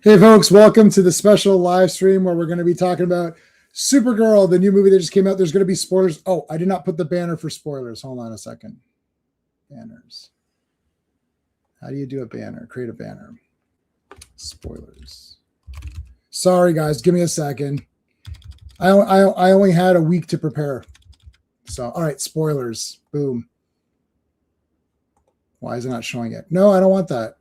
Hey folks, welcome to the special live stream where we're going to be talking about Supergirl, the new movie that just came out. There's going to be spoilers. Oh, I did not put the banner for spoilers. Hold on a second. Banners. How do you do a banner? Create a banner. Spoilers. Sorry guys, give me a second. I only had a week to prepare. So, all right, spoilers. Boom. Why is it not showing it? No, I don't want that.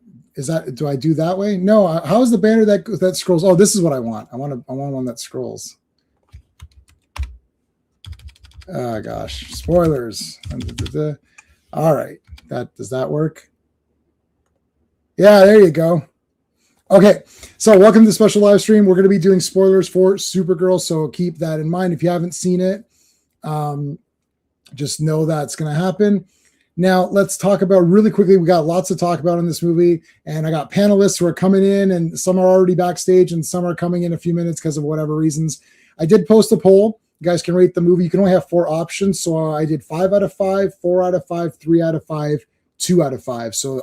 Do I do that way? No. How is the banner that scrolls? Oh, this is what I want. I want one that scrolls. Oh gosh, spoilers. All right, does that work? Yeah, there you go. Okay, so welcome to the special live stream. We're going to be doing spoilers for Supergirl, so keep that in mind. If you haven't seen it, just know that's going to happen. Now, let's talk about really quickly. We got lots to talk about in this movie, and I got panelists who are coming in, and some are already backstage, and some are coming in a few minutes because of whatever reasons. I did post a poll. You guys can rate the movie. You can only have 4 options, so I did 5 out of 5, 4 out of 5, 3 out of 5, 2 out of 5. So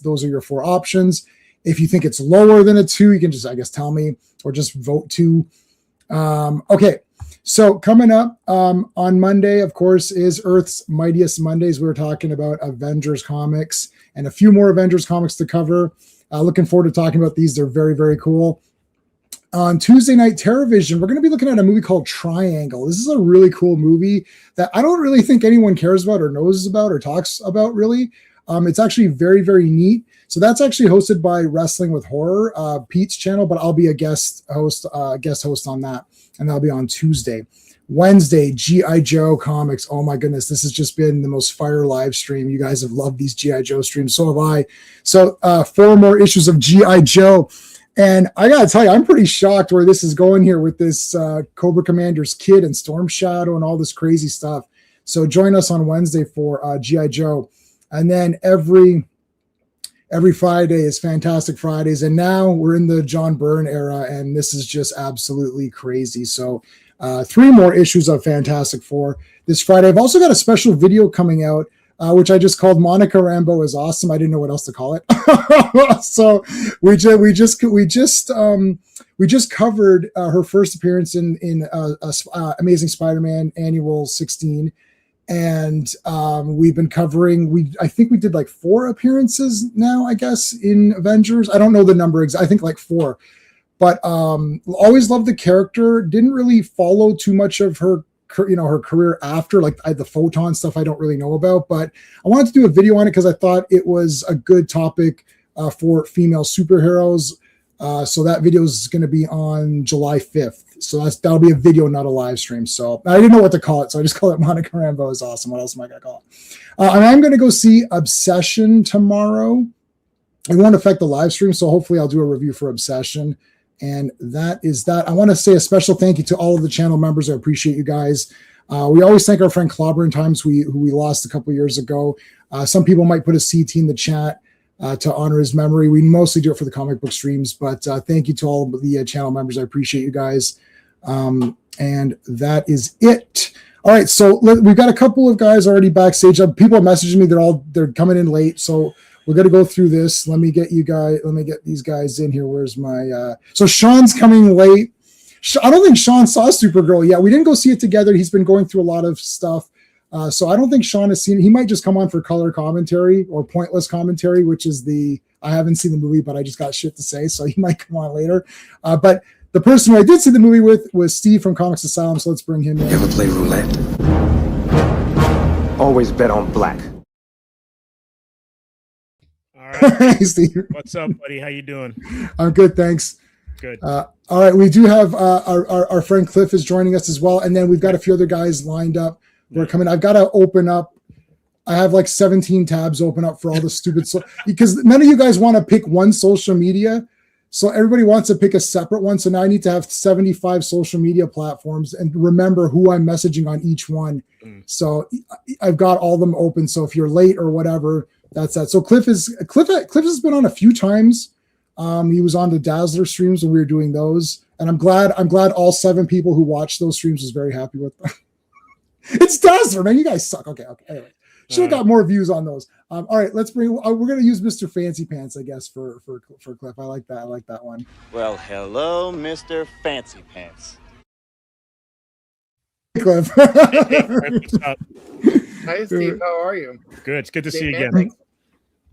those are your 4 options. If you think it's lower than a 2, you can just, I guess, tell me or just vote 2. Okay. So coming up on Monday, of course, is Earth's Mightiest Mondays. We're talking about Avengers comics and a few more Avengers comics to cover. Looking forward to talking about these. They're very, very cool. On Tuesday night, Terrorvision, we're going to be looking at a movie called Triangle. This is a really cool movie that I don't really think anyone cares about or knows about or talks about, really. It's actually very, very neat. So that's actually hosted by Wrestling with Horror, Pete's channel, but I'll be a guest host on that. And that'll be on Tuesday. Wednesday, G.I. Joe comics. Oh my goodness, this has just been the most fire live stream. You guys have loved these G.I. Joe streams. So have I. So 4 more issues of G.I. Joe. And I got to tell you, I'm pretty shocked where this is going here with this Cobra Commander's kid and Storm Shadow and all this crazy stuff. So join us on Wednesday for G.I. Joe. And then every Friday is Fantastic Fridays. And now we're in the John Byrne era, and this is just absolutely crazy. So 3 more issues of Fantastic Four this Friday. I've also got a special video coming out, which I just called Monica Rambeau is Awesome. I didn't know what else to call it. So we just covered her first appearance in Amazing Spider-Man Annual 16. And we've been covering, I think we did like 4 appearances now, I guess, in Avengers. I don't know the number exactly. I think like 4. But always loved the character. Didn't really follow too much of her career after, like the Photon stuff I don't really know about. But I wanted to do a video on it because I thought it was a good topic for female superheroes. So that video is going to be on July 5th. So that'll be a video, not a live stream. So I didn't know what to call it. So I just call it Monica Rambeau is Awesome. What else am I going to call it? And I'm going to go see Obsession tomorrow. It won't affect the live stream. So hopefully I'll do a review for Obsession. And that is that. I want to say a special thank you to all of the channel members. I appreciate you guys. We always thank our friend Clobber Times, who we lost a couple years ago. Some people might put a CT in the chat to honor his memory. We mostly do it for the comic book streams, but thank you to all of the channel members. I appreciate you guys. And that is it. All right, so we've got a couple of guys already backstage. People are messaging me. They're coming in late, so we're going to go through this. Let me get these guys in here. Where's my so Sean's coming late. I don't think Sean saw Supergirl yet. We didn't go see it together. He's been going through a lot of stuff. So I don't think Sean has seen it. He might just come on for color commentary or pointless commentary, which is I haven't seen the movie, but I just got shit to say. So he might come on later. But the person who I did see the movie with was Steve from Comics Asylum. So let's bring him in. You ever play roulette? Always bet on black. All right. Hey, Steve. What's up, buddy? How you doing? I'm good, thanks. Good. All right, we do have our friend Cliff is joining us as well, and then we've got a few other guys lined up. We're coming. I've got to open up. I have like 17 tabs open up for all the stupid because none of you guys want to pick one social media, so everybody wants to pick a separate one. So now I need to have 75 social media platforms and remember who I'm messaging on each one. So I've got all of them open. So if you're late or whatever, that's that. So Cliff has been on a few times. He was on the Dazzler streams when we were doing those, and I'm glad all 7 people who watched those streams was very happy with them. It's Dazzler, man. You guys suck. Okay. Anyway, Should have got more views on those. All right, let's bring. We're gonna use Mr. Fancy Pants, I guess, for Cliff. I like that one. Well, hello, Mr. Fancy Pants. Cliff. Hi, Steve. How are you? Good. It's good to see you again.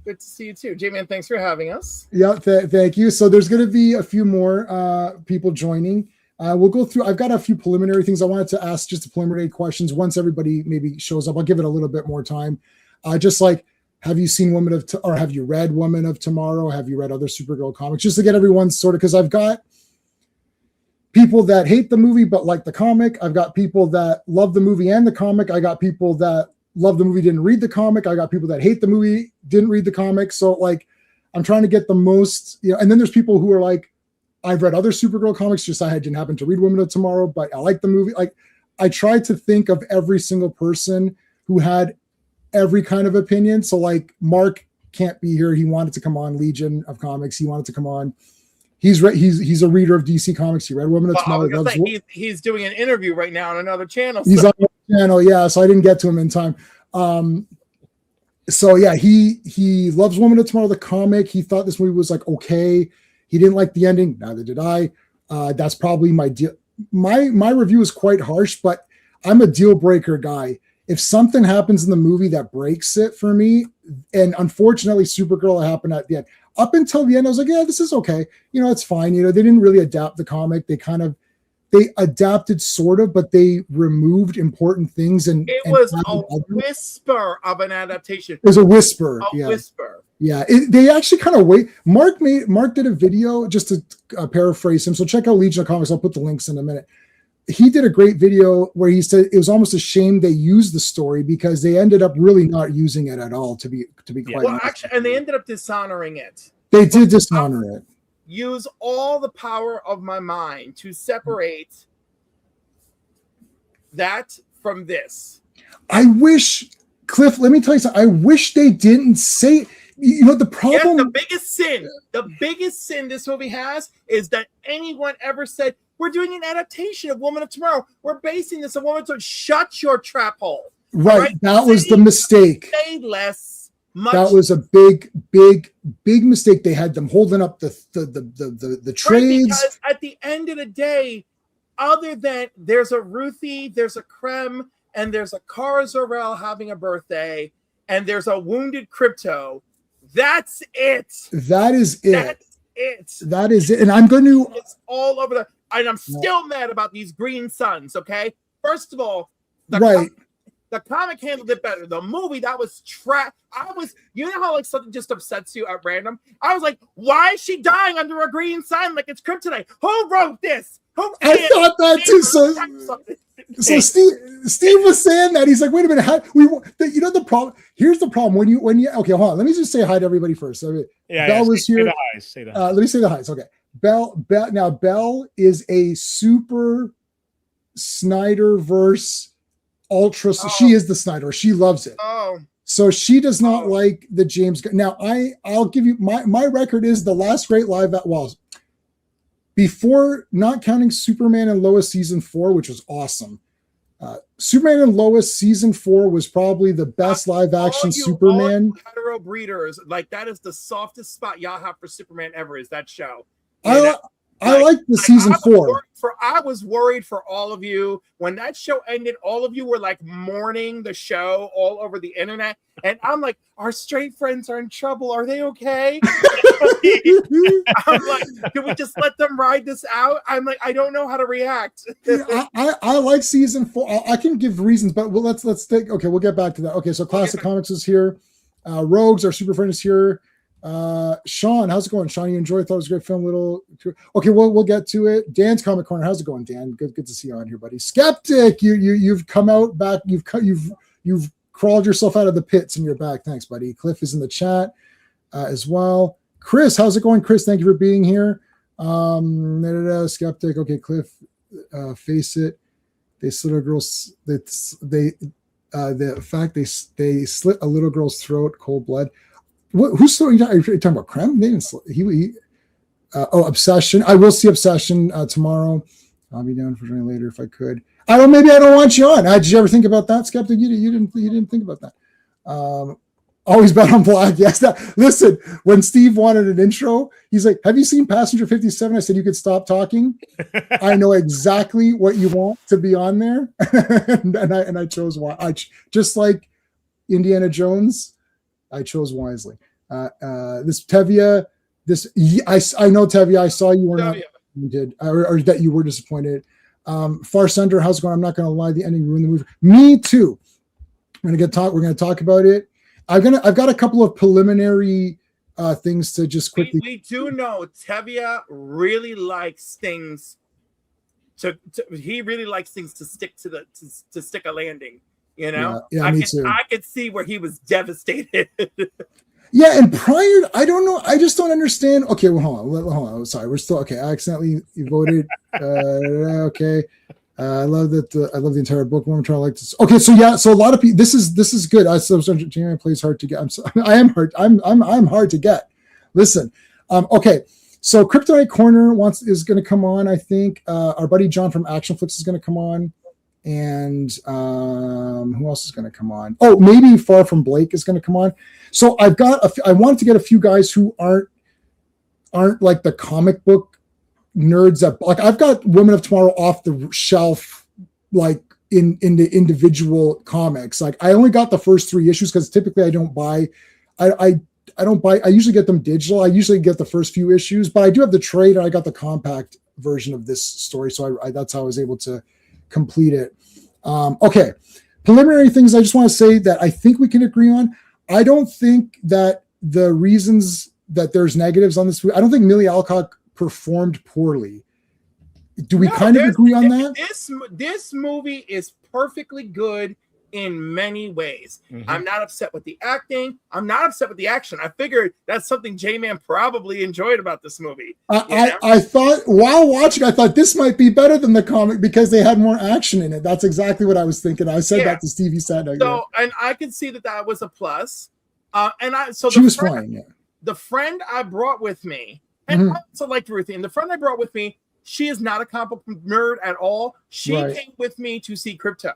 Good to see you too, J-Man. Thanks for having us. Yeah, thank you. So there's going to be a few more people joining. We'll go through. I've got a few preliminary things I wanted to ask, just the preliminary questions. Once everybody maybe shows up, I'll give it a little bit more time. Just like, have you seen or have you read Woman of Tomorrow? Have you read other Supergirl comics? Just to get everyone sort of, because I've got people that hate the movie but like the comic. I've got people that love the movie and the comic. I got people that love the movie, didn't read the comic. I got people that hate the movie, didn't read the comic. So like, I'm trying to get the most, and then there's people who are like, I've read other Supergirl comics, just I didn't happen to read Woman of Tomorrow, but I like the movie. Like, I tried to think of every single person who had every kind of opinion. So like, Mark can't be here. He wanted to come on, Legion of Comics. He wanted to come on. He's a reader of DC Comics. He read Woman of Tomorrow. He's doing an interview right now on another channel. He's on the channel, yeah. So I didn't get to him in time. So yeah, he loves Woman of Tomorrow, the comic. He thought this movie was like okay. He didn't like the ending. Neither did I. That's probably my deal. My review is quite harsh, but I'm a deal breaker guy. If something happens in the movie that breaks it for me, and unfortunately, Supergirl happened at the end. Up until the end, I was like, yeah, this is okay. It's fine. They didn't really adapt the comic. They adapted sort of, but they removed important things. And it was a whisper of an adaptation. It was a whisper. A whisper. Yeah. They actually kind of wait. Mark did a video, just to paraphrase him. So check out Legion of Comics. I'll put the links in a minute. He did a great video where he said it was almost a shame they used the story because they ended up really not using it at all, to be quite honest. Actually, and they ended up dishonoring it. They did dishonor it. Use all the power of my mind to separate that from this. I wish, Cliff, let me tell you something. I wish they didn't say, the problem. Yeah, the biggest sin this movie has is that anyone ever said, we're doing an adaptation of Woman of Tomorrow. We're basing this on Woman of Tomorrow. Shut your trap hole. Right. That was the mistake. Say less. That was a big mistake. They had them holding up the trades. Because at the end of the day, other than there's a Ruthie, there's a Krem, and there's a Kara Zor-El having a birthday, and there's a wounded Crypto. That's it. That is it. That's it. That is it. And I'm going to. It's all over the. And I'm still mad about these green suns. Okay. First of all, the comic handled it better. The movie, that was trash. You know how like something just upsets you at random? I was like, why is she dying under a green sun like it's kryptonite? Who wrote this? I thought that too. So Steve was saying that. He's like, wait a minute. The problem. Here's the problem. When you okay, hold on. Let me just say hi to everybody first. Belle was here. Say the highs. Let me say the highs. Okay. Belle is a super Snyderverse ultra. She is the Snyder. She loves it. Oh. So she does not like the James Gunn. Now I'll give you my record is the last great live before, not counting Superman and Lois season 4, which was awesome. Superman and Lois season 4 was probably the best live action Superman. All hetero breeders, like that is the softest spot y'all have for Superman ever, is that show. I like the season 4. I was worried for all of you when that show ended. All of you were like mourning the show all over the internet, and I'm like, our straight friends are in trouble. Are they okay? I'm like, can we just let them ride this out? I'm like, I don't know how to react. I like season 4. I can give reasons, but let's take. Okay, we'll get back to that. Okay, so Classic Comics is here. Rogues, our super friend, is here. Sean, how's it going? Sean, you enjoyed? Thought it was a great film. Okay, we'll get to it. Dan's Comic Corner, how's it going, Dan? Good to see you on here, buddy. Skeptic, you've come out back. You've crawled yourself out of the pits and you're back. Thanks, buddy. Cliff is in the chat as well. Chris, how's it going? Chris, thank you for being here. Skeptic, okay. Cliff, face it. They slit a girl's. The fact they slit a little girl's throat, cold blood. Who's still? Are you talking about Krem? Obsession. I will see Obsession tomorrow. I'll be down for joining later if I could. Maybe I don't want you on. Did you ever think about that, Skeptic? You didn't think about that. Always bet on black. Yes. Listen, when Steve wanted an intro, he's like, "Have you seen Passenger 57?" I said, "You could stop talking. I know exactly what you want to be on there." and I chose why. Just like Indiana Jones, I chose wisely. This Tevye, I know Tevye. I saw you were not disappointed, or that you were disappointed. Far Sunder, how's it going? I'm not going to lie, the ending ruined the movie. Me too. We're going to talk about it. I've got a couple of preliminary things to just quickly. We do know Tevye really likes things he really likes things to stick to stick a landing. You know, me too. I could see where he was devastated. Yeah, and prior, I don't know. I just don't understand. Okay, well, hold on. Sorry, we're still okay. I accidentally voted. Okay. I love that. I love the entire book. One trying to like this. Okay, so a lot of people. This is good. Jamie plays hard to get. I am hard. I'm hard to get. Listen. Okay. So Kryptonite Corner is going to come on. I think our buddy John from Action Flicks is going to come on, and who else is going to come on? Oh, maybe Far From Blake is going to come on. So I wanted to get a few guys who aren't like the comic book nerds that, like, I've got Women of Tomorrow off the shelf, like in the individual comics. Like, I only got the first 3 issues because typically I don't buy. I don't buy. I usually get them digital. I usually get the first few issues, but I do have the trade, and I got the compact version of this story. So that's how I was able to complete it. Okay, preliminary things I just want to say that I think we can agree on. I don't think that the reasons that there's negatives on this movie, I don't think Millie Alcock performed poorly. Do we kind of agree on that? This movie is perfectly good in many ways. Mm-hmm. I'm not upset with the acting. I'm not upset with the action. I figured that's something J-Man probably enjoyed about this movie. I thought, while watching, I thought this might be better than the comic because they had more action in it. That's exactly what I was thinking. I said that to Stevie Saturday. So, and I can see that was a plus. She was fine. Yeah. The friend I brought with me, and I also liked Ruthie, and the friend I brought with me, she is not a comic book nerd at all. She came with me to see Krypto.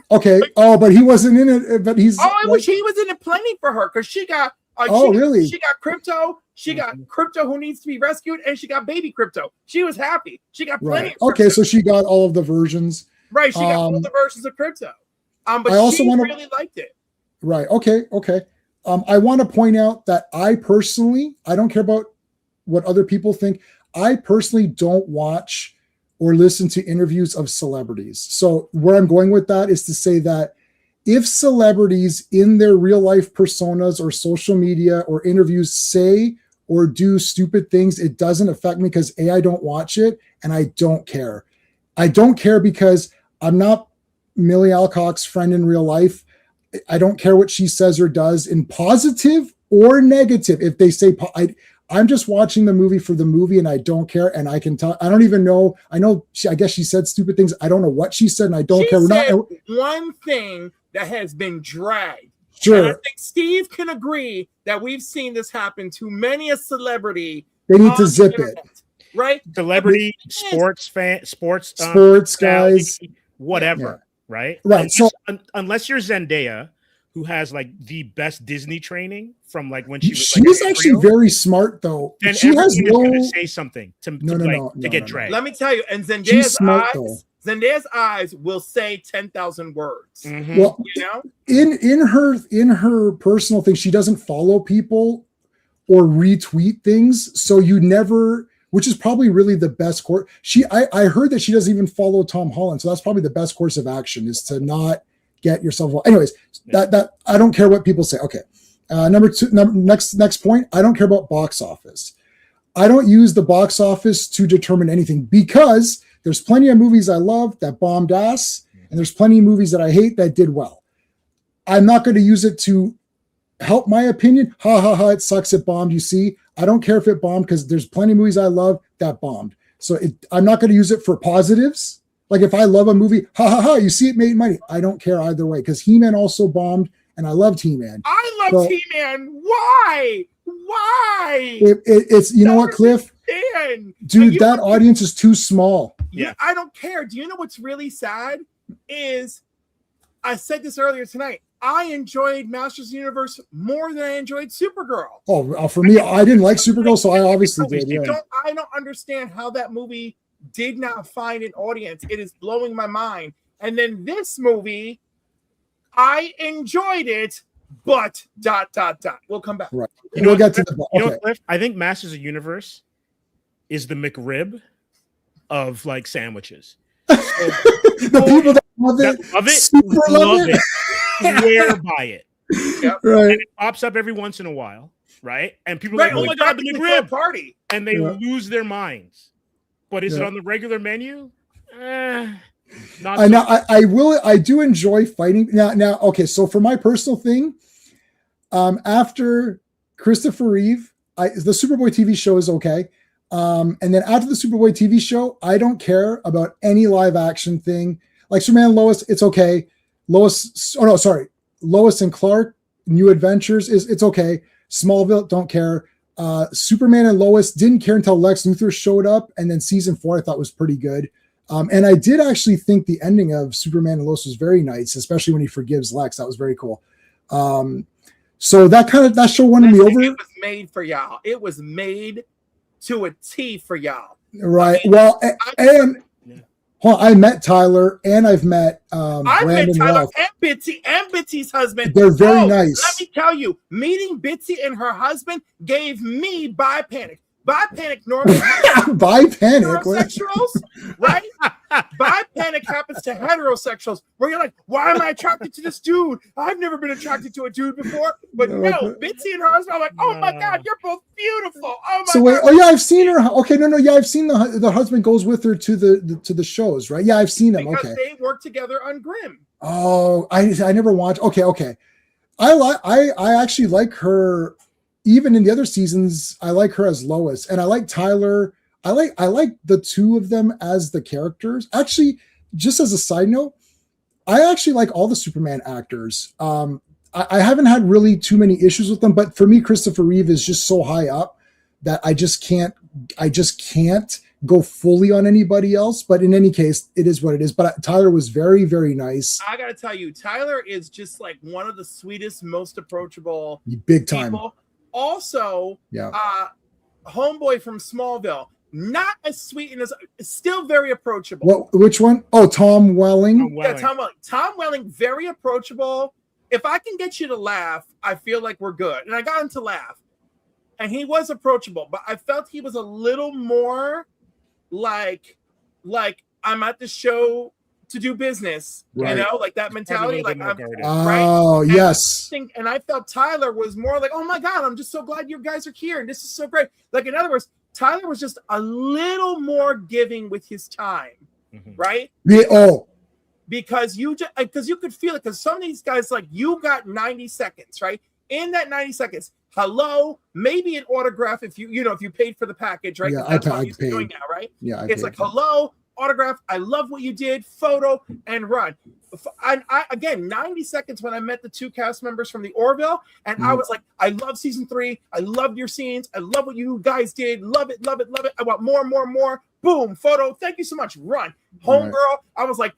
Okay. But he wasn't in it. But he's. He was in it plenty for her because she got. Really? She got Krypto. She got Krypto who needs to be rescued, and she got baby Krypto. She was happy. She got plenty. Okay, so she got all of the versions. Right. She got all the versions of Krypto. But I also really liked it. Right. Okay. I want to point out that I don't care about what other people think. I personally don't watch or listen to interviews of celebrities. So where I'm going with that is to say that if celebrities in their real life personas or social media or interviews say or do stupid things, it doesn't affect me because I don't watch it and I don't care. I don't care because I'm not Millie Alcock's friend in real life. I don't care what she says or does in positive or negative. If they say, I'm just watching the movie for the movie and I don't care. And I can tell, I don't even know. I guess she said stupid things. I don't know what she said and I don't care. One thing that has been dragged. Sure. And I think Steve can agree that we've seen this happen to many a celebrity. They need to zip it. Right? Celebrity, sports guys, whatever. Yeah. Right? Unless you're Zendaya, who has like the best Disney training from like when she was actually very smart though. Then she has to say something to get dragged. Let me tell you, and Zendaya's eyes will say 10,000 words. Mm-hmm. Well, you know, in her personal thing, she doesn't follow people or retweet things, so you never. Which is probably really the best course. I heard that she doesn't even follow Tom Holland, so that's probably the best course of action is to not get yourself. Anyways, that I don't care what people say. Okay, next point. I don't care about box office. I don't use the box office to determine anything because there's plenty of movies I love that bombed ass, and there's plenty of movies that I hate that did well. I'm not going to use it to help my opinion. Ha ha ha! It sucks. It bombed. You see. I don't care if it bombed because there's plenty of movies I love that bombed. So I'm not going to use it for positives. Like if I love a movie, ha ha ha, you see it made money. I don't care either way because He-Man also bombed and I loved He-Man. I love He-Man. Why? It's you know what, Cliff? Dude, that audience is too small. Yeah, I don't care. Do you know what's really sad is I said this earlier tonight. I enjoyed Masters of the Universe more than I enjoyed Supergirl. Oh, for me, I didn't like Supergirl, so I obviously did. Yeah. I don't understand how that movie did not find an audience. It is blowing my mind. And then this movie, I enjoyed it, but ... We'll come back. Right. We'll get to the. Okay. You know what, Cliff? I think Masters of the Universe is the McRib of like sandwiches. The people that love it, swear by it. Yep. Right. And it pops up every once in a while, right? And people are like, oh my God, the McRib party. And they lose their minds. But is it on the regular menu? Not so. Now, I do enjoy fighting. Now, okay, so for my personal thing, after Christopher Reeve, the Superboy TV show is okay. And then after the Superboy TV show, I don't care about any live action thing. Like Superman and Lois, it's okay. Lois and Clark, New Adventures, it's okay. Smallville, don't care. Superman and Lois, didn't care until Lex Luthor showed up. And then season 4 I thought was pretty good. And I did actually think the ending of Superman and Lois was very nice, especially when he forgives Lex. That was very cool. So that show won me over. It was made for y'all. It was made to a T for y'all. Right. I mean, Well, I met Tyler and I've met I Brandon met Tyler Routh. and Bitsy's husband. They're very nice. Let me tell you, meeting Bitsy and her husband gave me bi panic. Bi panic normally Bi panic. heterosexuals, right? Bi panic happens to heterosexuals where you're like, why am I attracted to this dude? I've never been attracted to a dude before. But no, Bitsy and her husband, I'm like, oh my God, you're both beautiful. Oh my God. Oh yeah, I've seen her. Okay, no, yeah, I've seen the husband goes with her to the shows, right? Yeah, I've seen them. Because okay, they work together on Grimm. Oh, I never watched. Okay. I actually like her. Even in the other seasons, I like her as Lois, and I like Tyler. I like the two of them as the characters. Actually, just as a side note, I actually like all the Superman actors. I haven't had really too many issues with them, but for me, Christopher Reeve is just so high up that I just can't go fully on anybody else. But in any case, it is what it is. But Tyler was very, very nice. I gotta tell you, Tyler is just like one of the sweetest, most approachable big time people. Also, homeboy from Smallville, not as sweet and as still very approachable. Which one? Oh, Tom Welling. Yeah, Tom Welling. Tom Welling, very approachable. If I can get you to laugh, I feel like we're good. And I got him to laugh. And he was approachable, but I felt he was a little more like I'm at the show to do business, right. You know, like that mentality. Like, right? Yes. And I felt Tyler was more like, oh my God, I'm just so glad you guys are here. And this is so great. Like, in other words, Tyler was just a little more giving with his time, right? Yeah, because you could feel it. Because some of these guys, like, you got 90 seconds, right? In that 90 seconds, hello, maybe an autograph if you paid for the package, right? Yeah, that's what you're doing now, right? Yeah, it's like, hello, autograph, I love what you did, photo, and run. I again, 90 seconds when I met the two cast members from the Orville, and I was like, I love season 3. I loved your scenes. I love what you guys did. Love it. I want more. Boom, photo. Thank you so much. Run. Homegirl, I was like,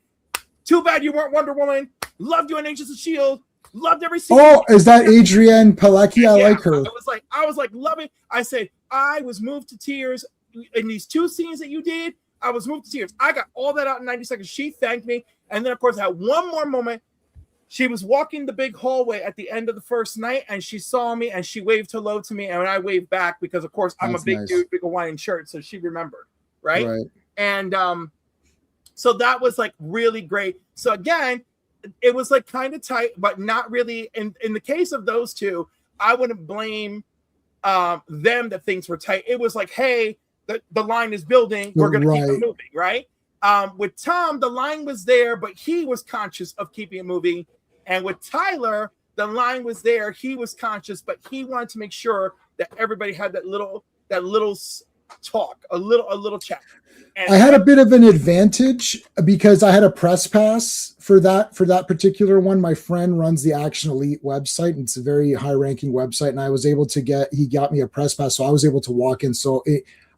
too bad you weren't Wonder Woman. Loved you in Agents of S.H.I.E.L.D. Loved every scene. Oh, is that Adrienne Palicki? I like her. I was like, love it. I said, I was moved to tears in these 2 scenes that you did. I was moved to tears. I got all that out in 90 seconds. She thanked me. And then, of course, I had one more moment. She was walking the big hallway at the end of the first night, and she saw me, and she waved hello to me, and I waved back because, of course, I'm a big dude, big Hawaiian shirt, so she remembered, right? And so that was, like, really great. So, again, it was, like, kind of tight, but not really. In the case of those two, I wouldn't blame them that things were tight. It was like, hey, the line is building. We're going to keep it moving, right? With Tom, the line was there, but he was conscious of keeping it moving. And with Tyler, the line was there. He was conscious, but he wanted to make sure that everybody had that little talk, a little chat. And I had a bit of an advantage because I had a press pass for that particular one. My friend runs the Action Elite website, and it's a very high-ranking website, and I was able to he got me a press pass, so I was able to walk in. So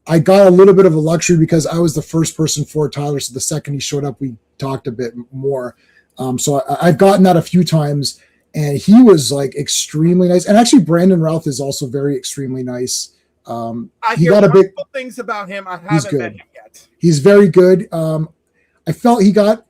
I got a little bit of a luxury because I was the first person for Tyler. So the second he showed up, we talked a bit more. So I've gotten that a few times. and he was like extremely nice. And actually, Brandon Routh is also very extremely nice. I He hear got a big wonderful things about him. I He's haven't good. met him yet. He's very good. I felt he got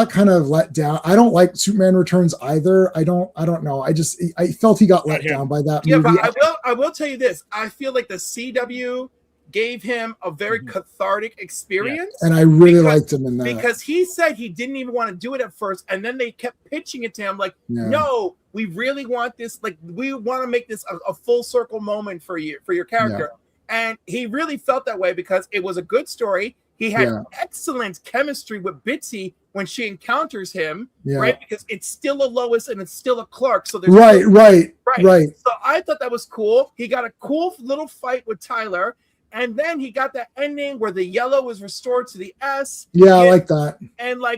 kind of let down. I don't like Superman Returns either. I don't know. I felt he got let down by that Yeah, movie. but I will tell you this. I feel like the CW gave him a very cathartic experience. And I really liked him in that. Because he said he didn't even want to do it at first, and then they kept pitching it to him like, no, we really want this, like we want to make this a full circle moment for your character. And he really felt that way because it was a good story. He had excellent chemistry with Bitsy when she encounters him, right? Because it's still a Lois and it's still a Clark. So there's right. So I thought that was cool. He got a cool little fight with Tyler, and then he got that ending where the yellow was restored to the S. Yeah, I like that. And I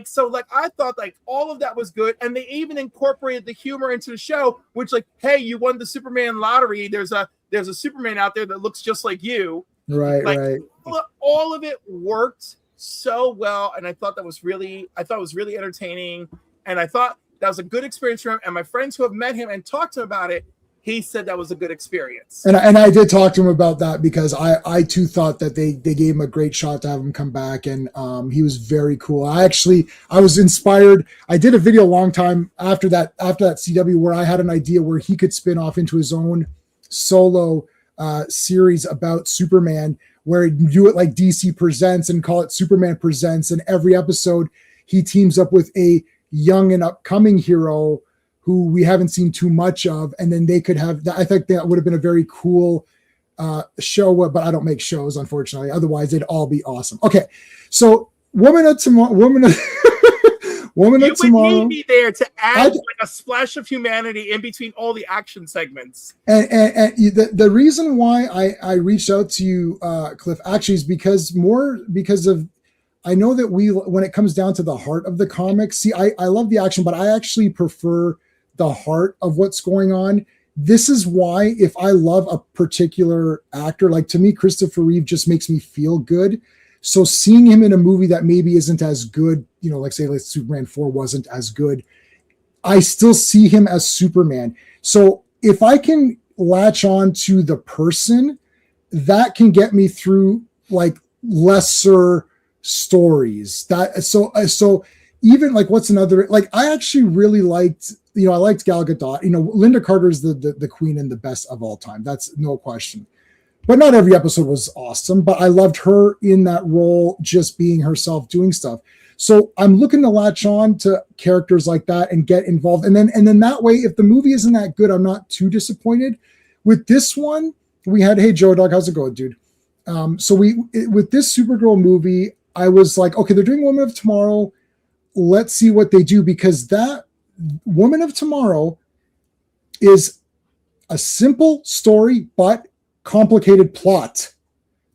thought like all of that was good, and they even incorporated the humor into the show, which like, hey, you won the Superman lottery. There's a Superman out there that looks just like you. Right. All of it worked so well, and I thought it was really entertaining, and I thought that was a good experience for him. And my friends who have met him and talked to him about it, he said that was a good experience. And I did talk to him about that because I too thought that they gave him a great shot to have him come back, and he was very cool. I was inspired. I did a video a long time after that CW where I had an idea where he could spin off into his own solo series about Superman, where you do it like DC Presents and call it Superman Presents, and every episode he teams up with a young and upcoming hero who we haven't seen too much of, and then they could have that. I think that would have been a very cool show, but I don't make shows, unfortunately. Otherwise, they'd all be awesome. Okay, so Woman of Tomorrow. You would need me there to add like a splash of humanity in between all the action segments. And the reason why I reached out to you, Cliff, actually is because of I know that when it comes down to the heart of the comics, see, I love the action, but I actually prefer the heart of what's going on. This is why if I love a particular actor, like to me, Christopher Reeve just makes me feel good. So seeing him in a movie that maybe isn't as good, like Superman 4 wasn't as good, I still see him as Superman. So if I can latch on to the person, that can get me through like lesser stories. So even like what's another, like I actually really liked, I liked Gal Gadot. Linda Carter is the queen and the best of all time. That's no question. But not every episode was awesome, but I loved her in that role, just being herself, doing stuff. So I'm looking to latch on to characters like that and get involved. And then that way, if the movie isn't that good, I'm not too disappointed. With this one, we had, hey, Joe Dog, how's it going, dude? With this Supergirl movie, I was like, okay, they're doing Woman of Tomorrow. Let's see what they do, because that Woman of Tomorrow is a simple story, but complicated plot.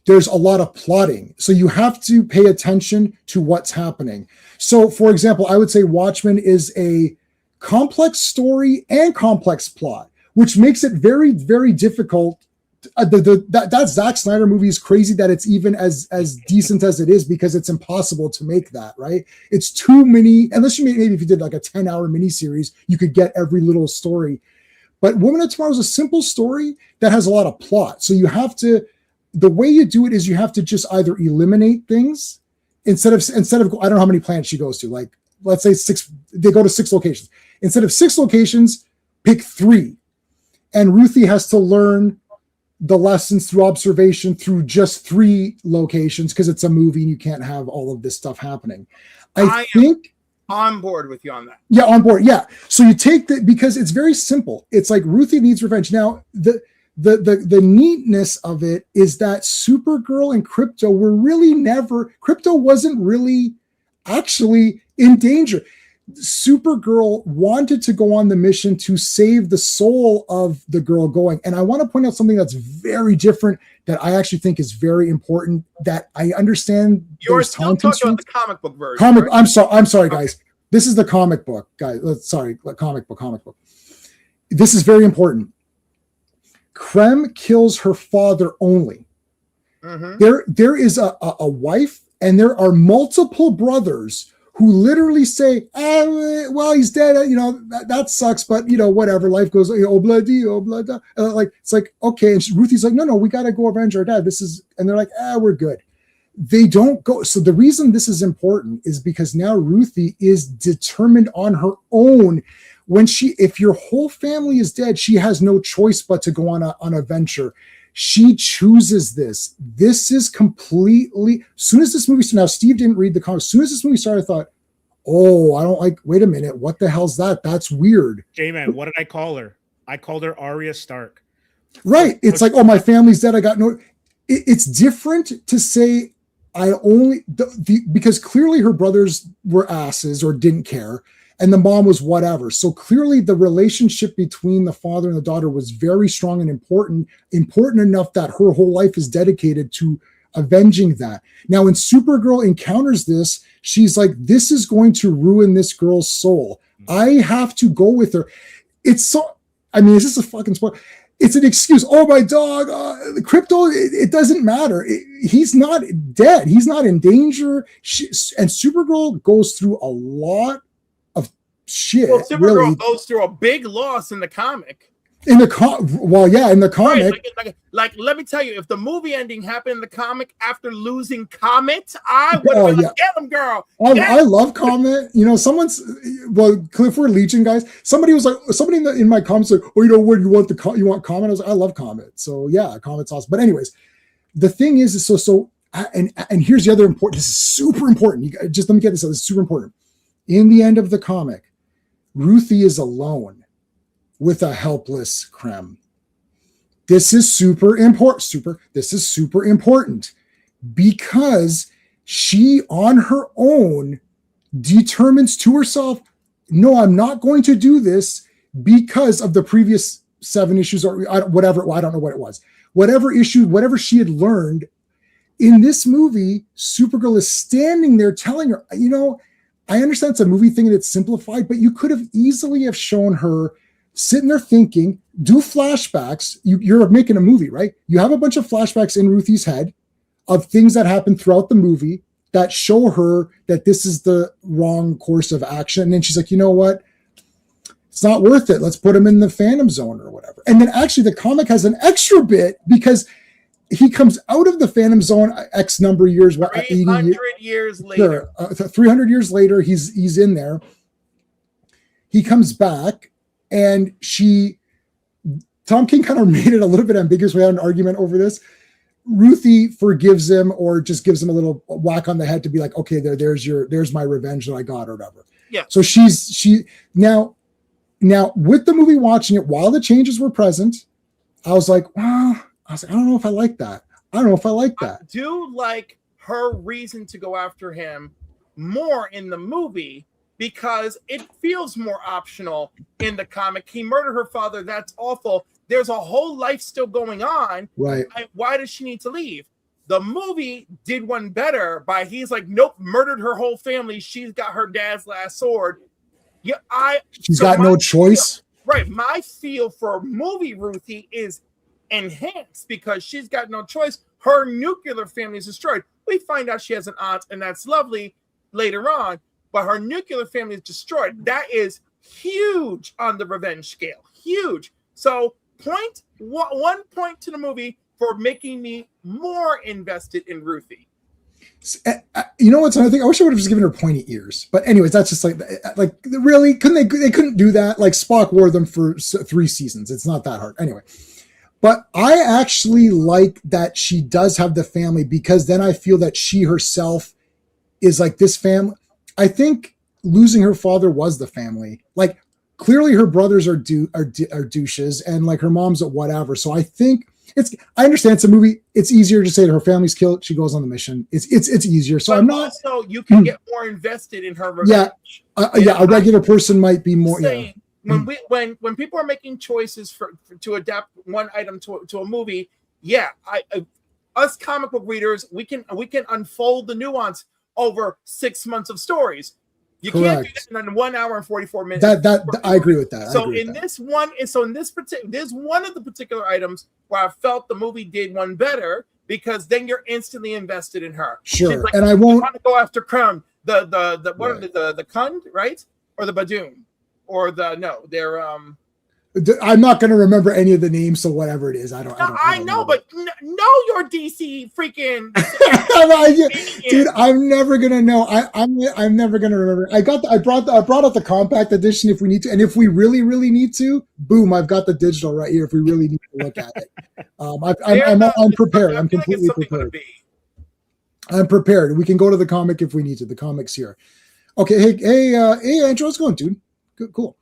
There's a lot of plotting, so you have to pay attention to what's happening. So for example, I would say Watchmen is a complex story and complex plot, which makes it very, very difficult. That Zack Snyder movie is crazy that it's even as decent as it is, because it's impossible to make that, right? It's too many, unless maybe if you did like a 10-hour miniseries, you could get every little story. But Woman of Tomorrow is a simple story that has a lot of plot. So the way you do it is you have to just either eliminate things instead of, I don't know how many planets she goes to. Like, let's say 6, they go to 6 locations. Instead of 6 locations, pick 3. And Ruthie has to learn the lessons through observation through just 3 locations, because it's a movie and you can't have all of this stuff happening. I think on board with you on that. Yeah, on board. Yeah. So you take because it's very simple. It's like Ruthie needs revenge. Now, the neatness of it is that Supergirl and Crypto Crypto wasn't really actually in danger. Supergirl wanted to go on the mission to save the soul of the girl going. And I want to point out something that's very different that I actually think is very important, that I understand. You're still talking about the comic book version. Right? I'm sorry, guys. Okay. This is the comic book, guys. Comic book. This is very important. Krem kills her father only. Mm-hmm. There is a wife, and there are multiple brothers who literally say, well, he's dead. That sucks, but whatever. Life goes, oh, bloody, oh, bloody. It's like, okay. And Ruthie's like, no, we got to go avenge our dad. And they're like, we're good. They don't go. So the reason this is important is because now Ruthie is determined on her own. If your whole family is dead, she has no choice but to go on a venture. She chooses this. This is completely, as soon as this movie started, now Steve didn't read the comics. As soon as this movie started, I thought, I don't like, wait a minute. What the hell's that? That's weird. J-Man, what did I call her? I called her Arya Stark. Right. It's like, my family's dead. I got no, it's different to say because clearly her brothers were asses or didn't care. And the mom was whatever. So clearly the relationship between the father and the daughter was very strong and important enough that her whole life is dedicated to avenging that. Now, when Supergirl encounters this, she's like, this is going to ruin this girl's soul. I have to go with her. Is this a fucking spoiler? It's an excuse. Oh, my dog, Crypto, it doesn't matter. He's not dead. He's not in danger. And Supergirl goes through a lot shit. Well, Supergirl goes through a big loss in the comic. In the comic. Right, like, let me tell you, if the movie ending happened in the comic after losing Comet, I would have been like, get him, girl. I love Comet. If we're Legion guys, somebody in my comments like, what you want you want Comet? I was like, I love Comet. So yeah, Comet's awesome. But anyways, the thing is and here's the other important. This is super important. Just let me get this out. This is super important. In the end of the comic, Ruthie is alone with a helpless Krem. This is super important. This is super important because she on her own determines to herself, no, I'm not going to do this because of the previous 7 issues or whatever. I don't know what it was. Whatever she had learned in this movie, Supergirl is standing there telling her, I understand it's a movie thing and it's simplified, but you could have easily have shown her sitting there thinking, do flashbacks. You're making a movie, right? You have a bunch of flashbacks in Ruthie's head of things that happen throughout the movie that show her that this is the wrong course of action. And then she's like, you know what? It's not worth it. Let's put him in the Phantom Zone or whatever. And then actually the comic has an extra bit because he comes out of the Phantom Zone X number of years. 300 years later. 300 years later, he's in there. He comes back, and Tom King kind of made it a little bit ambiguous. We had an argument over this. Ruthie forgives him or just gives him a little whack on the head to be like, okay, there's my revenge that I got or whatever. Yeah. So now with the movie watching it while the changes were present, I was like, I don't know if I like that. I do like her reason to go after him more in the movie because it feels more optional in the comic. He murdered her father. That's awful. There's a whole life still going on. Right. Why does she need to leave? The movie did one better by he's like, nope, murdered her whole family. She's got her dad's last sword. Yeah, she's got no choice. Right. My feel for movie Ruthie is enhanced because she's got no choice. Her nuclear family is destroyed. We find out she has an aunt, and that's lovely later on, but her nuclear family is destroyed. That is huge on the revenge scale. Huge. So one point to the movie for making me more invested in Ruthie. You know what's another thing? I wish I would have just given her pointy ears. But anyways, that's just like really they couldn't do that. Like Spock wore them for 3 seasons. It's not that hard. Anyway. But I actually like that she does have the family because then I feel that she herself is like this family. I think losing her father was the family. Like clearly her brothers are douches and like her mom's at whatever. So I think I understand it's a movie. It's easier to say that her family's killed. She goes on the mission. It's easier. So but I'm not. Also, you can get more invested in her revenge. A regular person might be more. Yeah. When people are making choices to adapt one item to a movie, us comic book readers, we can unfold the nuance over 6 months of stories. You can't do that in 1 hour and 44 minutes. That I agree with that. This one of the particular items where I felt the movie did one better because then you're instantly invested in her. Sure, like, and I won't want to go after Crown. what are the Kund, right? Or the Badoon, or they're I'm not going to remember any of the names, so whatever it is, I don't know, but know your DC freaking dude. I'm never gonna know. I'm never gonna remember. I brought out the compact edition if we need to, and if we really need to, boom, I've got the digital right here. If we really need to look at it, I'm prepared. I'm completely prepared. I'm prepared. We can go to the comic if we need to. The comic's here. Okay, hey, Andrew, how's it going, dude? Good, cool.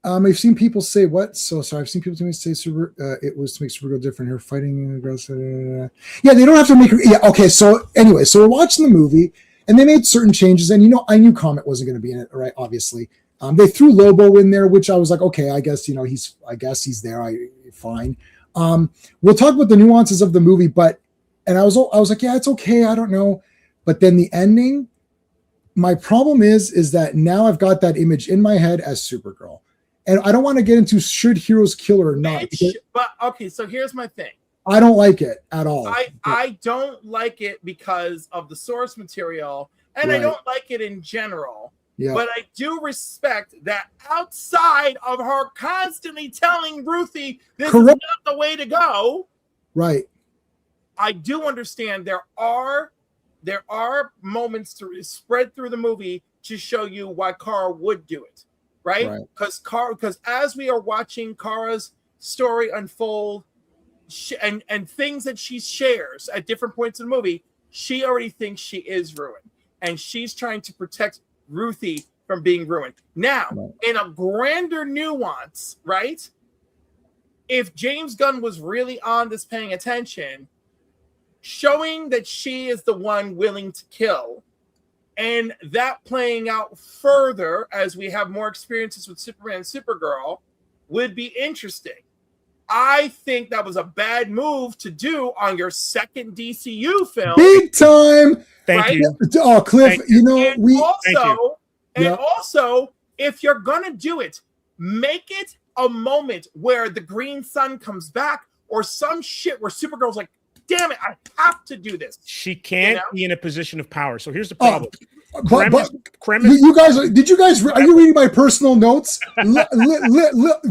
I've seen people say what? So sorry. I've seen people say it was to make Supergirl different. Her fighting girls. Yeah, they don't have to make her. Yeah, okay. So anyway, so we're watching the movie, and they made certain changes, and I knew Comet wasn't going to be in it, right? Obviously, they threw Lobo in there, which I was like, okay, I guess he's there. Fine. We'll talk about the nuances of the movie, and I was like, yeah, it's okay. I don't know, but then the ending. My problem is that now I've got that image in my head as Supergirl. And I don't want to get into should heroes kill her or not. But okay, so here's my thing. I don't like it at all. I don't like it because of the source material, and I don't like it in general. Yeah. But I do respect that outside of her constantly telling Ruthie this is not the way to go. Right. I do understand there are moments to spread through the movie to show you why Kara would do it. Right? Because as we are watching Kara's story unfold and things that she shares at different points in the movie, she already thinks she is ruined. And she's trying to protect Ruthie from being ruined. Now, in a grander nuance, right? If James Gunn was really on this paying attention, showing that she is the one willing to kill, and that playing out further as we have more experiences with Superman and Supergirl would be interesting. I think that was a bad move to do on your second DCU film. Big time. Thank you. Oh, Cliff, also, if you're going to do it, make it a moment where the Green Sun comes back or some shit where Supergirl's like, damn it, I have to do this. She can't be in a position of power. So here's the problem. You guys, are you reading my personal notes?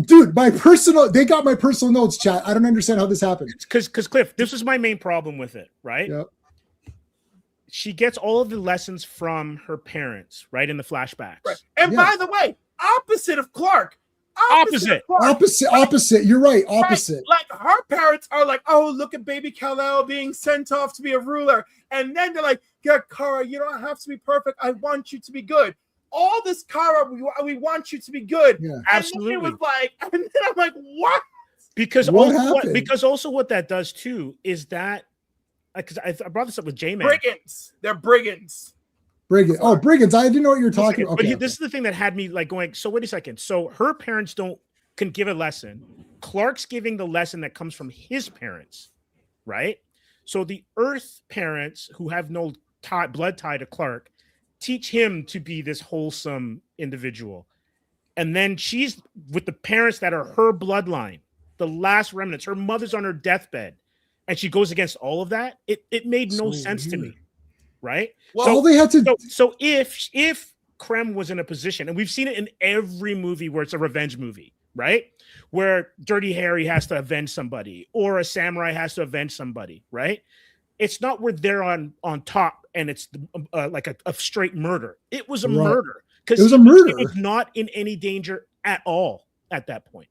Dude, they got my personal notes, chat. I don't understand how this happened. Because Cliff, this is my main problem with it, right? Yep. She gets all of the lessons from her parents, right, in the flashbacks. Right. And by the way, opposite of Clark. Opposite. You're right. Opposite. Right. Like her parents are like, oh, look at baby Kal-El being sent off to be a ruler. And then they're like, yeah, Kara, you don't have to be perfect. I want you to be good. All this, Kara, we want you to to be good. Yeah. Absolutely. And it was like, and then I'm like, what? Because also what that does too is that, because I brought this up with J-Man. Brigands. They're brigands. Brigands. I didn't know what you were talking about. But this is the thing that had me like going, so wait a second. So her parents can give a lesson. Clark's giving the lesson that comes from his parents, right? So the Earth parents who have no blood tie to Clark teach him to be this wholesome individual. And then she's with the parents that are her bloodline, the last remnants. Her mother's on her deathbed. And she goes against all of that. It made no sense to me. Right. Well, all they had to. So if Krem was in a position, and we've seen it in every movie where it's a revenge movie, right? Where Dirty Harry has to avenge somebody, or a samurai has to avenge somebody, right? It's not where they're on top and it's like a straight murder. It was a murder because he was not in any danger at all at that point,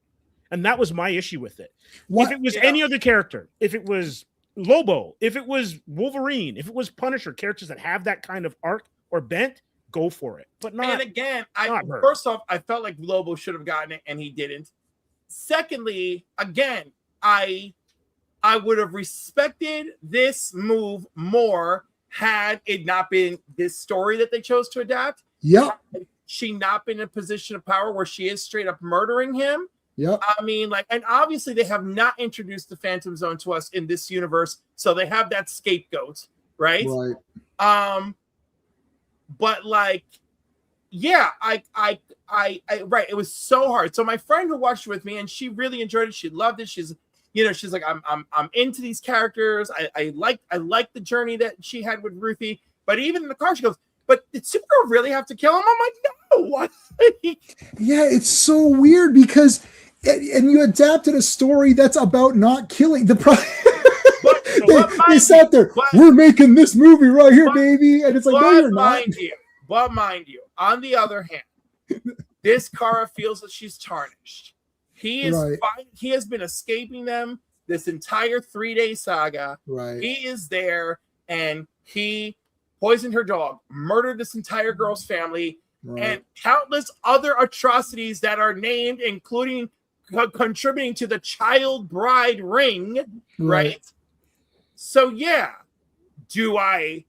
and that was my issue with it. If it was any other character, if it was Lobo, if it was Wolverine, if it was Punisher, characters that have that kind of arc or bent, go for it. But not. And again, first off, I felt like Lobo should have gotten it and he didn't. Secondly, again, I would have respected this move more had it not been this story that they chose to adapt. Yeah. She not been in a position of power where she is straight up murdering him. Yeah, I mean, like, and obviously they have not introduced the Phantom Zone to us in this universe, so they have that scapegoat, right? Right. But like, yeah, I right. It was so hard. So my friend who watched it with me, and she really enjoyed it. She loved it. She's like, I'm into these characters. I like the journey that she had with Ruthie. But even in the car, she goes, but did Supergirl really have to kill him? I'm like, no. What? Yeah, it's so weird because, and you adapted a story that's about not killing the they sat there. We're making this movie right here, baby, and it's like, no, you're not. But mind you, on the other hand, this Kara feels that she's tarnished. He is fine. He has been escaping them this entire 3-day saga. Right. He is there, and he poisoned her dog, murdered this entire girl's family, and countless other atrocities that are named, including contributing to the child bride ring. Right. So yeah, do I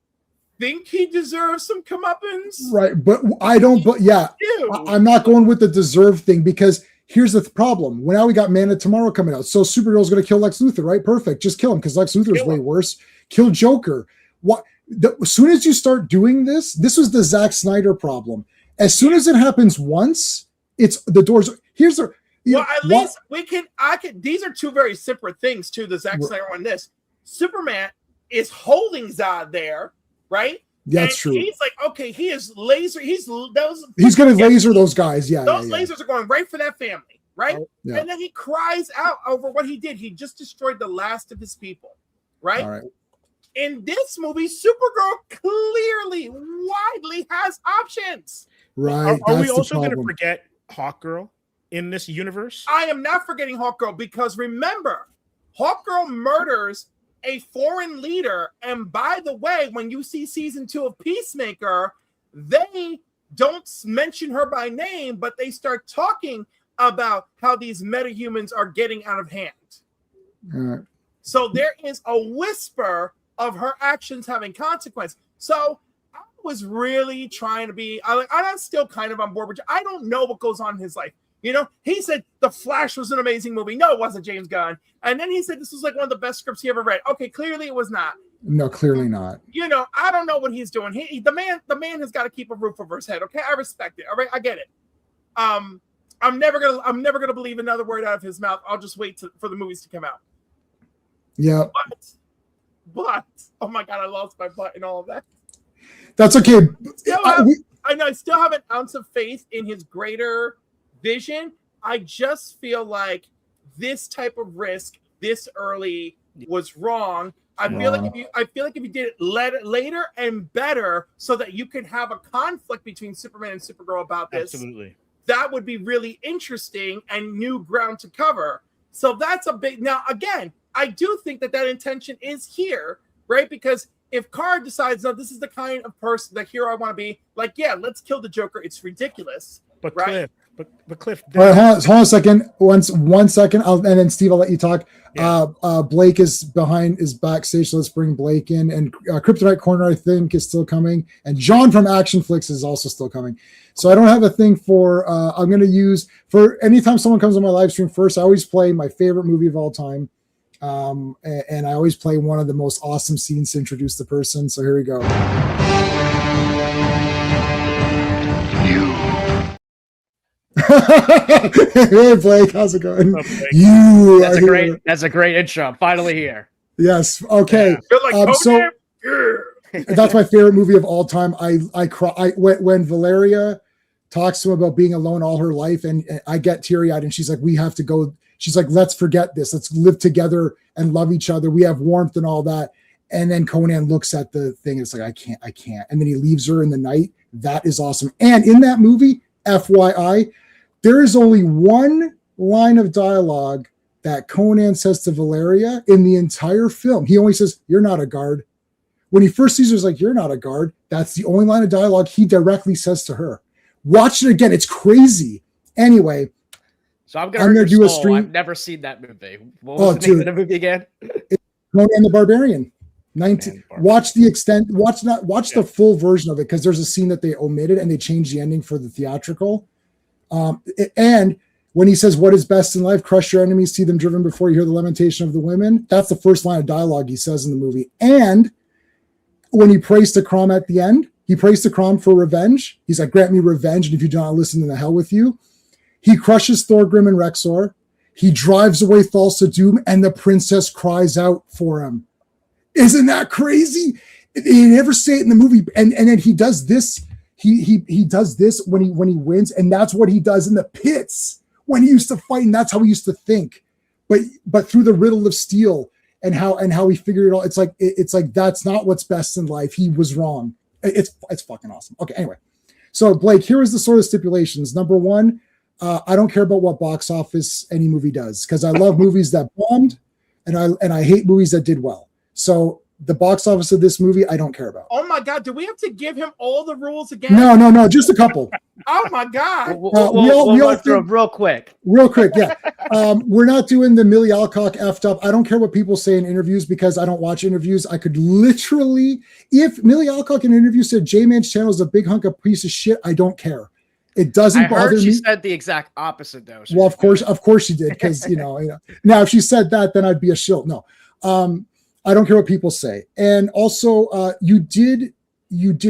think he deserves some comeuppance? Right, but I don't. But yeah, I'm not going with the deserve thing because here's the problem. Well, now we got Man of Tomorrow coming out, so Supergirl's going to kill Lex Luthor, right? Perfect, just kill him because Lex Luthor is way worse. Kill Joker. What? As soon as you start doing this was the Zack Snyder problem. As soon as it happens once, it's the doors. Here's the. Well, at least we can. I can. These are two very separate things too. The Zack Snyder one. This Superman is holding Zod there, right? Yeah, that's true. He's like, okay, he is laser. He's going to laser those guys. Yeah, those lasers are going right for that family, right? Yeah. And then he cries out over what he did. He just destroyed the last of his people, right? All right. In this movie, Supergirl clearly, widely has options. Right. Are we also going to forget Hawkgirl in this universe? I am not forgetting Hawkgirl because remember, Hawkgirl murders a foreign leader. And by the way, when you see season 2 of Peacemaker, they don't mention her by name, but they start talking about how these metahumans are getting out of hand. So there is a whisper of her actions having consequence. So I was really trying to be, I'm still kind of on board with you. I don't know what goes on in his life. You know, he said The Flash was an amazing movie. No, it wasn't, James Gunn. And then he said this was like one of the best scripts he ever read. Okay, clearly it was not. No, clearly not. You know, I don't know what he's doing. The man has got to keep a roof over his head. Okay, I respect it. All right, I get it. I'm never gonna believe another word out of his mouth. I'll just wait for the movies to come out. Yeah. But oh my god, I lost my butt and all of that. That's okay. I still have an ounce of faith in his greater vision. I just feel like this type of risk this early was wrong. I feel like if you did it later and better, so that you can have a conflict between Superman and Supergirl about this, absolutely, that would be really interesting and new ground to cover. So that's a big. Now again, I do think that intention is here, right? Because if Kara decides, no, this is the kind of person, the hero I want to be, like, yeah, let's kill the Joker. It's ridiculous, but right? Cliff. All right, hold on a second. 1 second. And then Steve, I'll let you talk. Yeah. Blake is backstage. So let's bring Blake in. And Kryptonite Corner, I think, is still coming. And John from Action Flicks is also still coming. So I don't have a thing for. I'm going to use for anytime someone comes on my live stream first. I always play my favorite movie of all time, and I always play one of the most awesome scenes to introduce the person. So here we go. Hey Blake, how's it going? That's a great intro. I'm finally here. Yes. Okay. Yeah. So that's my favorite movie of all time. I cry when Valeria talks to him about being alone all her life, and I get teary-eyed, and she's like, we have to go. She's like, let's forget this. Let's live together and love each other. We have warmth and all that. And then Conan looks at the thing, and it's like, I can't. And then he leaves her in the night. That is awesome. And in that movie, FYI, there is only one line of dialogue that Conan says to Valeria in the entire film. He only says, "You're not a guard." When he first sees her, he's like, "You're not a guard." That's the only line of dialogue he directly says to her. Watch it again. It's crazy. Anyway. So I'm going to do a stream. I've never seen that movie. What was the name of the movie again? Conan the Barbarian. Watch the extent. Watch the full version of it, because there's a scene that they omitted and they changed the ending for the theatrical. And when he says, "What is best in life? Crush your enemies, see them driven before you hear the lamentation of the women." That's the first line of dialogue he says in the movie. And when he prays to Crom at the end, he prays to Crom for revenge. He's like, "Grant me revenge, and if you do not listen, then the hell with you." He crushes Thorgrim and Rexor. He drives away Thulsa Doom, and the princess cries out for him. Isn't that crazy? They never say it in the movie, and then he does this. He does this when he wins, and that's what he does in the pits when he used to fight, and that's how he used to think. But through the riddle of steel and how he figured it all, it's like that's not what's best in life. He was wrong. It's fucking awesome. Okay, anyway. So Blake, here is the sort of stipulations. Number one, I don't care about what box office any movie does, because I love movies that bombed, and I hate movies that did well. So the box office of this movie, I don't care about. Oh my God, do we have to give him all the rules again? No, just a couple. Oh my God. We'll run through them real quick. Real quick, yeah. We're not doing the Millie Alcock effed up. I don't care what people say in interviews, because I don't watch interviews. I could literally, if Millie Alcock in an interview said J-Man's channel is a big hunk of piece of shit, I don't care. It doesn't bother me. She said the exact opposite, though. Well, of course she did, because you know. Now, if she said that, then I'd be a shill. No, I don't care what people say. And also, you did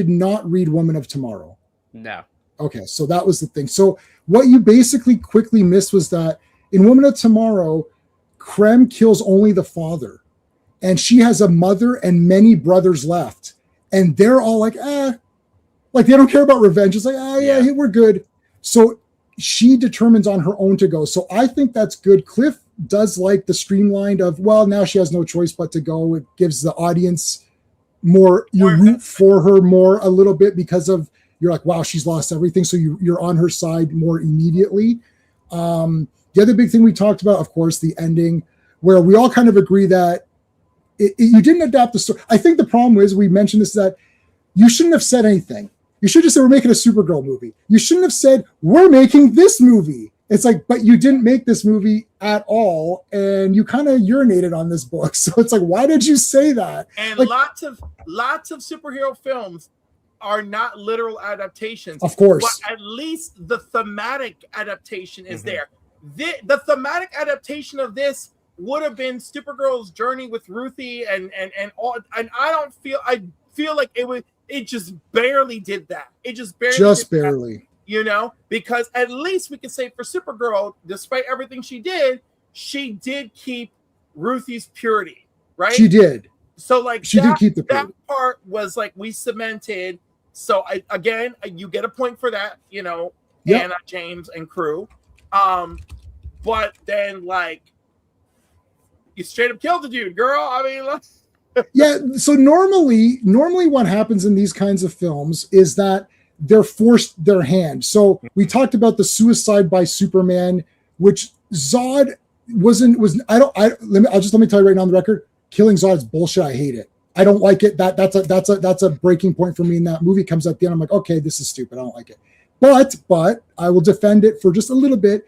not read Woman of Tomorrow. No. Okay, so that was the thing. So what you basically quickly missed was that in Woman of Tomorrow, Krem kills only the father, and she has a mother and many brothers left, and they're all like, like they don't care about revenge. It's like, yeah, we're good. So she determines on her own to go. So I think that's good. Cliff does like the streamlined of, well, now she has no choice but to go. It gives the audience more, you root for her more a little bit, because of, you're like, wow, she's lost everything. So you're on her side more immediately. The other big thing we talked about, of course, the ending, where we all kind of agree that you didn't adapt the story. I think the problem is, we mentioned this, that you shouldn't have said anything. You should just say, we're making a Supergirl movie. You shouldn't have said, we're making this movie. It's like, but you didn't make this movie at all, and you kind of urinated on this book. So it's like, why did you say that? And like, lots of superhero films are not literal adaptations. Of course. But at least the thematic adaptation is there. The thematic adaptation of this would have been Supergirl's journey with Ruthie and all, and I feel like it just barely did that. It just barely. That. You know, because at least we can say for Supergirl, despite everything she did keep Ruthie's purity, right? She did. So like she did keep the purity. That part was like we cemented. So again, you get a point for that, you know, Anna, James, and crew. But then like you straight up killed the dude, girl. I mean, yeah. So normally what happens in these kinds of films is that they're forced their hand. So we talked about the suicide by Superman, which Zod let me tell you right now on the record, killing Zod is bullshit. I hate it. I don't like it. That's a breaking point for me in that movie. Comes at the end, I'm like, okay, this is stupid. I don't like it. But I will defend it for just a little bit.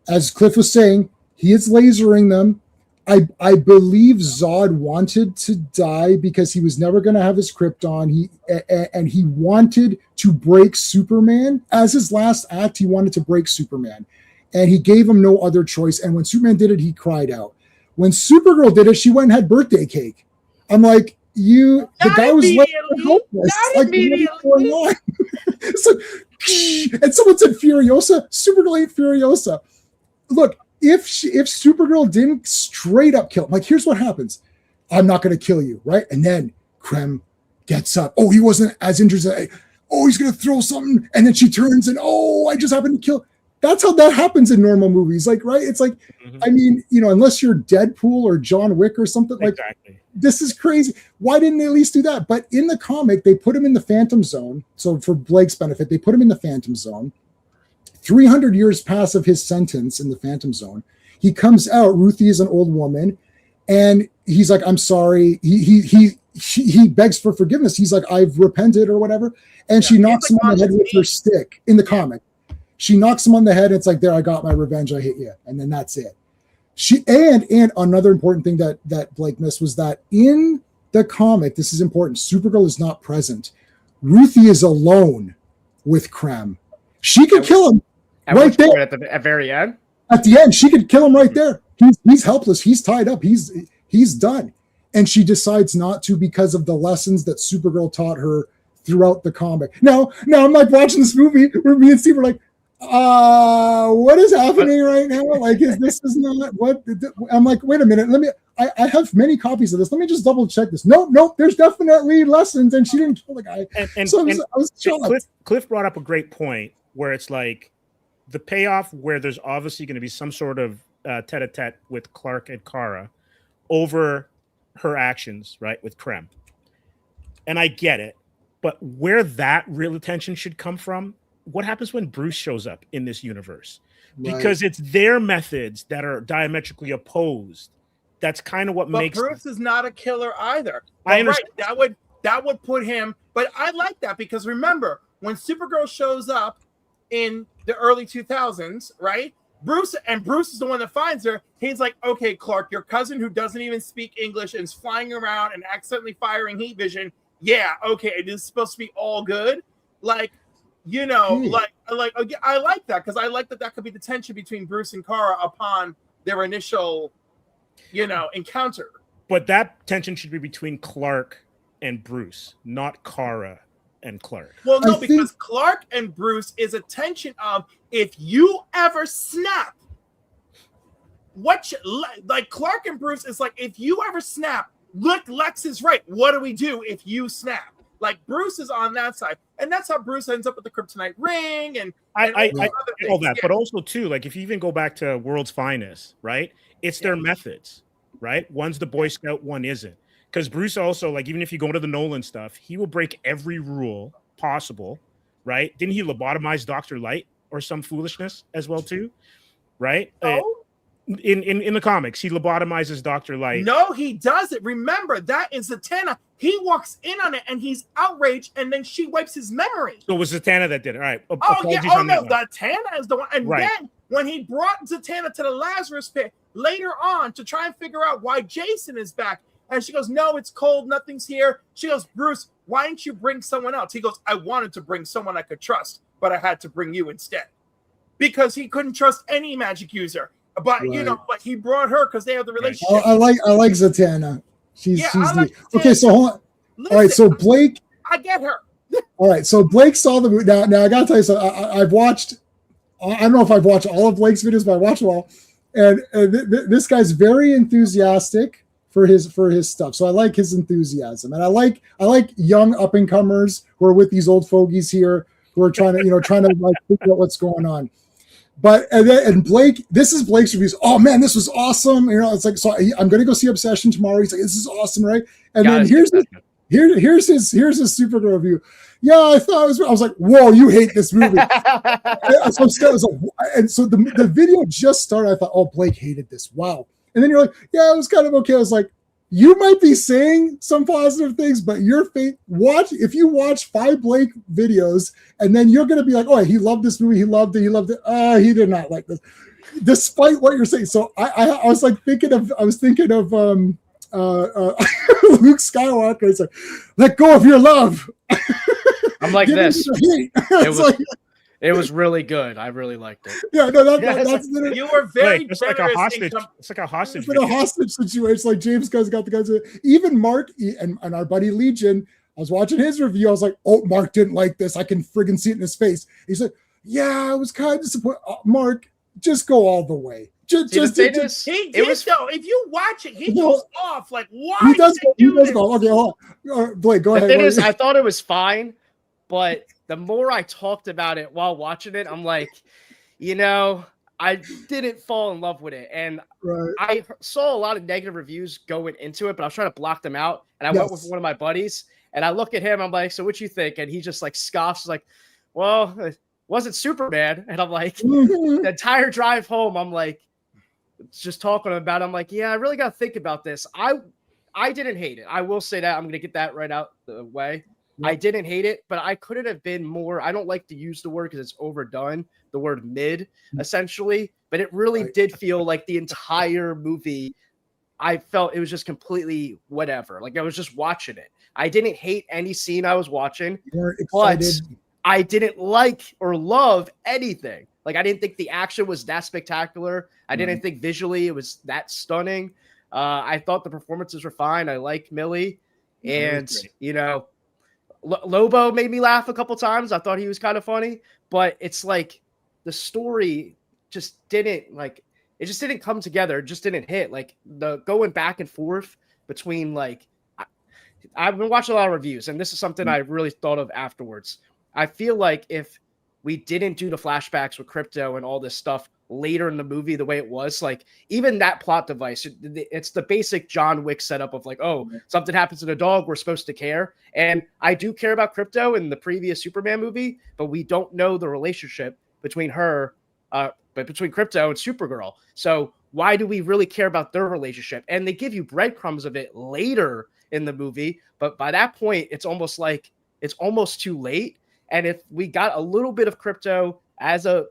As Cliff was saying, he is lasering them. I believe Zod wanted to die because he was never going to have his Krypton. He wanted to break Superman as his last act. He wanted to break Superman, and he gave him no other choice. And when Superman did it, he cried out. When Supergirl did it, she went and had birthday cake. I'm like, the guy was hopeless. Like, so, and someone said Furiosa. Supergirl ain't Furiosa. Look. If Supergirl didn't straight up kill him, like, here's what happens. I'm not going to kill you, right? And then Krem gets up. Oh, he wasn't as injured as he's going to throw something. And then she turns and, I just happened to kill. That's how that happens in normal movies. Like, right? It's like, I mean, you know, unless you're Deadpool or John Wick or something, like, this is crazy. Why didn't they at least do that? But in the comic, they put him in the Phantom Zone. So for Blake's benefit, they put him in the Phantom Zone. 300 years pass of his sentence in the Phantom Zone. He comes out. Ruthie is an old woman, and he's like, "I'm sorry." He begs for forgiveness. He's like, "I've repented" or whatever. And she knocks him on the head with her stick in the comic. She knocks him on the head. And it's like, "There, I got my revenge. I hit you," and then that's it. And another important thing that Blake missed was that in the comic, this is important. Supergirl is not present. Ruthie is alone with Krem. She could kill him. Right there at the very end. At the end, she could kill him right there. He's helpless. He's tied up. He's done. And she decides not to because of the lessons that Supergirl taught her throughout the comic. Now I'm like watching this movie where me and Steve are like, what is happening right now? Like, this is not what I'm like, wait a minute. I have many copies of this. Let me just double check this. Nope. There's definitely lessons, and she didn't kill the guy. I was Cliff brought up a great point where it's like the payoff where there's obviously going to be some sort of tete-a-tete with Clark and Kara over her actions, right, with Krem. And I get it, but where that real attention should come from, what happens when Bruce shows up in this universe? Because it's their methods that are diametrically opposed. That's kind of what makes Bruce is not a killer either. I understand. Right, that would put him, but I like that because remember when Supergirl shows up in the early 2000s, right? Bruce is the one that finds her. He's like, okay, Clark, your cousin who doesn't even speak English and is flying around and accidentally firing heat vision. Yeah, okay, it is supposed to be all good. Like, I like that because I like that could be the tension between Bruce and Kara upon their initial, encounter. But that tension should be between Clark and Bruce, not Kara and Clark. Well, no, because Clark and Bruce is a tension of if you ever snap, Clark and Bruce is like, if you ever snap, look, Lex is right. What do we do if you snap? Like Bruce is on that side, and that's how Bruce ends up with the kryptonite ring. And I all that, but also too, like if you even go back to World's Finest, right? It's their methods, right? One's the Boy Scout, one isn't. Because Bruce also, like, even if you go to the Nolan stuff, he will break every rule possible, right? Didn't he lobotomize Dr. Light or some foolishness as well too, right? Oh. In the comics, he lobotomizes Dr. Light. No, he doesn't. Remember, that is Zatanna. He walks in on it and he's outraged, and then she wipes his memory. So it was Zatanna that did it. All right. Zatanna is the one. And then when he brought Zatanna to the Lazarus pit later on to try and figure out why Jason is back, and she goes, no, it's cold. Nothing's here. She goes, Bruce, why didn't you bring someone else? He goes, I wanted to bring someone I could trust, but I had to bring you instead. Because he couldn't trust any magic user. But, but he brought her because they have the relationship. I like Zatanna. She's okay, so hold on. Listen, all right, so Blake. I get her. All right, so Blake saw the movie. Now I got to tell you something. I've watched, I don't know if I've watched all of Blake's videos, but I watched them all. And this guy's very enthusiastic for his stuff. So I like his enthusiasm. And I like young up and comers who are with these old fogies here who are trying to like figure out what's going on. But and Blake, this is Blake's reviews. Oh man, this was awesome. It's like, so I'm going to go see Obsession tomorrow. He's like, this is awesome, right? And then here's his Supergirl review. Yeah, I was like, whoa, you hate this movie. So the video just started. I thought, oh, Blake hated this. Wow. And then you're like, yeah, it was kind of okay. I was like, you might be saying some positive things, but if you watch 5 Blake videos, and then you're going to be like, oh, he loved this movie. He loved it. He did not like this, despite what you're saying. So I was thinking of Luke Skywalker. It's like, let go of your love. I'm like this. It was really good. I really liked it. Yeah, no, that's literally. You were very it's like a hostage. It's like a hostage. It's like a hostage situation. Like James got the guys. Even Mark and our buddy Legion. I was watching his review. I was like, "Oh, Mark didn't like this. I can friggin' see it in his face." He said, "Yeah, I was kind of disappointed." Mark, just go all the way. He did though. If you watch it, he goes off. Like, why? He does go. Okay, hold on. Blake, go ahead. The thing is, I thought it was fine, but the more I talked about it while watching it, I'm like, I didn't fall in love with it. And I saw a lot of negative reviews going into it, but I was trying to block them out. And I went with one of my buddies, and I look at him. I'm like, so what you think? And he just like scoffs, like, well, it wasn't Superman. And I'm like, the entire drive home, I'm like, just talking about it. I'm like, yeah, I really got to think about this. I didn't hate it. I will say that. I'm going to get that right out the way. I didn't hate it, but I couldn't have been more. I don't like to use the word because it's overdone, the word mid, essentially. But it really did feel like the entire movie, I felt it was just completely whatever. Like I was just watching it. I didn't hate any scene I was watching, but I didn't like or love anything. Like I didn't think the action was that spectacular. I didn't think visually it was that stunning. I thought the performances were fine. I like Millie, and Lobo made me laugh a couple times. I thought he was kind of funny, but it's like the story just didn't like it just didn't come together. It just didn't hit. Like the going back and forth between like I've been watching a lot of reviews, and this is something I really thought of afterwards. I feel like if we didn't do the flashbacks with Crypto and all this stuff later in the movie the way it was, like even that plot device, it's the basic John Wick setup of like, oh, something happens to the dog, we're supposed to care. And I do care about Crypto in the previous Superman movie, but we don't know the relationship between her, between Crypto and Supergirl. So why do we really care about their relationship? And they give you breadcrumbs of it later in the movie, but by that point, it's almost like it's almost too late. And if we got a little bit of Crypto as a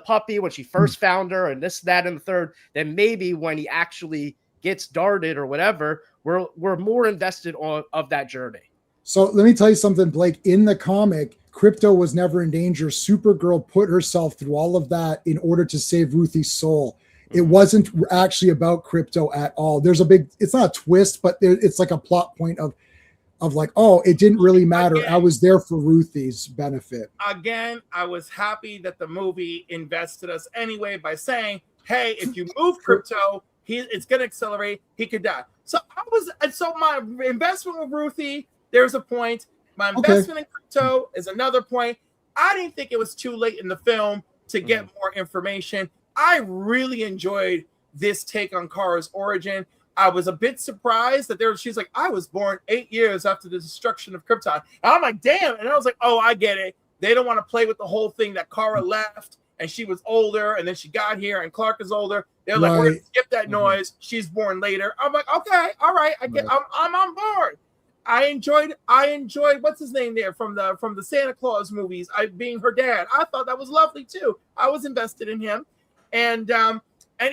puppy when she first found her and this, that, and the third, then maybe when he actually gets darted or whatever, we're more invested of that journey. So let me tell you something, Blake. In the comic, Crypto was never in danger. Supergirl put herself through all of that in order to save Ruthie's soul. It wasn't actually about Crypto at all. There's a big, it's not a twist, but it's like a plot point of like, oh, it didn't really matter. Again, I was there for Ruthie's benefit. Again, I was happy that the movie invested us anyway by saying, hey, if you move Crypto, it's going to accelerate. He could die. So my investment with Ruthie, there's a point. My investment in Crypto is another point. I didn't think it was too late in the film to get more information. I really enjoyed this take on Kara's origin. I was a bit surprised that she's like, I was born 8 years after the destruction of Krypton. And I'm like, damn. And I was like, oh, I get it. They don't want to play with the whole thing that Kara left and she was older and then she got here and Clark is older. They're like, we're going to skip that noise. She's born later. I'm like, okay, all right. I'm on board. I enjoyed what's his name there from the Santa Claus movies, being her dad. I thought that was lovely too. I was invested in him. And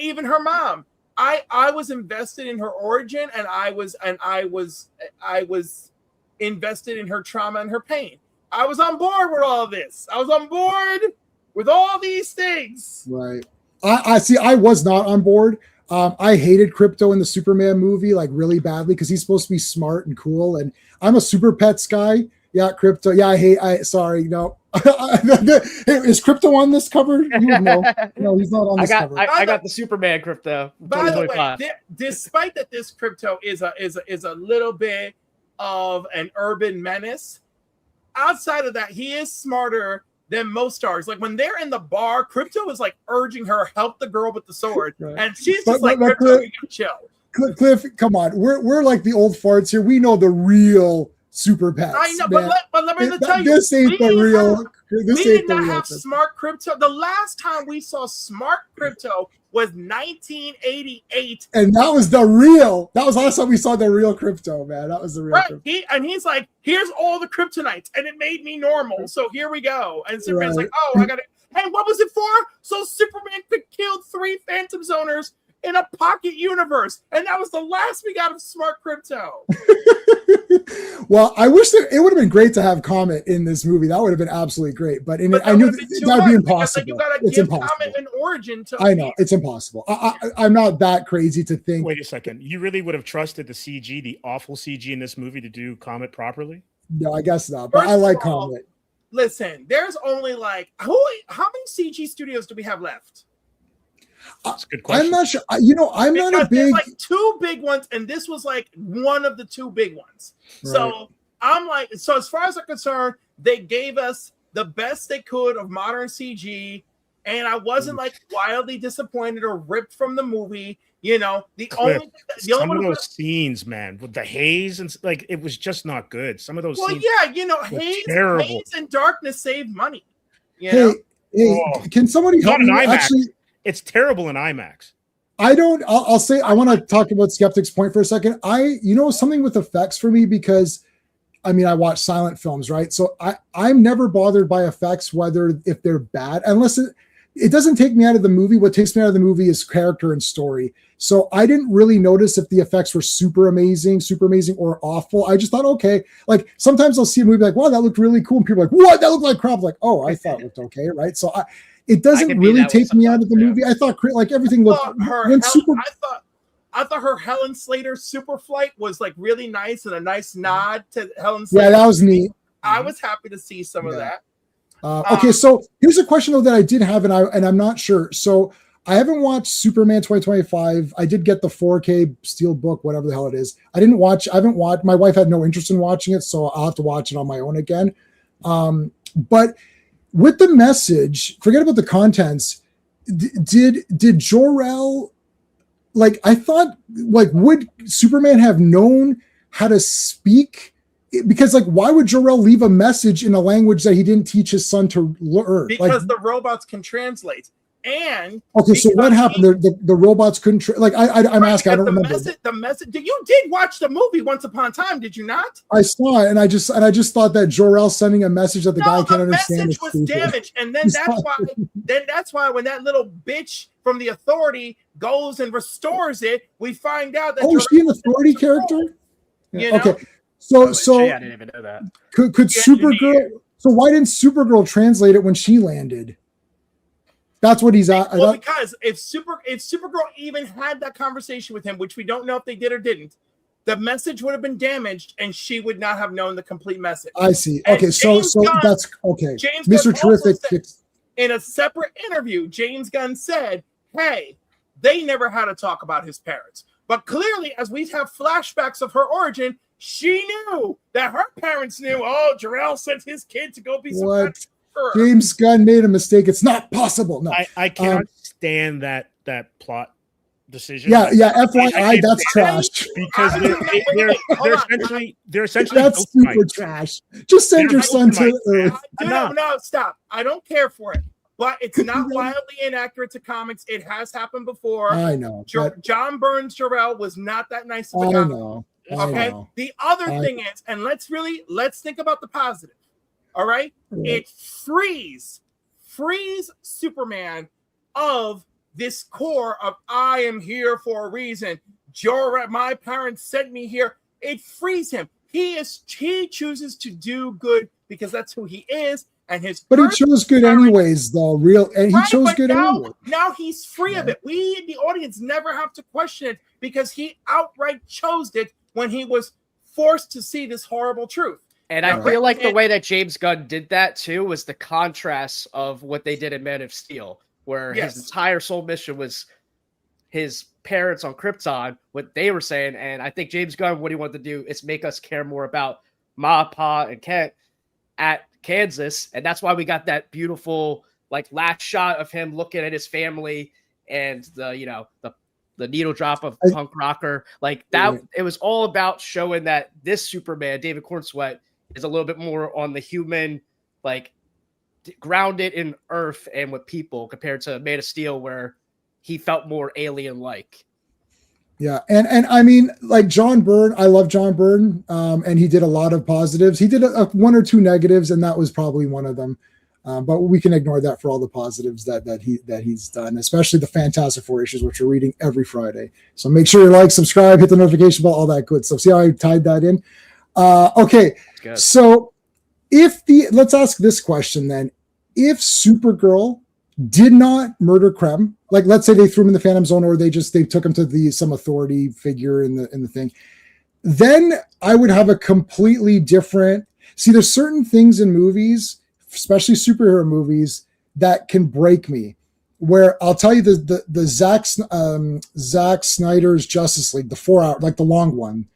even her mom, I was invested in her origin, and I was invested in her trauma and her pain. I was on board with all of this. I was on board with all these things. Right. I see. I was not on board. I hated Crypto in the Superman movie like really badly because he's supposed to be smart and cool, and I'm a Super Pets guy. Yeah, Crypto. Yeah, sorry, no. Is Crypto on this cover? No, he's not on this cover. I got the Superman Crypto. By the way, despite that this Crypto is a little bit of an urban menace, outside of that, he is smarter than most stars. Like when they're in the bar, Crypto is like urging her, help the girl with the sword. Right. And she's just Crypto, you can chill. Cliff, come on. We're like the old farts here. We know the real Super Pets. I know, but let me tell you, this ain't the real. We did not have smart Crypto. The last time we saw smart Crypto was 1988, and that was the real. That was the last time we saw the real Crypto, man. That was the real. Right. He's like, here's all the kryptonites, and it made me normal. So here we go. And Superman's like, oh, I got it. Hey, what was it for? So Superman could kill 3 Phantom Zoners in a pocket universe, and that was the last we got of smart Crypto. Well, I wish that it would have been great to have Comet in this movie. That would have been absolutely great. But I knew that would be impossible. You gotta give Comet an origin to. I know it's impossible. I'm not that crazy to think. Wait a second. You really would have trusted the CG, the awful CG in this movie, to do Comet properly? No, I guess not. But I like Comet. Listen, there's only like how many CG studios do we have left? That's a good question. I'm not sure. I'm not a big. Like 2 big ones, and this was like one of the 2 big ones. Right. So I'm like, so as far as I'm concerned, they gave us the best they could of modern CG, and I wasn't like wildly disappointed or ripped from the movie. Some of those scenes, man, with the haze and like, it was just not good. Some of those. Well, scenes haze and darkness save money. Hey, can somebody help me? Actually, it's terrible in IMAX. I'll say, I want to talk about Skeptic's point for a second. Something with effects for me, because I watch silent films, right? So I'm never bothered by effects, if they're bad, unless it doesn't take me out of the movie. What takes me out of the movie is character and story. So I didn't really notice if the effects were super amazing or awful. I just thought, okay, like sometimes I'll see a movie like, wow, that looked really cool. And people are like, what? That looked like crap. Like, oh, I thought it looked okay, right? So it doesn't really take me out of the movie. I thought like everything looked. I thought her Helen Slater super flight was like really nice and a nice nod to Helen Slater. Yeah, that was neat. I was happy to see some of that. Okay, so here's a question though that I did have, and I'm not sure. So I haven't watched Superman 2025. I did get the 4K Steel Book, whatever the hell it is. I haven't watched. My wife had no interest in watching it, so I'll have to watch it on my own again. But with the message, forget about the contents. Did Jor-El, like, I thought, like, would Superman have known how to speak? Because, like, why would Jor-El leave a message in a language that he didn't teach his son to learn? Because the robots can translate. And okay, so what happened? The robots couldn't I'm asking. I don't remember. The message. You did watch the movie Once Upon a Time, did you not? I saw it, and I just thought that Jor-El sending a message that the guy can't understand. The message was damaged, and then that's why when that little bitch from the Authority goes and restores it, we find out that. Oh, is she an Authority character? You know? Okay, so I didn't even know that. Could Supergirl? So why didn't Supergirl translate it when she landed? That's what he's at. Well, because if Supergirl even had that conversation with him, which we don't know if they did or didn't, the message would have been damaged, and she would not have known the complete message. I see. Okay, so that's okay. Mr. Terrific. In a separate interview, James Gunn said, "Hey, they never had to talk about his parents, but clearly, as we have flashbacks of her origin, she knew that her parents knew. Oh, Jor-El sent his kid to go be some kind of James Gunn made a mistake. It's not possible. No, I cannot stand that plot decision. Yeah. FYI, that's trash. Because they're essentially that's super trash. Just send your son to Earth. No, stop. I don't care for it, but it's not wildly inaccurate to comics. It has happened before. I know. John Byrne's Jor-El was not that nice of a guy. I know. Okay. The other thing is, and let's think about the positive. All right, it frees Superman of this core of I am here for a reason. My parents sent me here. It frees him. He chooses to do good because that's who he is, and But he chose good anyways, though. He chose good anyway. Now he's free of it. We, the audience, never have to question it because he outright chose it when he was forced to see this horrible truth. And I feel like the way that James Gunn did that too was the contrast of what they did in Man of Steel, where his entire sole mission was his parents on Krypton, what they were saying. And I think James Gunn, what he wanted to do is make us care more about Ma, Pa, and Kent at Kansas. And that's why we got that beautiful, like, last shot of him looking at his family and the needle drop of punk rocker. Like that, it was all about showing that this Superman, David Cornsweet, is a little bit more on the human, like, grounded in Earth and with people compared to Man of Steel, where he felt more alien-like. Yeah, and I mean, like, John Byrne, I love John Byrne, and he did a lot of positives. He did one or two negatives, and that was probably one of them. But we can ignore that for all the positives that he's done, especially the Fantastic Four issues, which we're reading every Friday. So make sure you like, subscribe, hit the notification bell, all that good stuff. See how I tied that in? Okay, so let's ask this question then. If Supergirl did not murder Krem, like, let's say they threw him in the Phantom Zone, or they took him to some authority figure in the thing, then I would have a completely different. See, there's certain things in movies, especially superhero movies, that can break me. Where I'll tell you the Zack Snyder's Justice League, the 4 hour, like the long one.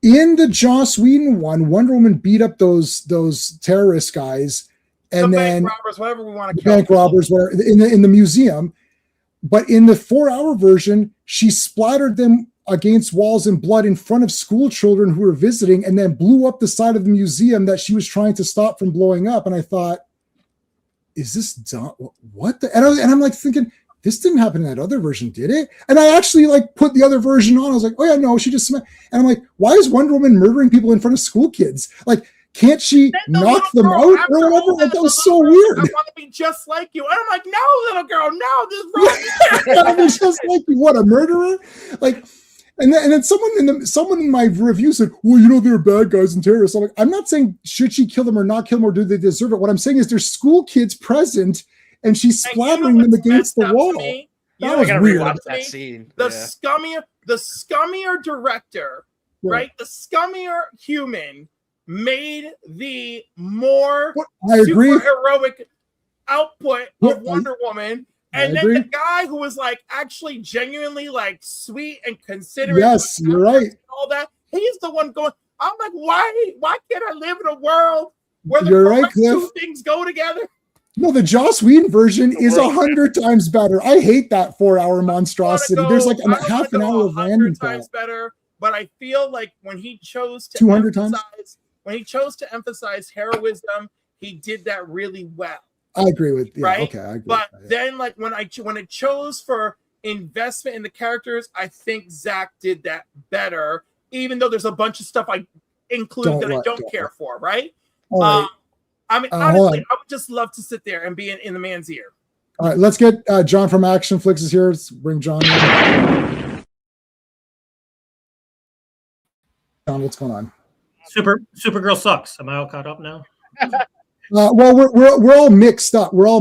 In the Joss Whedon one, Wonder Woman beat up those terrorist guys, and then bank robbers, whatever we want to call bank robbers, whatever, in the museum. But in the 4 hour version, she splattered them against walls and blood in front of school children who were visiting, and then blew up the side of the museum that she was trying to stop from blowing up. And I thought, is this dumb? What the? And I'm like thinking, this didn't happen in that other version, did it? And I actually, like, put the other version on. I was like, oh yeah, no, she just. And I'm like, why is Wonder Woman murdering people in front of school kids? Like, can't she knock them out or whatever? Like, that was so weird. I want to be just like you. And I'm like, no, little girl, no, this is wrong. I want to be just like you. What, a murderer? Like. And then someone in my review said, well, they're bad guys and terrorists. I'm like, I'm not saying should she kill them or not kill them, or do they deserve it. What I'm saying is there's school kids present, and she's splattering them against the wall. That was weird. That scene. The scummier director, right? The scummier human made the more I agree. super heroic output of Yeah, Wonder Woman. I And then agree. the guy who was like actually genuinely like sweet and considerate. Yes, you're right. And all that. He's the one going, I'm like, why can't I live in a world where the You're right, correct Cliff. two things go together? No, the Joss Whedon version is 100 times better. I hate that 4-hour monstrosity. There's like half an hour of random times better, but I feel like when he chose to 200 times. When he chose to emphasize heroism, he did that really well. I agree with you. Right? Okay, I agree. But then, like when it chose for investment in the characters, I think Zach did that better. Even though there's a bunch of stuff I include that I don't care for, right? All right. I mean, honestly, I would just love to sit there and be in the man's ear. All right, let's get John from Action Flicks is here. Let's bring John in. John, what's going on? Supergirl sucks. Am I all caught up now? Well, we're all mixed up. We're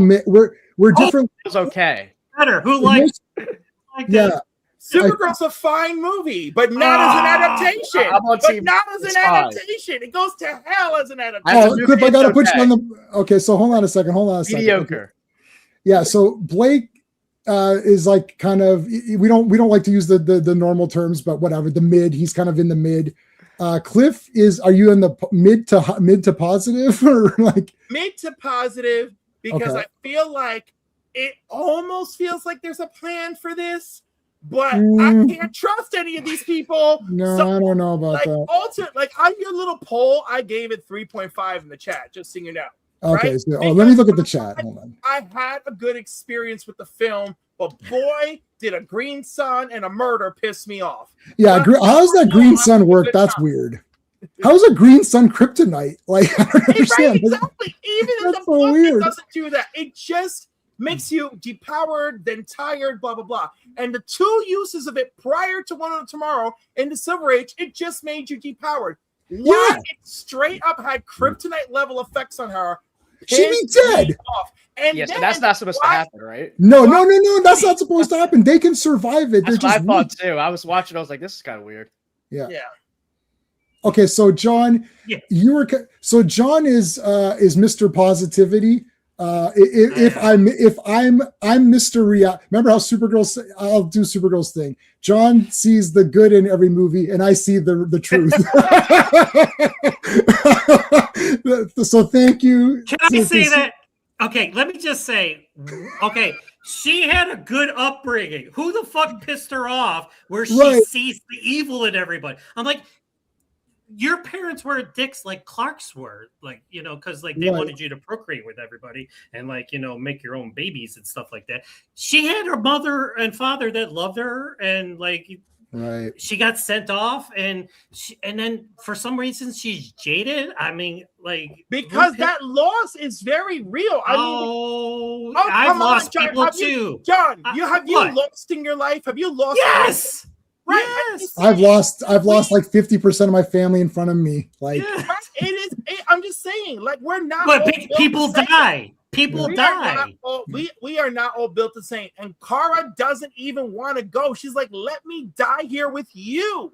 different. It was okay. Better. Who likes Yeah. Supergirl's a fine movie, but not as an adaptation. It goes to hell as an adaptation. Cliff, I gotta put you on the. Okay, so hold on a second. Mediocre. Yeah, so Blake is like kind of. We don't like to use the normal terms, but whatever. The mid. He's kind of in the mid. Cliff are you in the mid to positive or like mid to positive? Because I feel like it almost feels like there's a plan for this. But I can't trust any of these people. No, I don't know about that. On your little poll, I gave it 3.5 in the chat, just so you know. Okay, right? so let me look at the chat. Hold on. I had a good experience with the film, but boy, did a green sun and a murder piss me off. Yeah, how's that green sun work? That's weird. How's a green sun kryptonite? Like, I don't understand. Right, exactly. Even in the book, it doesn't do that. It just makes you depowered, then tired, blah, blah, blah. And the two uses of it prior to One of Tomorrow in the Silver Age, it just made you depowered. Why it straight up had kryptonite level effects on her. She'd be dead. And so that's not supposed to happen, right? No. That's not supposed to happen. They can survive it. That's what I thought too. I was watching. I was like, this is kind of weird. Yeah. Okay, so John, John is Mr. Positivity. If I'm Mr. Remember how I'll do Supergirl's thing. John sees the good in every movie, and I see the truth. So thank you. Can I say that? Okay, let me just say. Okay, she had a good upbringing. Who the fuck pissed her off? Where she sees the evil in everybody. I'm like, your parents were dicks like Clark's were, like, because like they wanted you to procreate with everybody and like, make your own babies and stuff like that. She had her mother and father that loved her, and like, she got sent off, and then for some reason she's jaded. I mean, like, because that loss is very real. I've lost people too. John, have you lost in your life? Have you lost? Yes. Right. Yes. I've lost like 50% of my family in front of me. Like I'm just saying, like, we're not. But people die. People die. We are not all built the same. And Kara doesn't even want to go. She's like, let me die here with you.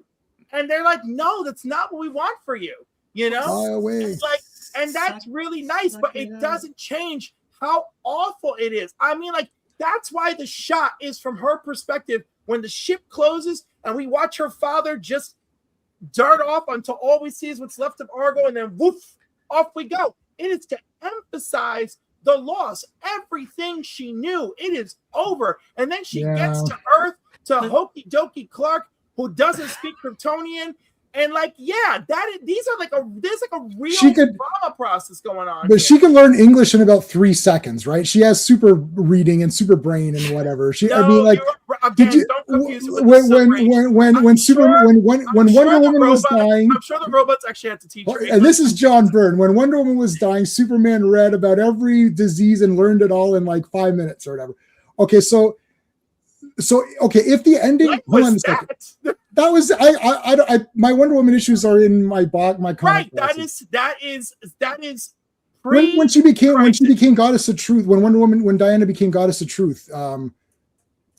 And they're like, no, that's not what we want for you. It's like, and that's really nice, but it doesn't change how awful it is. I mean, like, that's why the shot is from her perspective when the ship closes and we watch her father just dart off until all we see is what's left of Argo, and then woof, off we go. It is to emphasize the loss, everything she knew. It is over. And then she gets to Earth, to Hokey Dokey Clark, who doesn't speak Kryptonian. And like, these are there's like a real drama process going on. But she can learn English in about 3 seconds, right? She has super reading and super brain and whatever. Don't confuse it with when Wonder Woman was dying. I'm sure the robots actually had to teach her. And this is John Byrne. When Wonder Woman was dying, Superman read about every disease and learned it all in like 5 minutes or whatever. Okay, so if the ending, hold on a second. That was I my Wonder Woman issues are in my comic. Right, that is when she became Goddess of Truth. When Diana became Goddess of Truth,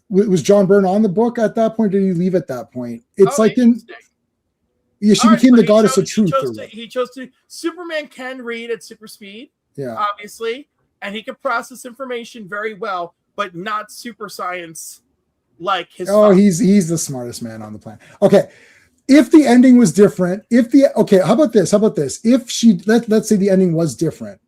was John Byrne on the book at that point? Or did he leave at that point? It's Yeah, she All right, became so the goddess of truth. He chose to. Superman can read at super speed, Yeah, obviously, and he can process information very well, but not super science like his. Oh, father. he's the smartest man on the planet. Okay. If the ending was different, how about this? If let's say the ending was different,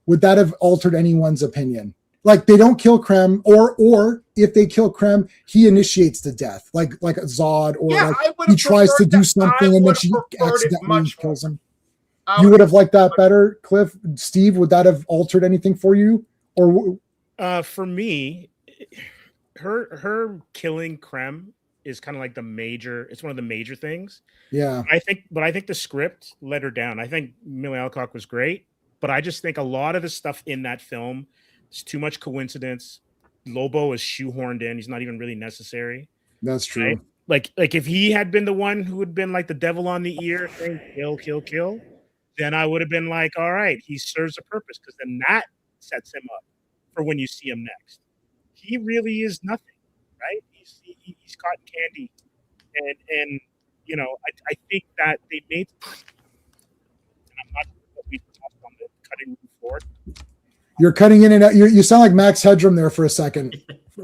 would that have altered anyone's opinion? Like they don't kill Krem, or if they kill Krem, he initiates the death, like a Zod, or Yeah, like he tries to do something and then she accidentally kills him. You would have liked that better, Cliff? Steve, would that have altered anything for you? Or for me, her killing Krem is kind of like it's one of the major things. Yeah. I think the script let her down. I think Millie Alcock was great, but I just think a lot of the stuff in that film is too much coincidence. Lobo is shoehorned in. He's not even really necessary. That's true. Right? Like if he had been the one who had been like the devil on the ear saying kill, then I would have been like, all right, he serves a purpose, because then that sets him up for when you see him next. He really is nothing, right? He's cotton candy, and you know, I think that they made. And I'm not what we talked on the cutting room floor. You're cutting in and out. You sound like Max Headroom there for a second.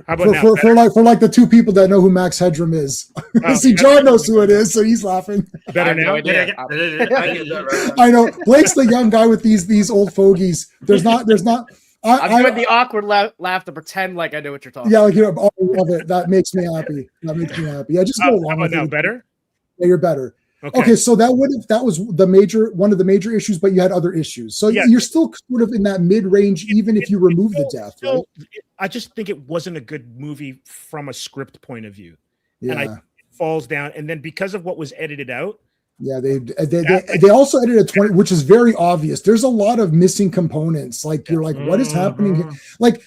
How about for like the two people that know who Max Headroom is. See, John knows who it is, so he's laughing. Better now. I know Blake's the young guy with these old fogies. There's not. I'm doing the awkward laugh to pretend like I know what you're talking. Yeah, like I love it. That makes me happy. I just go along with now it. Better. Yeah, you're better. Okay, so that was one of the major issues, but you had other issues. So you're still sort of in that mid-range, even if you remove the death. Right? I just think it wasn't a good movie from a script point of view. Yeah. And it falls down. And then because of what was edited out. Yeah, they also edited 20, which is very obvious. There's a lot of missing components. Like you're like, what is happening here? Like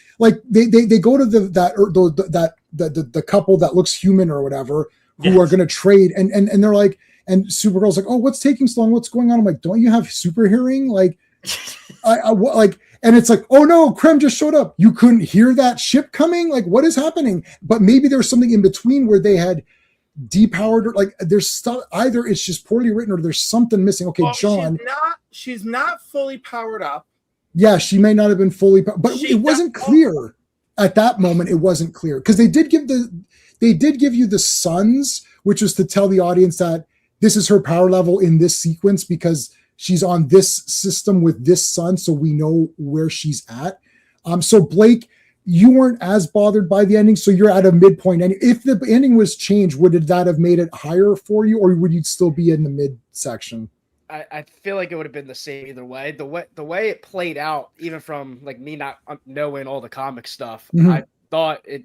they go to the couple that looks human or whatever who are going to trade, and they're like. And Supergirl's like, oh, what's taking so long? What's going on? I'm like, don't you have super hearing? Like, and it's like, oh no, Krem just showed up. You couldn't hear that ship coming? Like, what is happening? But maybe there's something in between where they had depowered, or like there's stuff, either it's just poorly written or there's something missing. Okay, well, John. She's not fully powered up. Yeah, she may not have been fully, but it wasn't clear at that moment. It wasn't clear because they did give you the suns, which was to tell the audience that this is her power level in this sequence because she's on this system with this sun, so we know where she's at. So Blake, you weren't as bothered by the ending, so you're at a midpoint. And if the ending was changed, would that have made it higher for you, or would you still be in the mid section? I feel like it would have been the same either way. The way it played out, even from like me not knowing all the comic stuff, I thought it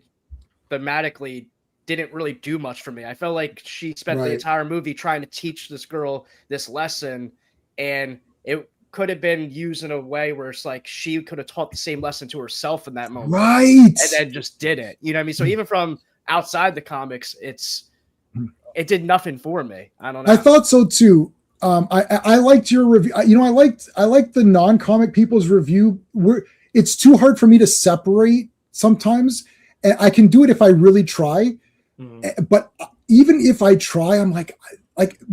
thematically didn't really do much for me. I felt like she spent the entire movie trying to teach this girl this lesson, and it could have been used in a way where it's like she could have taught the same lesson to herself in that moment, right? And then just didn't. You know what I mean? So even from outside the comics, it did nothing for me. I don't know. I thought so too. I liked your review. I liked the non-comic people's review. It's too hard for me to separate sometimes, and I can do it if I really try. But even if I try, I'm like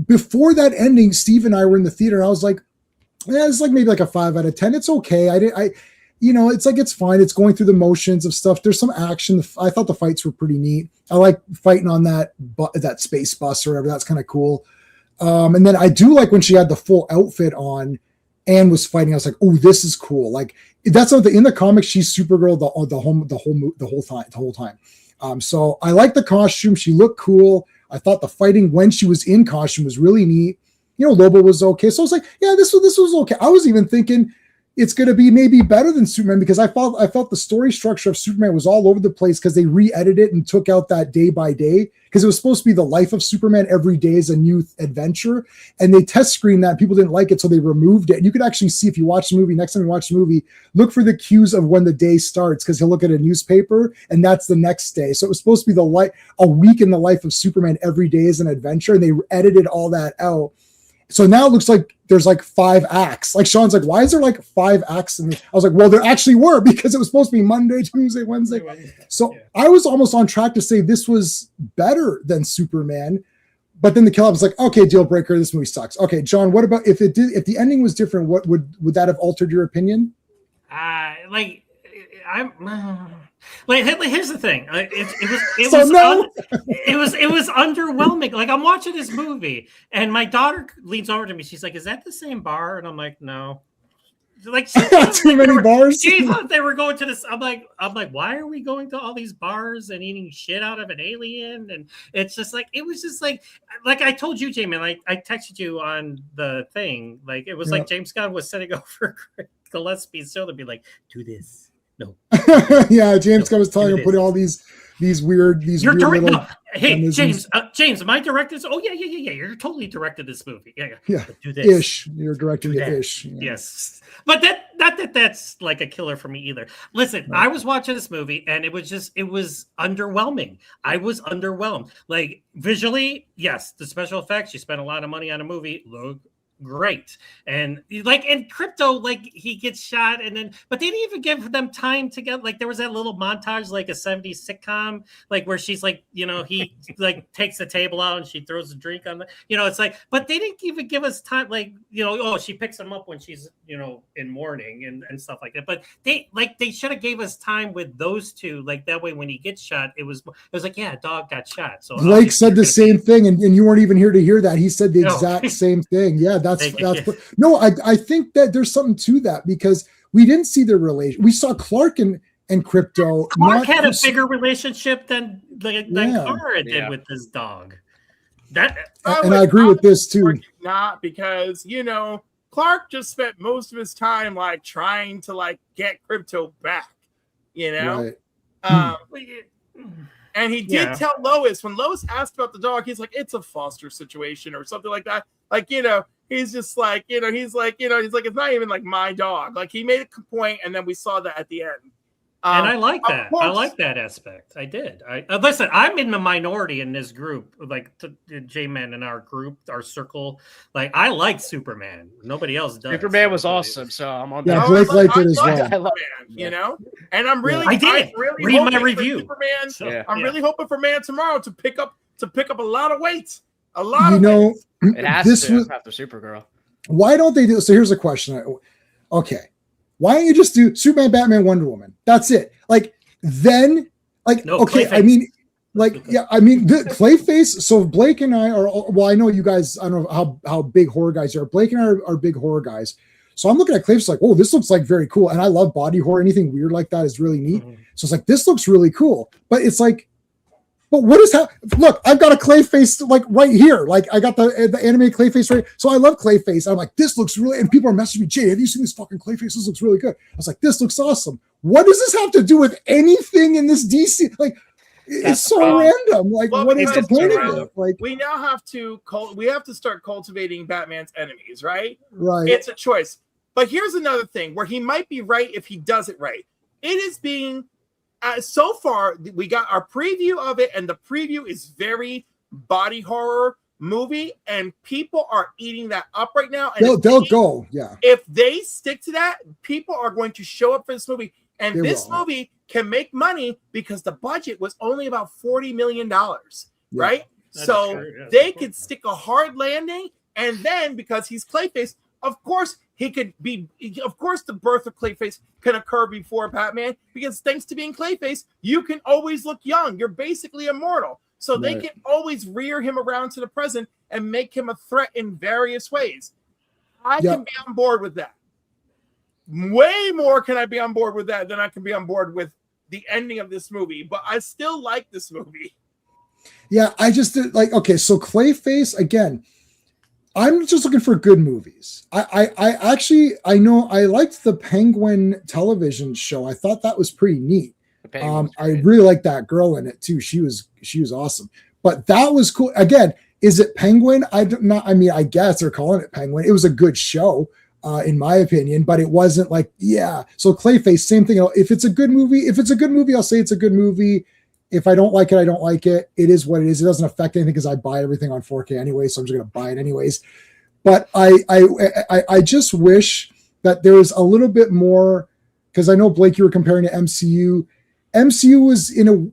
before that ending, Steve and I were in the theater, and I was like, yeah, it's like maybe like a 5 out of 10. It's okay. It's like, it's fine. It's going through the motions of stuff. There's some action. I thought the fights were pretty neat. I like fighting on that space bus or whatever. That's kind of cool. And then I do like when she had the full outfit on and was fighting. I was like, oh, this is cool. Like that's something in the comics. She's Supergirl the whole time. So I like the costume. She looked cool. I thought the fighting when she was in costume was really neat. Lobo was okay. So I was like, yeah, this was okay. I was even thinking it's going to be maybe better than Superman because I felt the story structure of Superman was all over the place because they re-edited it and took out that day by day because it was supposed to be the life of Superman. Every day is a new adventure, and they test screened that and people didn't like it, so they removed it. And you could actually see if you watch the movie, next time you watch the movie, look for the cues of when the day starts because he'll look at a newspaper and that's the next day. So it was supposed to be a week in the life of Superman. Every day is an adventure, and they edited all that out. So now it looks like there's like 5 acts. Like Sean's like, why is there like 5 acts? And I was like, well, there actually were because it was supposed to be Monday, Tuesday, Wednesday. So I was almost on track to say this was better than Superman. But then the kill was like, okay, deal breaker. This movie sucks. Okay, John, what about if the ending was different? What would that have altered your opinion? Here's the thing. It was underwhelming. Like, I'm watching this movie, and my daughter leans over to me. She's like, "Is that the same bar?" And I'm like, "No." Like, too many bars. She thought they were going to this. I'm like, why are we going to all these bars and eating shit out of an alien? And it's just like, it was just like I told you, Jamie. Like, I texted you on the thing. Like, it was like James Gunn was setting over Gillespie's show to be like, do this. No. Yeah, James Gunn was telling him put all these weird little. No. Hey, James, am I directed? Oh yeah. You're totally directed this movie. Yeah. Do this. Ish. You're directing it ish. Yeah. Yes. But that's like a killer for me either. Listen, I was watching this movie and it was underwhelming. I was underwhelmed. Like, visually, yes, the special effects, you spent a lot of money on a movie, look great. And like in Crypto, like he gets shot but they didn't even give them time to get, like, there was that little montage, like a 70s sitcom, like where she's like, he like takes the table out and she throws a drink on it's like, but they didn't even give us time, like, she picks him up when she's, in mourning and stuff like that. But they should have gave us time with those two. Like, that way when he gets shot, it was like, yeah, a dog got shot. So Blake said the same thing, and you weren't even here to hear that. He said the exact same thing. Yeah, no, I think that there's something to that, because we didn't see their relation. We saw Clark and Crypto. Clark had a bigger relationship than Kara did with his dog. I agree with this too. Not because Clark just spent most of his time like trying to like get Crypto back. Right. And he did tell Lois, when Lois asked about the dog, he's like, it's a foster situation or something like that. Like, he's just like, he's like, it's not even like my dog. Like, he made a point, and then we saw that at the end. And I like that. I like that aspect. I did. Listen, I'm in the minority in this group, like J-Man in our group, our circle. Like, I like Superman. Nobody else does. Superman was awesome, so I'm on that. Yeah, Blake liked it as well. I love Superman, And I'm really, read my review. Superman. So, I'm really hoping for Man Tomorrow to pick up a lot of weight. A lot of weight. It has to after Supergirl. Why don't they do? So here's a question. Okay. Why don't you just do Superman, Batman, Wonder Woman? That's it. Like, then, like, no, okay, Clayface. I mean, like, yeah, I mean, the Clayface. So Blake and I are, well, I know you guys, I don't know how big horror guys are. Blake and I are big horror guys. So I'm looking at Clayface like, oh, this looks like very cool. And I love body horror. Anything weird like that is really neat. Mm-hmm. So it's like, this looks really cool. But it's like, but what is look, I've got a Clayface like right here. Like, I got the anime Clayface right. So I love Clayface. I'm like, this looks really, and people are messaging me, Jay, have you seen this fucking Clayface? This looks really good. I was like, this looks awesome. What does this have to do with anything in this DC? Like, it's so random. Like, what is the point of it? Like, we now have to start cultivating Batman's enemies, right? Right. It's a choice. But here's another thing where he might be right if he does it right. It is being so far, we got our preview of it, and the preview is very body horror movie, and people are eating that up right now. And they'll go, yeah. If they stick to that, people are going to show up for this movie, and this movie can make money because the budget was only about $40 million, right? So they could stick a hard landing, and then because he's Clayface, of course, the birth of Clayface can occur before Batman, because thanks to being Clayface, you can always look young. You're basically immortal. So they can always rear him around to the present and make him a threat in various ways. I can be on board with that. Way more can I be on board with that than I can be on board with the ending of this movie. But I still like this movie. Yeah, I just did okay, so Clayface, again, I'm just looking for good movies. I know I liked the Penguin television show. I thought that was pretty neat. I really liked that girl in it too. She was awesome. But that was cool. Again, is it Penguin? I guess they're calling it Penguin. It was a good show, in my opinion, but it wasn't like, yeah. So Clayface, same thing. If it's a good movie, I'll say it's a good movie. If I don't like it, I don't like it. It is what it is. It doesn't affect anything because I buy everything on 4K anyway, so I'm just going to buy it anyways. But I just wish that there was a little bit more, because I know, Blake, you were comparing to MCU. MCU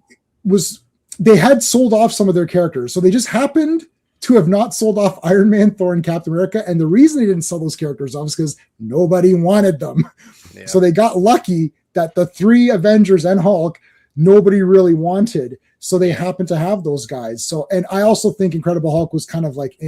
they had sold off some of their characters, so they just happened to have not sold off Iron Man, Thor, and Captain America. And the reason they didn't sell those characters off is because nobody wanted them. Yeah. So they got lucky that the 3 Avengers and Hulk, nobody really wanted. So they happened to have those guys. So, and I also think Incredible Hulk was kind of like,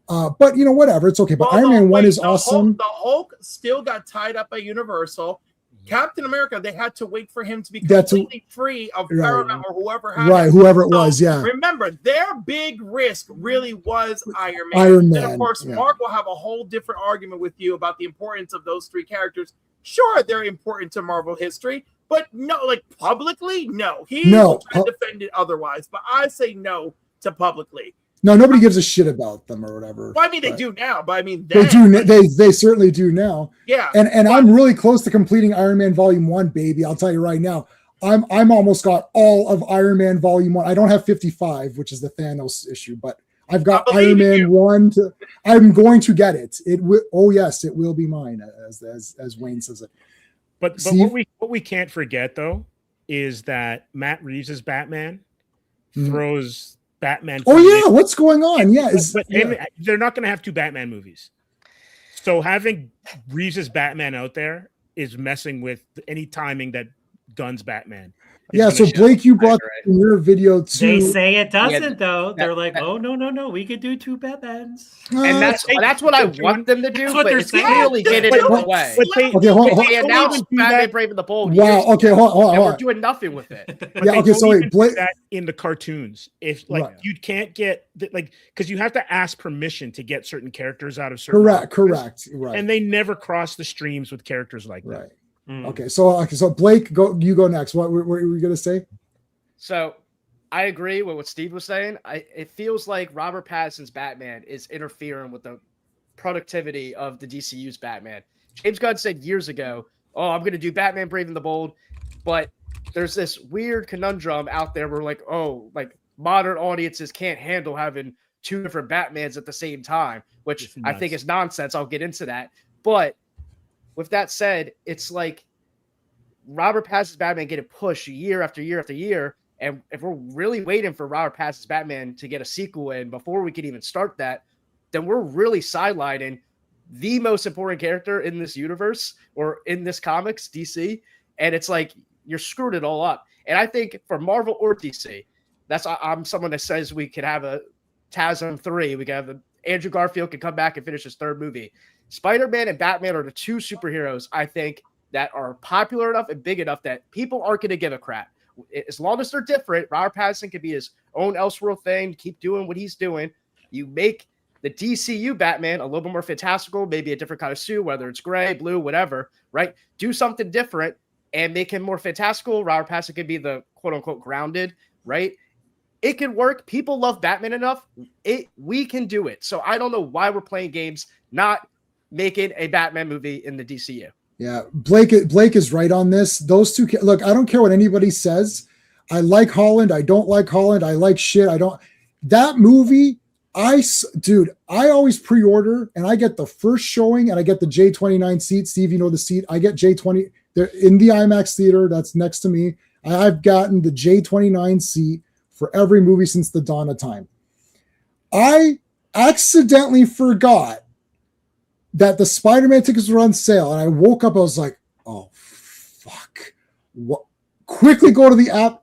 but whatever, it's okay. But Iron Man 1 is awesome. The Hulk still got tied up at Universal. Captain America, they had to wait for him to be completely free of Paramount or whoever had it. Whoever it was, yeah. Remember, their big risk really was Iron Man. And of course, Mark will have a whole different argument with you about the importance of those 3 characters. Sure, they're important to Marvel history, but no, like publicly, no. He will try to defend it otherwise, but I say no to publicly. No, nobody gives a shit about them or whatever. Well, I mean, they do now, but I mean, they do. They certainly do now. Yeah, and I'm really close to completing Iron Man Volume 1, baby. I'll tell you right now. I'm almost got all of Iron Man Volume 1. I don't have 55, which is the Thanos issue, but I've got Iron Man 1. I'm going to get it. It will. Oh yes, it will be mine, as Wayne says it. But what we can't forget though is that Matt Reeves' Batman throws Batman. Oh yeah, what's going on? Yeah, they're not going to have 2 Batman movies. So having Reeves' Batman out there is messing with any timing that Gunn's Batman. Yeah, so Blake, you brought in your video too. They say it doesn't though. They're like, oh no, we could do 2 Batmans. And that's what I want them to do. That's what they're saying. Clearly get it in the way. They announced Batman Brave and the Bold. Wow. Okay, hold on. We're doing nothing with it. Yeah. Okay. So wait, Blake. That in the cartoons, if you can't get because you have to ask permission to get certain characters out of certain. Correct. Right. And they never cross the streams with characters like that. Right. Okay, so Blake, you go next. What were you going to say? So I agree with what Steve was saying. It feels like Robert Pattinson's Batman is interfering with the productivity of the DCU's Batman. James Gunn said years ago, "Oh, I'm going to do Batman Brave and the Bold," but there's this weird conundrum out there where like modern audiences can't handle having 2 different Batmans at the same time, which I think is nonsense. I'll get into that, but. With that said, it's like Robert Pattinson's Batman getting pushed year after year after year. And if we're really waiting for Robert Pattinson's Batman to get a sequel in before we can even start that, then we're really sidelining the most important character in this universe or in this comics, DC. And it's like you're screwed it all up. And I think for Marvel or DC, I'm someone that says we could have a TASM 3. We can have Andrew Garfield can come back and finish his 3rd movie. Spider-Man and Batman are the 2 superheroes, I think, that are popular enough and big enough that people aren't going to give a crap. As long as they're different, Robert Pattinson can be his own Elseworld thing, keep doing what he's doing. You make the DCU Batman a little bit more fantastical, maybe a different kind of suit, whether it's gray, blue, whatever, right? Do something different and make him more fantastical. Robert Pattinson could be the quote-unquote grounded, right? It can work. People love Batman enough. We can do it. So I don't know why we're playing games, not making a Batman movie in the DCU. Yeah, Blake is right on this. Those 2, look, I don't care what anybody says. I like Holland. I don't like Holland. I like shit. That movie, I always pre-order and I get the first showing and I get the J29 seat. Steve, you know the seat. I get J20. They're in the IMAX theater. That's next to me. I've gotten the J29 seat for every movie since the dawn of time. I accidentally forgot that the Spider-Man tickets were on sale. And I woke up, I was like, oh, fuck. What? Quickly go to the app.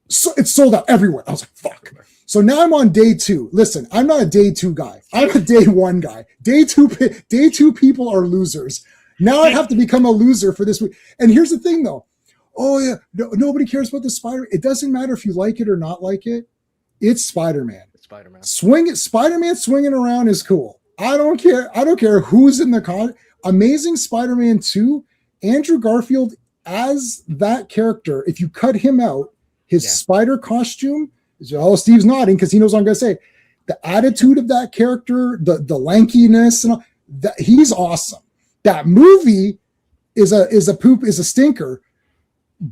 So it's sold out everywhere. I was like, fuck. So now I'm on day 2. Listen, I'm not a day 2 guy. I'm a day 1 guy. Day two people are losers. Now I have to become a loser for this week. And here's the thing, though. Oh, yeah. Nobody cares about the Spider-Man. It doesn't matter if you like it or not like it. It's Spider-Man. Spider-Man swinging around is cool. I don't care who's in the con. Amazing Spider-Man 2, Andrew Garfield as that character. If you cut him out, his spider costume. Steve's nodding because he knows what I'm going to say. The attitude of that character, the lankiness, and all, he's awesome. That movie is a stinker,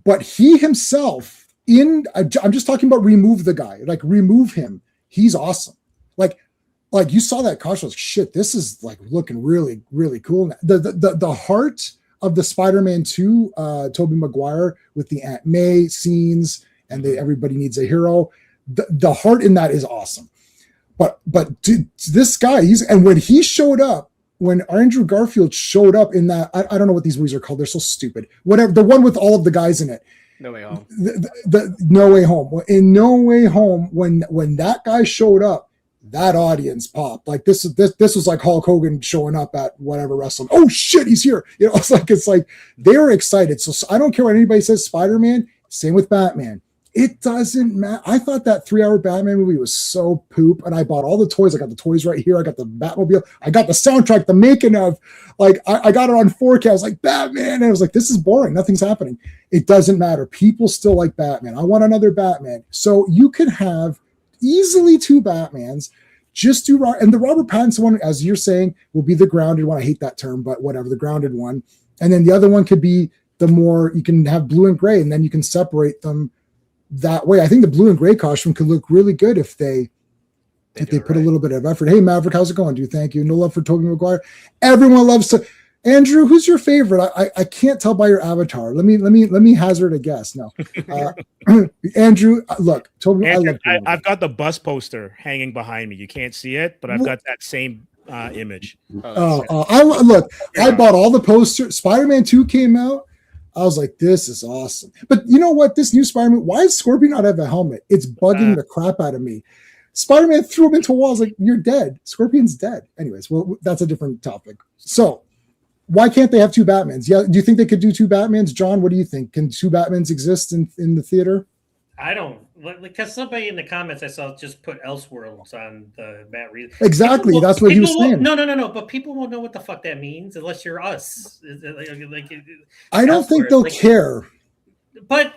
but he himself I'm just talking about remove the guy, like remove him. He's awesome. Like you saw that costume, like, shit, this is like looking really, really cool. The heart of the Spider-Man 2, Tobey Maguire with the Aunt May scenes and everybody needs a hero. The heart in that is awesome. but dude, this guy, and when he showed up, when Andrew Garfield showed up in that, I don't know what these movies are called. They're so stupid. Whatever, the one with all of the guys in it. No Way Home. The No Way Home. In No Way Home, when that guy showed up, that audience popped. Like this was like Hulk Hogan showing up at whatever wrestling. Oh shit, he's here. You know, it's like they were excited. So I don't care what anybody says. Spider-Man, same with Batman. It doesn't matter. I thought that 3-hour Batman movie was so poop, and I bought all the toys. I got the toys right here. I got the Batmobile. I got the soundtrack, the making of. Like, I got it on 4K. I was like, Batman. And I was like, this is boring. Nothing's happening. It doesn't matter. People still like Batman. I want another Batman. So you could have easily 2 Batmans. Just do, and the Robert Pattinson one, as you're saying, will be the grounded one. I hate that term, but whatever, the grounded one. And then the other one could be the more, you can have blue and gray, and then you can separate them that way. I think the blue and gray costume could look really good if they put a little bit of effort. Hey Maverick, how's it going, dude? Thank you. No love for Tobey Maguire. Everyone loves to. Andrew, who's your favorite? I can't tell by your avatar. Let me hazard a guess. No, Andrew, look, Tobey. Andrew, I've got the bus poster hanging behind me. You can't see it, but I've got that same image. I bought all the posters. Spider-Man 2 came out. I was like, this is awesome. But you know what? This new Spider-Man, why does Scorpion not have a helmet? It's bugging the crap out of me. Spider-Man threw him into a wall. I was like, you're dead. Scorpion's dead. Anyways, well, that's a different topic. So why can't they have 2 Batmans? Yeah, do you think they could do 2 Batmans? John, what do you think? Can 2 Batmans exist in the theater? I don't, because somebody in the comments I saw just put Elseworlds on the Matt Reeves. Exactly, that's what he was saying. No, but people won't know what the fuck that means unless you're us. I don't think they'll care. But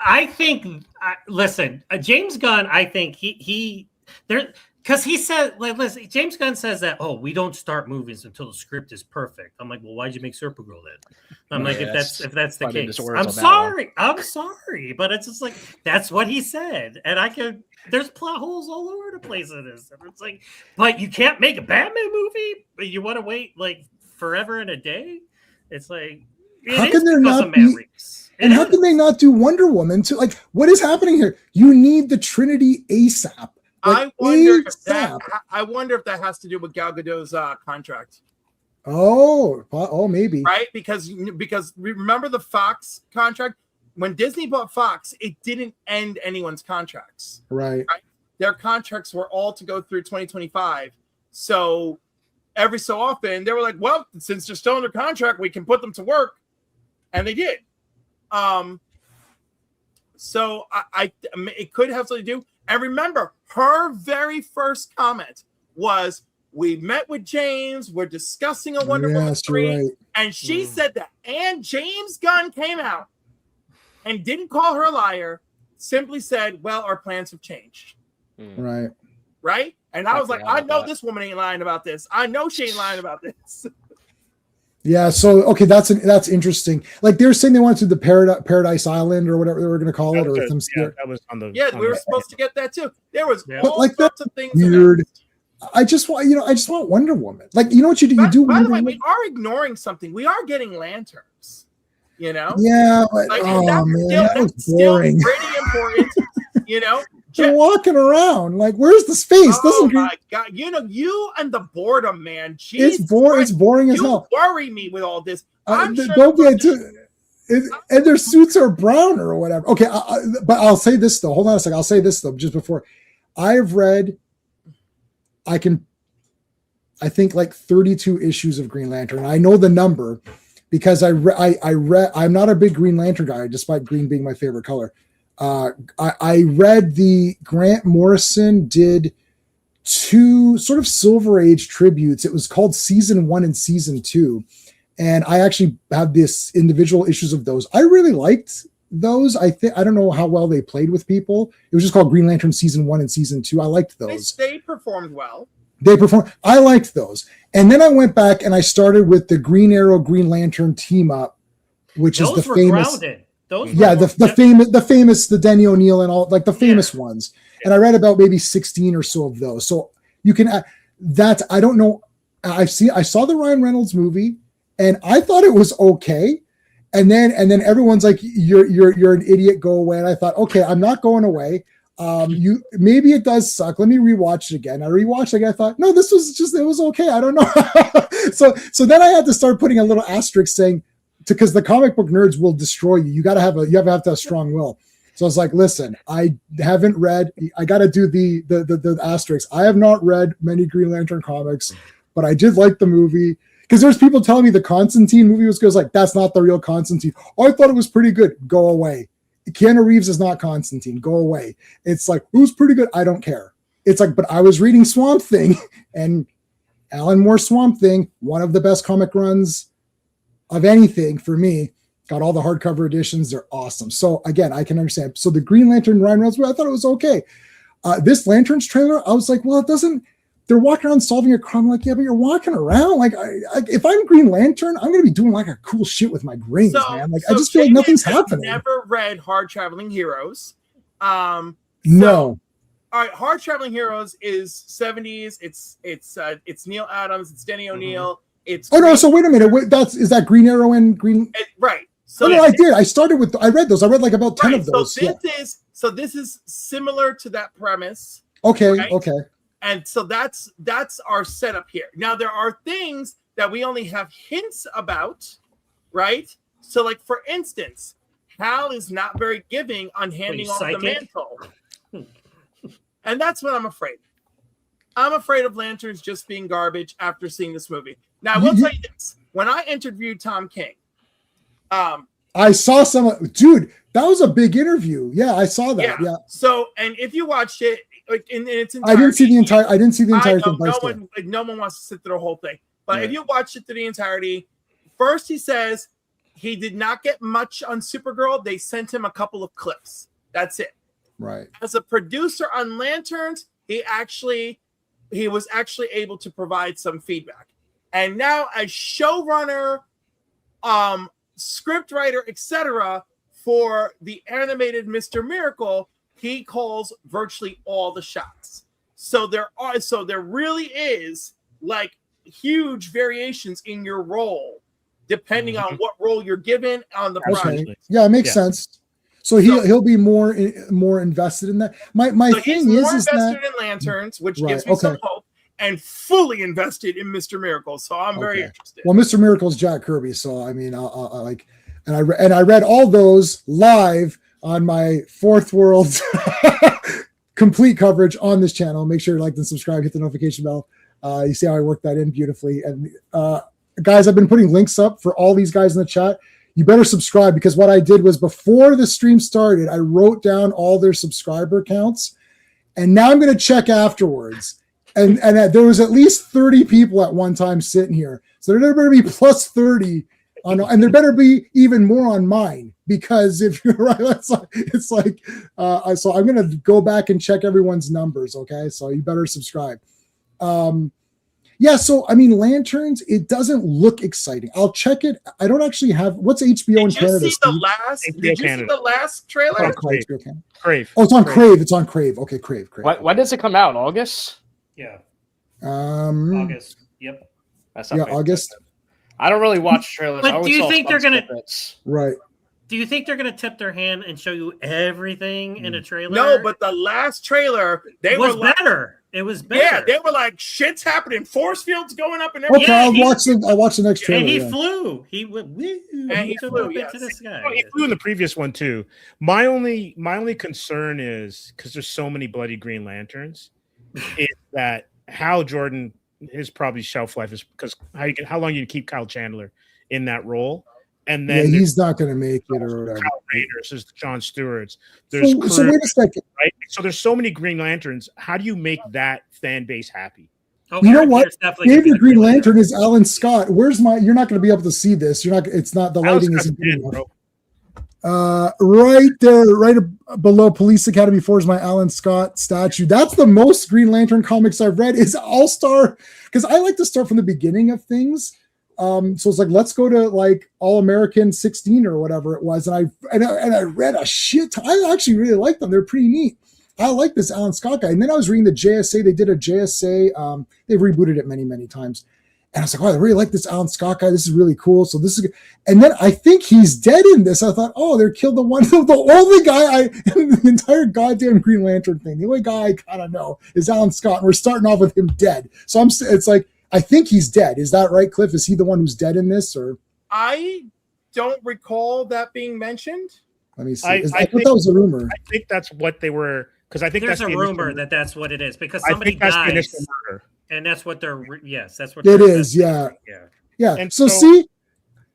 I think, listen, James Gunn, I think he there, because he said, like, listen, James Gunn says that, oh, we don't start movies until the script is perfect. I'm like, well, why'd you make Supergirl then? I'm like, if that's the case, I'm sorry, but it's just like that's what he said, and there's plot holes all over the place in this. And it's like, but you can't make a Batman movie, but you want to wait like forever and a day. It's like, how can there not be? And how can they not do Wonder Woman too? Like, what is happening here? You need the Trinity ASAP. Like, I wonder if that has to do with Gal Gadot's contract. Oh, maybe. Right? Because remember the Fox contract? When Disney bought Fox, it didn't end anyone's contracts. Right? Their contracts were all to go through 2025. So every so often they were like, well, since they're still under contract, we can put them to work. And they did. So it could have something to do. And remember, her very first comment was, we met with James, we're discussing a Wonder Woman 3, right. And she said that. And James Gunn came out and didn't call her a liar, simply said, well, our plans have changed. Right. Right? And I was like, I know this woman ain't lying about this. I know she ain't lying about this. Yeah, so okay, that's interesting. Like they're saying they wanted to the Paradise Island or whatever they were going to call it, or that was on the. Yeah, we were supposed to get that too. There was all like sorts of things weird. I just want Wonder Woman. Like, you know what you do? By the way, we are ignoring something. We are getting lanterns. You know? Yeah, but that's boring. Still pretty important. You know. They're walking around like, where's the space? Oh my god! You know, you and the boredom, man. Jeez, it's boring as hell. You worry me with all this. And their suits are brown or whatever. Okay, but I'll say this though. Hold on a second. I'll say this though. Just before, I've read, I think like 32 issues of Green Lantern. I know the number because I read. I'm not a big Green Lantern guy, despite green being my favorite color. I read the Grant Morrison did 2 sort of Silver Age tributes. It was called Season 1 and Season 2. And I actually have this individual issues of those. I really liked those. I don't know how well they played with people. It was just called Green Lantern Season 1 and Season 2. I liked those. They performed well. I liked those. And then I went back and I started with the Green Arrow, Green Lantern team up, which is the famous. Grounded. The Denny O'Neil and all, like the famous ones. And I read about maybe 16 or so of those. So you can I don't know. I saw the Ryan Reynolds movie and I thought it was okay. And then everyone's like, you're an idiot, go away. And I thought, okay, I'm not going away. You maybe it does suck. Let me rewatch it again. I rewatched it again. I thought, no, this was just, it was okay. I don't know. so then I had to start putting a little asterisk saying, because the comic book nerds will destroy you. You have to have strong will. So I was like, listen, I haven't read. I got to do the asterisk. I have not read many Green Lantern comics, but I did like the movie. Because there's people telling me the Constantine movie was good. I was like, that's not the real Constantine. Oh, I thought it was pretty good. Go away. Keanu Reeves is not Constantine. Go away. It's like, who's pretty good? I don't care. It's like, but I was reading Swamp Thing, and Alan Moore Swamp Thing, one of the best comic runs of anything for me. Got all the hardcover editions. They're awesome. So again, I can understand. So the Green Lantern Ryan Reynolds, I thought it was okay. This Lanterns trailer, I was like, well, it doesn't. They're walking around solving a crime. I'm like, yeah, but you're walking around. Like, if I'm Green Lantern, I'm going to be doing like a cool shit with my brains, man. Like, I just feel like nothing's happening. Never read Hard Traveling Heroes. No. All right, Hard Traveling Heroes is 70s. It's Neil Adams. It's Denny O'Neil. It's no. So wait a minute. Is that Green Arrow and Green? Right. So I did. I read those. I read like about 10 of those. So this is similar to that premise. Okay. Right? Okay. And so that's our setup here. Now there are things that we only have hints about, right? So like for instance, Hal is not very giving on handing off the mantle. And that's what I'm afraid. I'm afraid of Lanterns just being garbage after seeing this movie. Now I will tell you this. When I interviewed Tom King, I saw dude, that was a big interview. Yeah, I saw that. Yeah. So, and if you watched it, in its entirety, I didn't see the entire thing. No one wants to sit through the whole thing. But if you watch it to the entirety, first he says he did not get much on Supergirl. They sent him a couple of clips. That's it. Right. As a producer on Lanterns, he was actually able to provide some feedback. And now as showrunner, scriptwriter, etc., for the animated Mr. Miracle, he calls virtually all the shots. So there really is like huge variations in your role depending on what role you're given on the project. Yeah, it makes sense. So he'll be more invested in that. My thing is invested in Lanterns, which gives me some hope, and fully invested in Mr. Miracle. So I'm very interested. Well, Mr. Miracle's Jack Kirby, so I mean, I like, and I read all those live on my Fourth World complete coverage on this channel. Make sure you like and subscribe, hit the notification bell. You see how I work that in beautifully. And guys, I've been putting links up for all these guys in the chat. You better subscribe, because what I did was before the stream started, I wrote down all their subscriber counts, and now I'm going to check afterwards. And there was at least 30 people at one time sitting here. So there better be plus 30 on, and there better be even more on mine, because if you're right, it's like, so I'm going to go back and check everyone's numbers. Okay. So you better subscribe. Yeah, so I mean, Lanterns, it doesn't look exciting. I'll check it. I don't actually have what's HBO in Canada. Did you see the last trailer? Crave. Oh, it's on Crave. It's on Crave. Okay, Crave. When does it come out? August? Yeah. August. Yep. That's August. I don't really watch trailers. But do you think they're gonna? Right. Do you think they're gonna tip their hand and show you everything in a trailer? No, but the last trailer was better. It was better. Yeah, they were like, shit's happening. Force fields going up and everything. Okay, I'll watch the next trailer. And he flew. He went woo. And he flew into the sky. He flew in the previous one too. My only concern is, because there's so many bloody Green Lanterns, is that Hal Jordan, his probably shelf life is, because how long you keep Kyle Chandler in that role. And then he's not going to make it or whatever. Kyle Raiders, there's John Stewart's. There's so wait a second. Right? So there's so many Green Lanterns. How do you make that fan base happy? You know what? Favorite Green Lantern is Alan Scott. Where's my? You're not going to be able to see this. You're not. It's not the lighting isn't good enough. Right there, right below Police Academy 4 is my Alan Scott statue. That's the most Green Lantern comics I've read. Is All Star, because I like to start from the beginning of things. So it's like, let's go to like All American 16 or whatever it was, and I read a shit ton. I actually really like them. They're pretty neat. I like this Alan Scott guy. And then I was reading the JSA. They did a JSA. They've rebooted it many times, And I was like, oh, I really like this Alan Scott guy. This is really cool. So this is good. And then I think he's dead in this. I thought, oh, they're killed the only guy in the entire goddamn Green Lantern thing. The only guy I kind of know is Alan Scott. And we're starting off with him dead. So it's like, I think he's dead. Is that right, Cliff? Is he the one who's dead in this? Or I don't recall that being mentioned. Let me see. I thought think that was a rumor. I think that's what they were, because I think There's that's a the rumor initial- that's what it is because I somebody think that's the dies, initial murder. and that's what they're. Yes, that's what It they're- is, yeah. yeah. Yeah. And So so- see,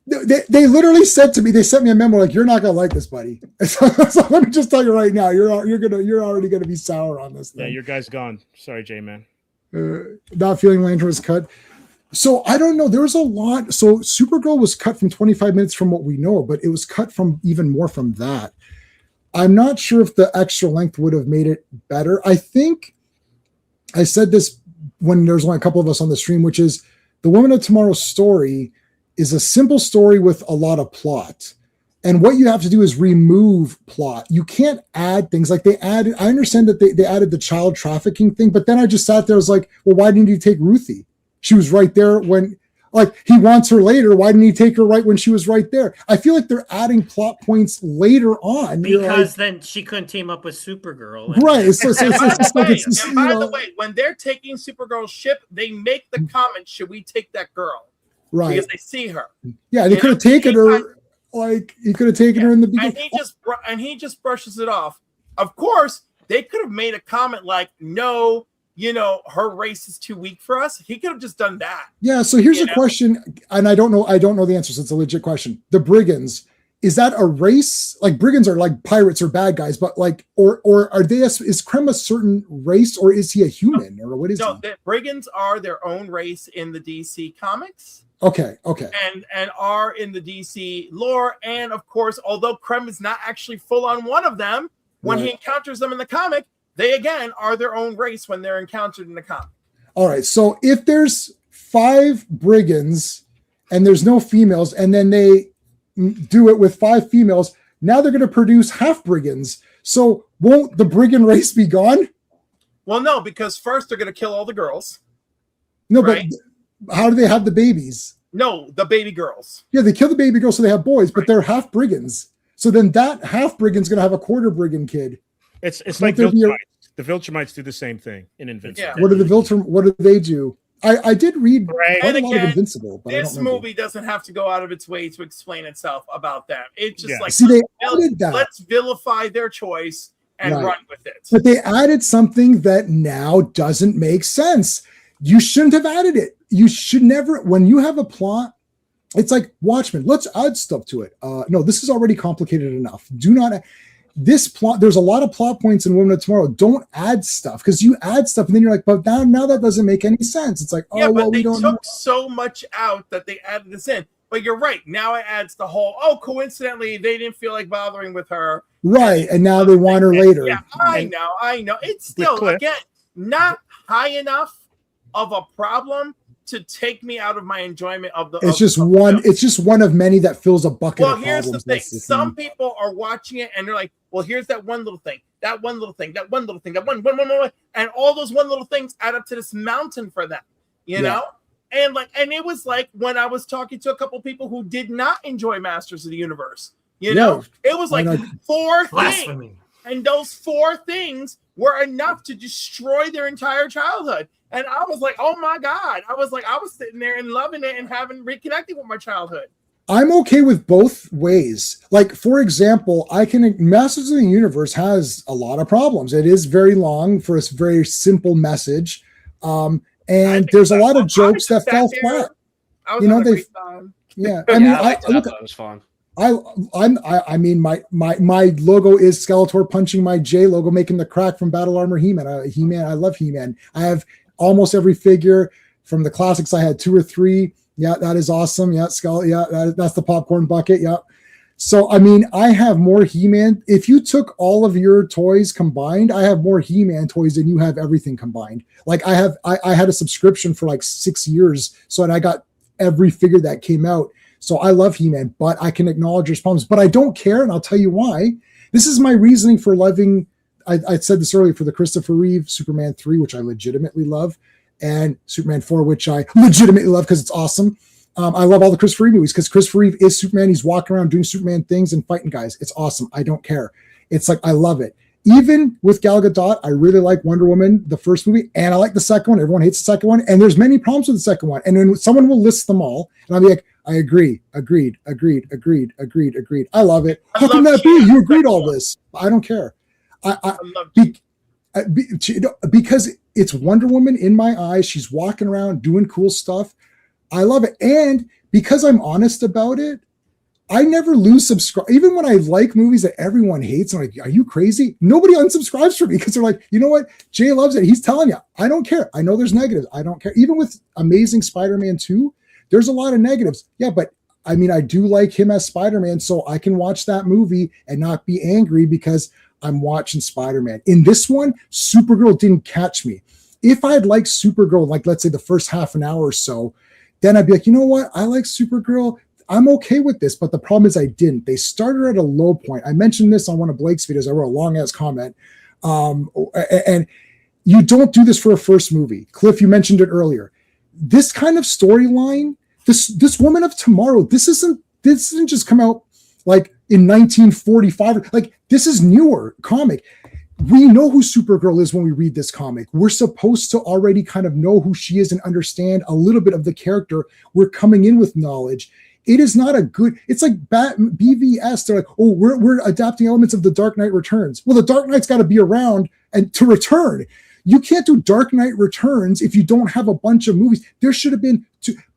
they literally said to me, they sent me a memo like, "You're not gonna like this, buddy." So let me just tell you right now, you're already gonna be sour on this thing. Yeah, your guy's gone. Sorry, J-Man. Not feeling Lantern was cut. So I don't know. There was a lot. So Supergirl was cut from 25 minutes from what we know, but it was cut from even more from that. I'm not sure if the extra length would have made it better. I think I said this when there's only a couple of us on the stream, which is the Woman of Tomorrow story is a simple story with a lot of plot. And what you have to do is remove plot. You can't add things like they added. I understand that they added the child trafficking thing, but then I just sat there. I was like, well, why didn't you take Ruthie? She was right there when, like, he wants her later. Why didn't he take her right when she was right there? I feel like they're adding plot points later on. Because then she couldn't team up with Supergirl. And- Right. It's just like, it's just, And by the way, when they're taking Supergirl's ship, they make the comment, should we take that girl? right. Because they see her. Yeah, they could have taken her. Like, he could have taken her in the beginning. And he just brushes it off. Of course, they could have made a comment like, no, her race is too weak for us. He could have just done that. Yeah, so here's a question, and I don't know the answer, so it's a legit question. The Brigands, is that a race? Like, Brigands are like pirates or bad guys, but like, or are they, is Krem a certain race, or is he a human, or what is No, he? the Brigands are their own race in the DC comics. Okay. And are in the DC lore. And of course, although Krem is not actually full on one of them, when he encounters them in the comic, they again are their own race when they're encountered in the comic. All right, so if there's 5 Brigands and there's no females, and then they do it with 5 females, now they're going to produce half Brigands. So won't the Brigand race be gone? Well, no, because first they're going to kill all the girls. No, Right. but how do they have the babies? No, the baby girls. Yeah, they kill the baby girls so they have boys, but they're half Brigands. So then that half Brigand's going to have a quarter Brigand kid. It's Won't like there be Viltrumites. The Viltrumites do the same thing in Invincible. Yeah. What do they do? I did read Right. quite And a lot of again, Invincible, but I This don't remember. movie doesn't have to go out of its way to explain itself about them. It's just Yeah. like, See, they added that. let's vilify their choice and Right. run with it. But they added something that now doesn't make sense. You shouldn't have added it. You should never, when you have a plot, it's like Watchmen, let's add stuff to it. No, this is already complicated enough. Do not, this plot, there's a lot of plot points in Women of Tomorrow. Don't add stuff, because you add stuff and then you're like, but now that doesn't make any sense. It's like, oh, Yeah, but well, they we don't know. took so much out that they added this in. But you're right. Now it adds the whole, coincidentally, they didn't feel like bothering with her. Right, and now they want her later. Yeah, I know. It's still, Cliff. again, not high enough of a problem to take me out of my enjoyment of the. It's of- just of the one. film. It's just one of many that fills a bucket Well, of here's problems. the thing. That's the Some thing. people are watching it and they're like, well, here's that one little thing, that one little thing, that one little thing, that one, and all those one little things add up to this mountain for them, you know? And it was like when I was talking to a couple people who did not enjoy Masters of the Universe, you know? It was like 4 things. Blasphemy. And those 4 things were enough to destroy their entire childhood. And I was like, oh my God. I was sitting there and loving it and having reconnected with my childhood. I'm okay with both ways. Like, for example, Masters of the Universe has a lot of problems. It is very long for a very simple message. And there's a lot of jokes that fell flat. I was You know, having a they- great time. Yeah. I, I mean, liked it. I look, thought it was fun. I mean, my logo is Skeletor punching my J logo, making the crack from Battle Armor He-Man. I love He-Man. I have almost every figure from the classics. I had 2 or 3. Yeah, that is awesome. Yeah, that's the popcorn bucket. Yeah. So, I mean, I have more He-Man. If you took all of your toys combined, I have more He-Man toys than you have everything combined. Like I had a subscription for like 6 years. So, and I got every figure that came out. So I love He-Man, but I can acknowledge there's problems, but I don't care. And I'll tell you why. This is my reasoning for loving, I said this earlier, for the Christopher Reeve Superman 3, which I legitimately love. and Superman 4, which I legitimately love because it's awesome. I love all the Christopher Reeve movies because Christopher Reeve is Superman. He's walking around doing Superman things and fighting guys. It's awesome. I don't care. It's like, I love it. Even with Gal Gadot, I really like Wonder Woman, the first movie, and I like the second one. Everyone hates the second one, and there's many problems with the second one. And then someone will list them all, and I'll be like, I agree, agreed. I love it. How can that be? You agreed all this. I don't care. Because it's Wonder Woman in my eyes. She's walking around doing cool stuff. I love it. And because I'm honest about it, I never lose subscribe. Even when I like movies that everyone hates, I'm like, are you crazy? Nobody unsubscribes for me because they're like, you know what? Jay loves it. He's telling you. I don't care. I know there's negatives. I don't care. Even with Amazing Spider-Man 2, there's a lot of negatives. Yeah, but I mean, I do like him as Spider-Man, so I can watch that movie and not be angry because I'm watching Spider-Man. In this one, Supergirl didn't catch me. If I had liked Supergirl, like let's say the first half an hour or so, then I'd be like, you know what? I like Supergirl. I'm okay with this, but the problem is I didn't. They started at a low point. I mentioned this on one of Blake's videos. I wrote a long-ass comment. And you don't do this for a first movie. Cliff, you mentioned it earlier. This kind of storyline, this Woman of Tomorrow, this didn't just come out like in 1945. Like, this is newer comic. We know who Supergirl is when we read this comic. We're supposed to already kind of know who she is and understand a little bit of the character. We're coming in with knowledge. It is not a good, it's like BVS. They're like, oh, we're adapting elements of The Dark Knight Returns. Well, The Dark Knight's got to be around and to return. You can't do Dark Knight Returns if you don't have a bunch of movies. There should have been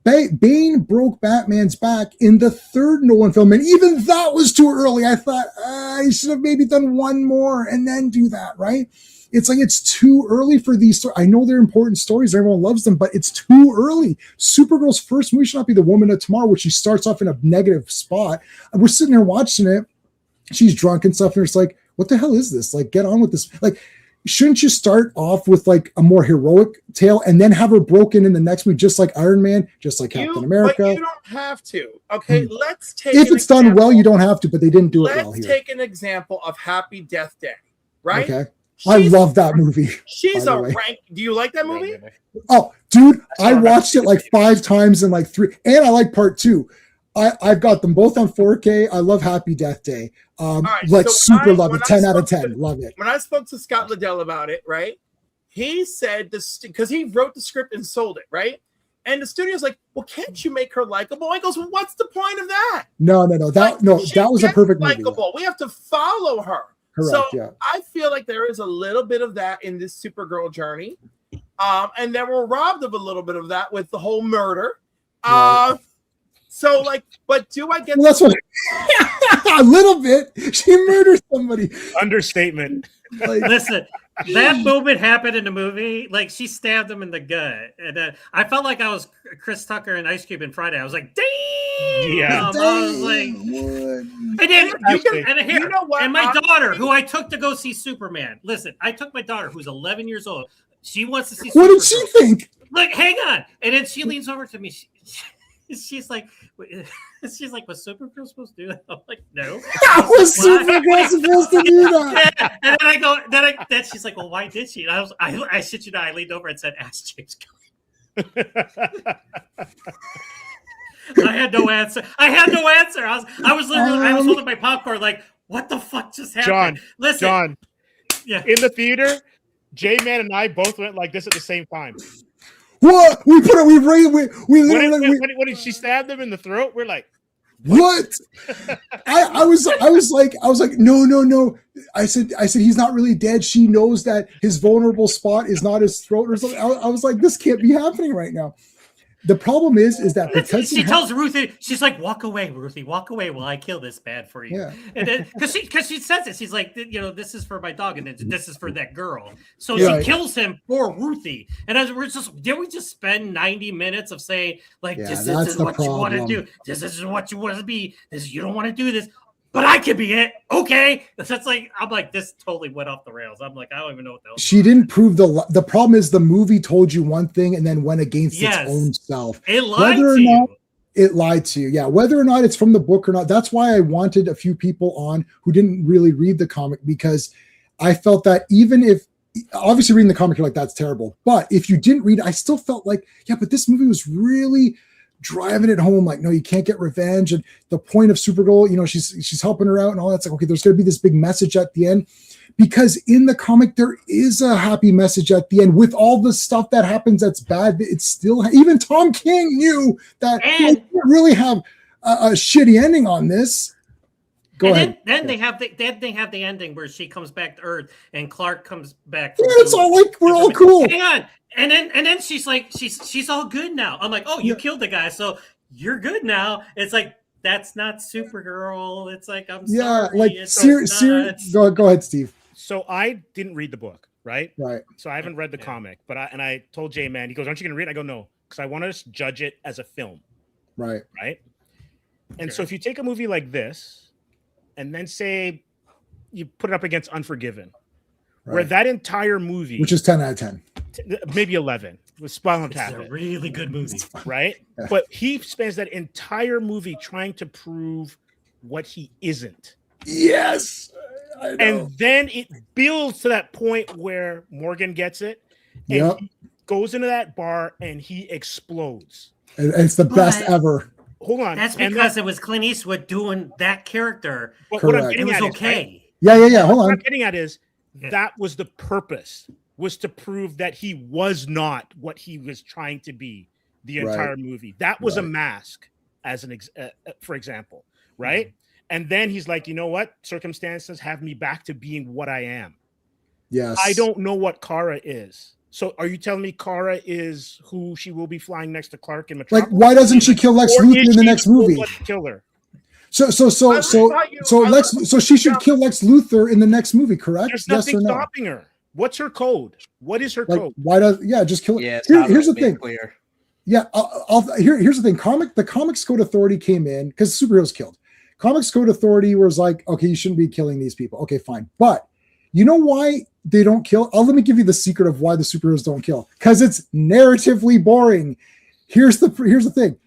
Bane broke Batman's back in the third Nolan film, and even that was too early. I thought I should have maybe done one more and then do that, right? It's like it's too early for these stories. I know they're important stories. Everyone loves them, but it's too early. Supergirl's first movie should not be The Woman of Tomorrow, where she starts off in a negative spot. And we're sitting there watching it. She's drunk and stuff, and it's like, what the hell is this? Like, get on with this. Like, shouldn't you start off with like a more heroic tale and then have her broken in the next movie, just like Iron Man, just like Captain America? But you don't have to. Okay, let's take. If it's done well, you don't have to, but they didn't do it well here. Let's take an example of Happy Death Day, right? Okay. I love that movie. She's a rank. Do you like that movie? Oh, dude, I watched it like 5 times in like 3, and I like part 2. I've got them both on 4K. I love Happy Death Day. Like, so super love it. 10 out of 10. Love it. When I spoke to Scott Liddell about it, right? He said this because he wrote the script and sold it, right? And the studio's like, well, can't you make her likable? He goes, well, what's the point of that? No. That was a perfect likable. We have to follow her. Correct, so yeah. I feel like there is a little bit of that in this Supergirl journey. And then we're robbed of a little bit of that with the whole murder. Right. So, like, but do I get that's what a little bit? She murdered somebody. Understatement. Like, listen, that moment happened in the movie. Like, she stabbed him in the gut, and I felt like I was Chris Tucker and Ice Cube in Friday. I was like, "Damn!" Yeah, I was like, and then you know what? And my daughter, who I took to go see Superman. Listen, I took my daughter, who's 11 years old. She wants to see. What did she think? Like, hang on, and then she leans over to me. She's like, was Supergirl supposed to do that? I'm like, no. How was Supergirl supposed to do that? Yeah. And then I go, then she's like, well, why did she? And I shit you not, I leaned over and said, ask James Kelly. I had no answer. I was holding my popcorn like, what the fuck just happened? John, yeah. In the theater, J-Man and I both went like this at the same time. What? We literally when she stabbed him in the throat, we're like, what? I was like, no. I said he's not really dead. She knows that his vulnerable spot is not his throat or something. I was like, this can't be happening right now. The problem is that because she tells Ruthie, she's like, walk away, Ruthie, walk away while I kill this bad for you. Yeah. And then because she says it, she's like, you know, this is for my dog, and then this is for that girl. So she kills him for Ruthie. And as did we just spend 90 minutes of saying, like, this is what you want to do, this is what you want to be, you don't want to do this, but I can be it. Okay. That's like, I'm like, this totally went off the rails. I'm like, I don't even know what the hell. She didn't prove the problem is the movie told you one thing and then went against its own self. It lied to you. It lied to you. Yeah. Whether or not it's from the book or not. That's why I wanted a few people on who didn't really read the comic, because I felt that even if obviously reading the comic, you're like, that's terrible. But if you didn't read it, I still felt like, yeah, but this movie was really driving it home. Like, no, you can't get revenge. And the point of Supergirl, you know, she's helping her out and all that's like, okay, there's going to be this big message at the end. Because in the comic, there is a happy message at the end with all the stuff that happens that's bad. It's still, even Tom King knew that you can't really have a shitty ending on this. Go ahead. Then they have the ending where she comes back to Earth and Clark comes back. Yeah, it's all like, we're all cool. Hang on. And then she's like, she's all good now. I'm like, oh, you killed the guy, so you're good now. It's like, that's not Supergirl. It's like, I'm sorry. Like, go ahead, Steve. So I didn't read the book, right? Right. So I haven't read the comic, but I told Jay, man, he goes, aren't you going to read it? I go, no, because I want to judge it as a film. Right. Right. And so if you take a movie like this and then say you put it up against Unforgiven, where that entire movie, which is 10 out of 10, maybe 11, with Spinal Tap, a really good movie, right? Yeah. But he spends that entire movie trying to prove what he isn't. Yes. And then it builds to that point where Morgan gets it and he goes into that bar and he explodes. And it's the best ever. Hold on. That's because it was Clint Eastwood doing that character. But what I'm getting it was at okay. Is, right? Yeah. Hold on. What I'm getting at is that was the purpose, was to prove that he was not what he was trying to be the entire movie. That was a mask, as an for example, right? Mm-hmm. And then he's like, you know what? Circumstances have me back to being what I am. Yes. I don't know what Kara is. So are you telling me Kara is who she will be flying next to Clark in Metropolis? Like, why doesn't she kill Lex Luthor in the next movie? Killer. So she should kill Lex Luthor in the next movie, correct? There's nothing stopping her. What's her code? What is her code? Why does just kill it? Yeah, here's the thing. Clear. Yeah, here's the thing. The Comics Code Authority came in because superheroes killed. Comics Code Authority was like, okay, you shouldn't be killing these people. Okay, fine. But you know why they don't kill? Let me give you the secret of why the superheroes don't kill. Because it's narratively boring. Here's the thing.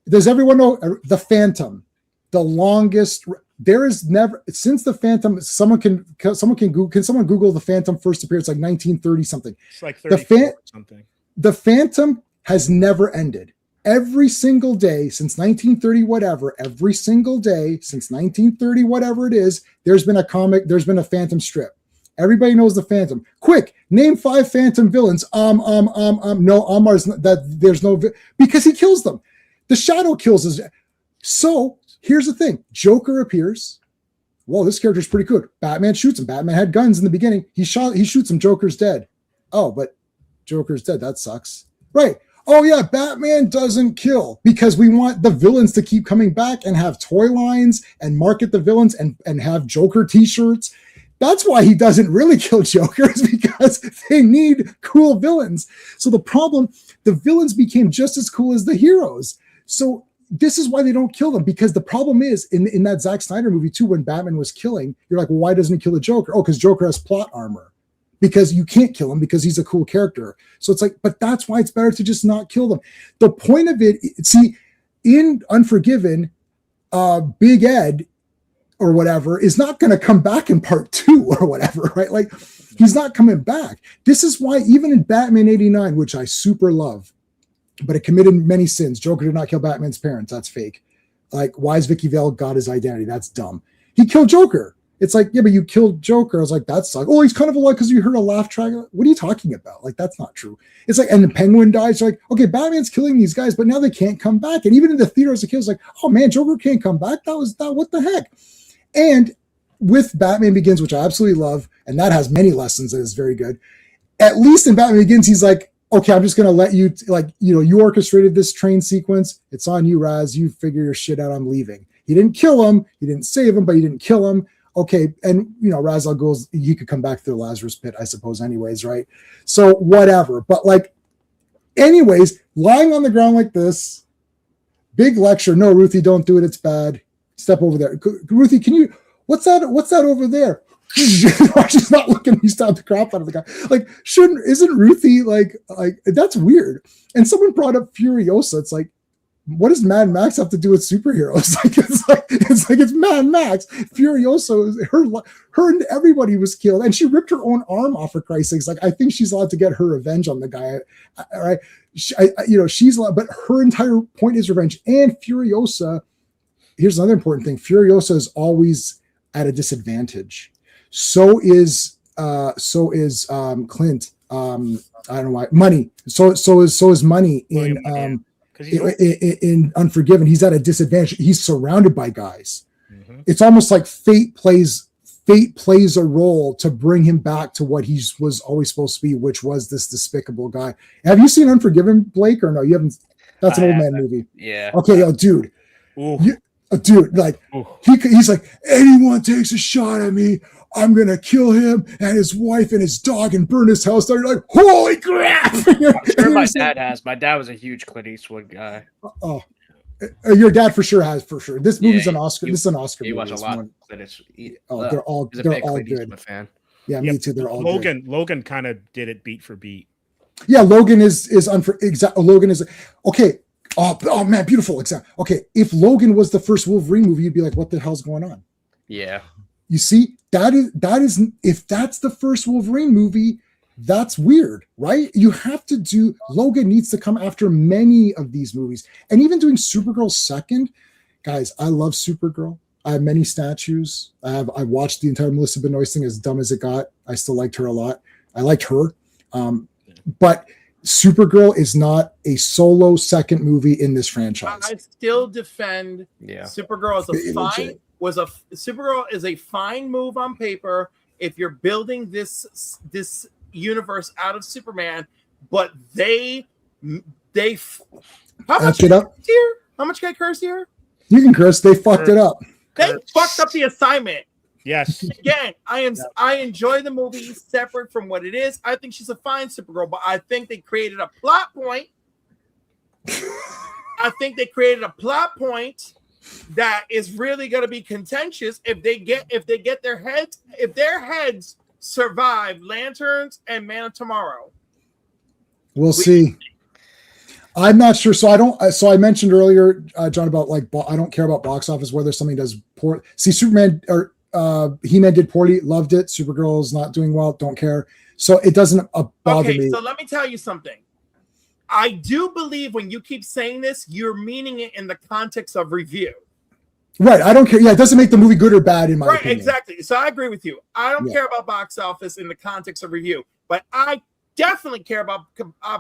Does everyone know the Phantom? The longest there is never since the Phantom. Someone can Google. Can someone Google the Phantom first appearance? Like 1930 something. It's like 34 something. The Phantom has never ended. Every single day since 1930, whatever, every single day since 1930, whatever it is, there's been a comic, there's been a Phantom strip. Everybody knows the Phantom. Quick, name 5 Phantom villains. No, Amar's there's no, because he kills them. The Shadow kills us. So here's the thing. Joker appears. Whoa, this character's pretty good. Batman shoots him. Batman had guns in the beginning. He shoots him. Joker's dead. Oh, but Joker's dead. That sucks. Right. Oh yeah, Batman doesn't kill because we want the villains to keep coming back and have toy lines and market the villains and have Joker t-shirts. That's why he doesn't really kill Jokers, because they need cool villains. So the villains became just as cool as the heroes. So this is why they don't kill them, because the problem is in that Zack Snyder movie too, when Batman was killing, you're like, well, why doesn't he kill the Joker? Oh, because Joker has plot armor. Because you can't kill him because he's a cool character. So it's like, but that's why it's better to just not kill them. The point of it, see, in Unforgiven, Big Ed or whatever is not going to come back in part 2 or whatever, right? Like, he's not coming back. This is why even in Batman 89, which I super love, but it committed many sins. Joker did not kill Batman's parents. That's fake. Like, why is Vicky Vale got his identity? That's dumb. He killed Joker. It's like, yeah, but you killed Joker. I was like, that sucks. Oh, he's kind of alive because you heard a laugh track. What are you talking about? Like, that's not true. It's like, and the Penguin dies. You're like, okay, Batman's killing these guys, but now they can't come back. And even in the theater as a kid, it's like, oh man, Joker can't come back. What the heck? And with Batman Begins, which I absolutely love, and that has many lessons and is very good. At least in Batman Begins, he's like, okay, I'm just going to let you, you orchestrated this train sequence. It's on you, Raz. You figure your shit out. I'm leaving. He didn't kill him. He didn't save him, but he didn't kill him. Okay, and Ra's al Ghul, he could come back through the Lazarus pit, I suppose, anyways, right? So whatever. But anyways, lying on the ground like this, big lecture. No, Ruthie, don't do it. It's bad. Step over there. Ruthie, what's that over there? She's not looking. He stabbed the crap out of the guy. Isn't Ruthie like that's weird? And someone brought up Furiosa. It's like, what does Mad Max have to do with superheroes? It's Mad Max. Furiosa, her and everybody was killed, and she ripped her own arm off, for Christ's sakes. Like, I think she's allowed to get her revenge on the guy. All right, she's allowed, but her entire point is revenge. And Furiosa, here's another important thing: Furiosa is always at a disadvantage. So is Clint. I don't know why. Money. So is Money in Unforgiven. He's at a disadvantage. He's surrounded by guys. Mm-hmm. It's almost like fate plays a role to bring him back to what he was always supposed to be, which was this despicable guy. Have you seen Unforgiven, Blake, or no? You haven't. That's an old man movie. Yeah. Okay, dude. Dude, like he's like, anyone takes a shot at me, I'm gonna kill him and his wife and his dog and burn his house down. You're like, holy crap! I'm sure my dad has. My dad was a huge Clint Eastwood guy. Oh, your dad for sure has, for sure. This movie's an Oscar. This is an Oscar movie. He watched a lot. They're all good. Fan. Yeah, me too. They're all good. Logan kind of did it beat for beat. Yeah, Logan is Logan is okay. Oh man, beautiful example. Okay, if Logan was the first Wolverine movie, you'd be like, what the hell's going on? Yeah. You see, that is if that's the first Wolverine movie, that's weird, right? You have to do, Logan needs to come after many of these movies. And even doing Supergirl second, guys, I love Supergirl. I have many statues. I watched the entire Melissa Benoist thing, as dumb as it got. I still liked her a lot. I liked her. But Supergirl is not a solo second movie in this franchise. I still defend Supergirl as Supergirl is a fine move on paper if you're building this universe out of Superman, but they how much can I curse here? You can curse. They fucked it up. They fucked up the assignment. Yes. Again, I enjoy the movie separate from what it is. I think she's a fine Supergirl, but I think they created a plot point. That is really going to be contentious if their heads survive Lanterns and Man of Tomorrow. We'll see. I'm not sure. So I mentioned earlier, John, about like I don't care about box office, whether something does poor. See, Superman or He-Man did poorly, loved it. Supergirl's not doing well, don't care. So it doesn't bother me. So let me tell you something. I do believe when you keep saying this, you're meaning it in the context of review. Right. I don't care. Yeah, it doesn't make the movie good or bad in my opinion. Exactly. So I agree with you. I don't care about box office in the context of review, but I definitely care about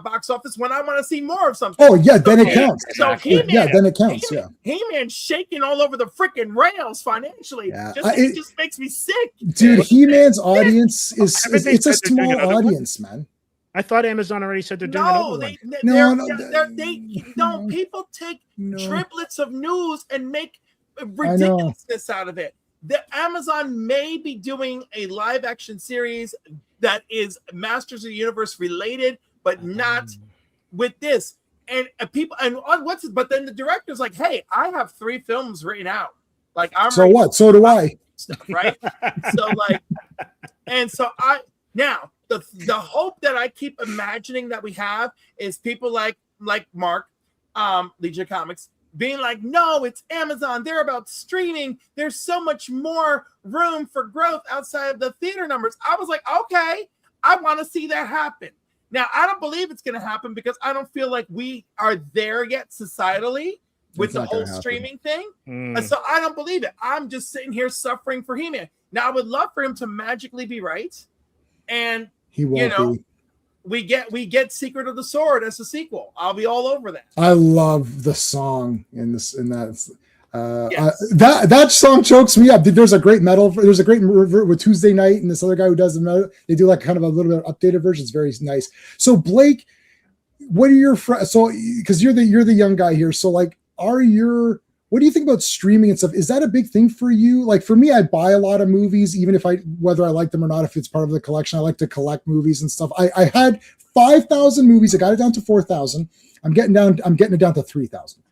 box office when I want to see more of something. Oh, yeah, then it counts. So then it counts, He-Man shaking all over the freaking rails financially. Yeah. It just makes me sick. Dude, He-Man's audience it's a small audience, man. I thought Amazon already said they're doing another one. People take triplets of news and make ridiculousness out of it. The Amazon may be doing a live action series that is Masters of the Universe related, but not with this. And but then the director's like, hey, I have 3 films written out. Like, so do I. Stuff, right? Now the hope that I keep imagining that we have is people like Mark, Legion of Comics, being like, no, it's Amazon. They're about streaming. There's so much more room for growth outside of the theater numbers. I was like, okay, I want to see that happen. Now, I don't believe it's going to happen because I don't feel like we are there yet societally with the whole streaming thing. And so I don't believe it. I'm just sitting here suffering for He-Man. Now, I would love for him to magically be right. And, he won't be. We get Secret of the Sword as a sequel. I'll be all over that. I love the song in that. That song chokes me up. There's a great with Tuesday Night and this other guy who does the metal. They do like kind of a little bit of updated version. It's very nice. So Blake, what are your friends? So because you're the young guy here. So like, what do you think about streaming and stuff? Is that a big thing for you? Like for me, I buy a lot of movies, even if whether I like them or not, if it's part of the collection, I like to collect movies and stuff. I had 5,000 movies. I got it down to 4,000. I'm getting it down to 3,000.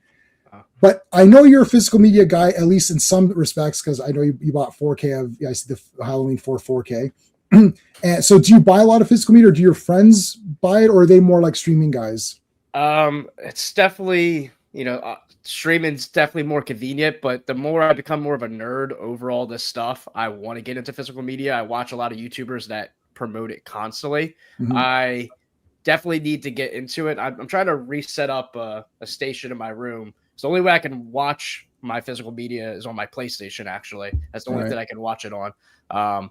But I know you're a physical media guy, at least in some respects, because I know you bought 4K I see the Halloween 4K. And so do you buy a lot of physical media, or do your friends buy it, or are they more like streaming guys? It's definitely, streaming's definitely more convenient, but the more I become more of a nerd over all this stuff, I want to get into physical media. I watch a lot of YouTubers that promote it constantly. Mhm. I definitely need to get into it. I'm trying to reset up a station in my room. It's the only way I can watch my physical media is on my PlayStation, actually. That's the only thing I can watch it on. I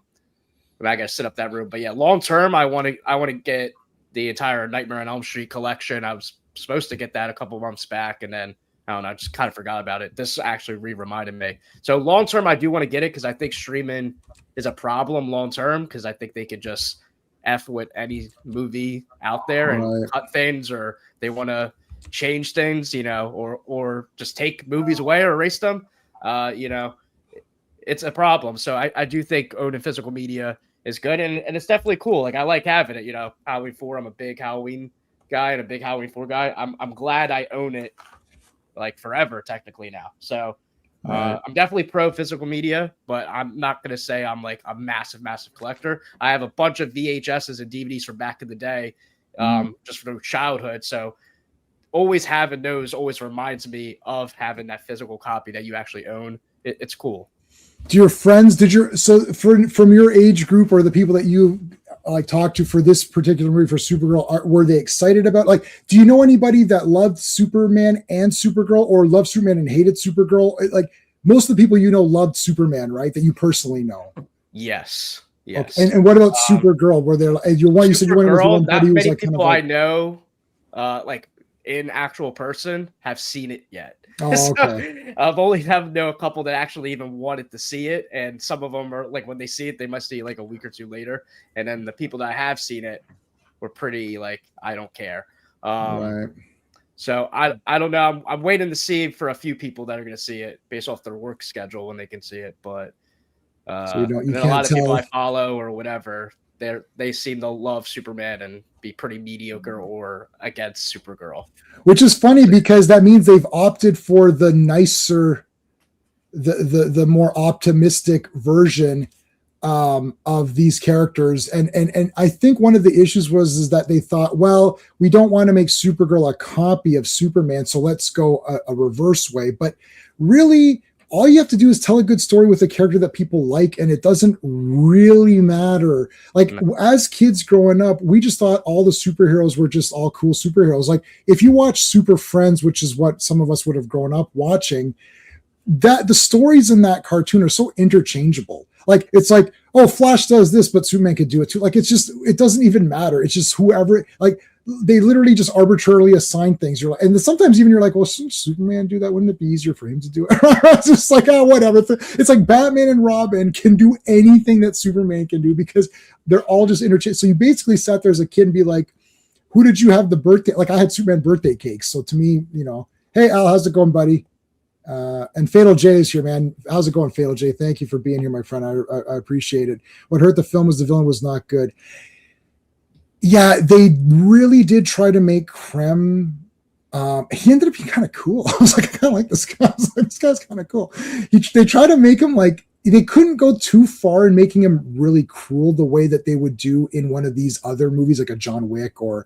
got to set up that room. But yeah, long term, I want to get the entire Nightmare on Elm Street collection. I was supposed to get that a couple months back, and then I don't know, I just kind of forgot about it. This actually reminded me. So long term, I do want to get it because I think streaming is a problem long term, because I think they could just F with any movie out there and cut things, or they want to change things, or just take movies away or erase them. It's a problem. So I do think owning physical media is good, and it's definitely cool. Like, I like having it, Halloween 4. I'm a big Halloween guy and a big Halloween 4 guy. I'm glad I own it like forever technically now. So I'm definitely pro physical media, but I'm not going to say I'm like a massive collector. I have a bunch of VHSs and DVDs from back in the day, just from childhood. So always having those always reminds me of having that physical copy that you actually own. It's cool. Do your friends, from your age group, or the people that you like talked to for this particular movie for Supergirl, were they excited about, like, do you know anybody that loved Superman and Supergirl, or loved Superman and hated Supergirl? Like, most of the people loved Superman, right? That you personally know. Yes. Okay. And what about Supergirl? Were there you said you went with one buddy who was like people I know, like in actual person, have seen it yet. Oh, okay. I've only know a couple that actually even wanted to see it, and some of them are like, when they see it, they must see it like a week or two later. And then the people that have seen it were pretty like, I don't care. Right. So I don't know. I'm waiting to see for a few people that are going to see it based off their work schedule when they can see it. But so you a lot of people I follow or whatever, they seem to love Superman and be pretty mediocre or against Supergirl. Which is funny, because that means they've opted for the nicer, the more optimistic version of these characters. And I think one of the issues is that they thought, well, we don't want to make Supergirl a copy of Superman, so let's go a reverse way. But really, all you have to do is tell a good story with a character that people like, and it doesn't really matter. Like, as kids growing up, we just thought all the superheroes were just all cool superheroes. Like, if you watch Super Friends, which is what some of us would have grown up watching, that the stories in that cartoon are so interchangeable. Like, it's like, oh, Flash does this, but Superman could do it too. Like, it doesn't even matter. It's just whoever, like, they literally just arbitrarily assign things. You're like, and sometimes even you're like, well, shouldn't Superman do that? Wouldn't it be easier for him to do it? It's just like, oh, whatever. It's like Batman and Robin can do anything that Superman can do, because they're all just interchangeable. So you basically sat there as a kid and be like, who did you have the birthday? Like, I had Superman birthday cakes. So to me, hey, Al, how's it going, buddy? And Fatal J is here, man. How's it going, Fatal J? Thank you for being here, my friend. I appreciate it. What hurt the film was the villain was not good. Yeah, they really did try to make Krem. He ended up being kind of cool. I was like, I kind of like this guy. I was like, this guy's kind of cool. They tried to make him like, they couldn't go too far in making him really cruel the way that they would do in one of these other movies, like a John Wick, or,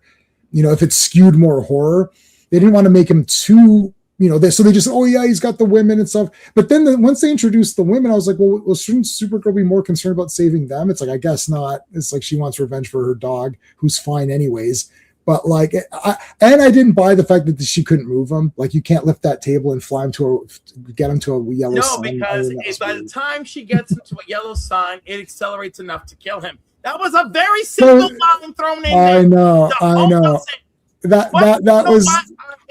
if it's skewed more horror. They didn't want to make him too, so they just, oh yeah, he's got the women and stuff. But then once they introduced the women, I was like, well, shouldn't Supergirl be more concerned about saving them? It's like, I guess not. It's like she wants revenge for her dog, who's fine anyways. But like, I didn't buy the fact that she couldn't move him. Like, you can't lift that table and fly him get him to a yellow sign. No, because by the time she gets into a yellow sign, it accelerates enough to kill him. That was a very simple line thrown in there. I know. That was.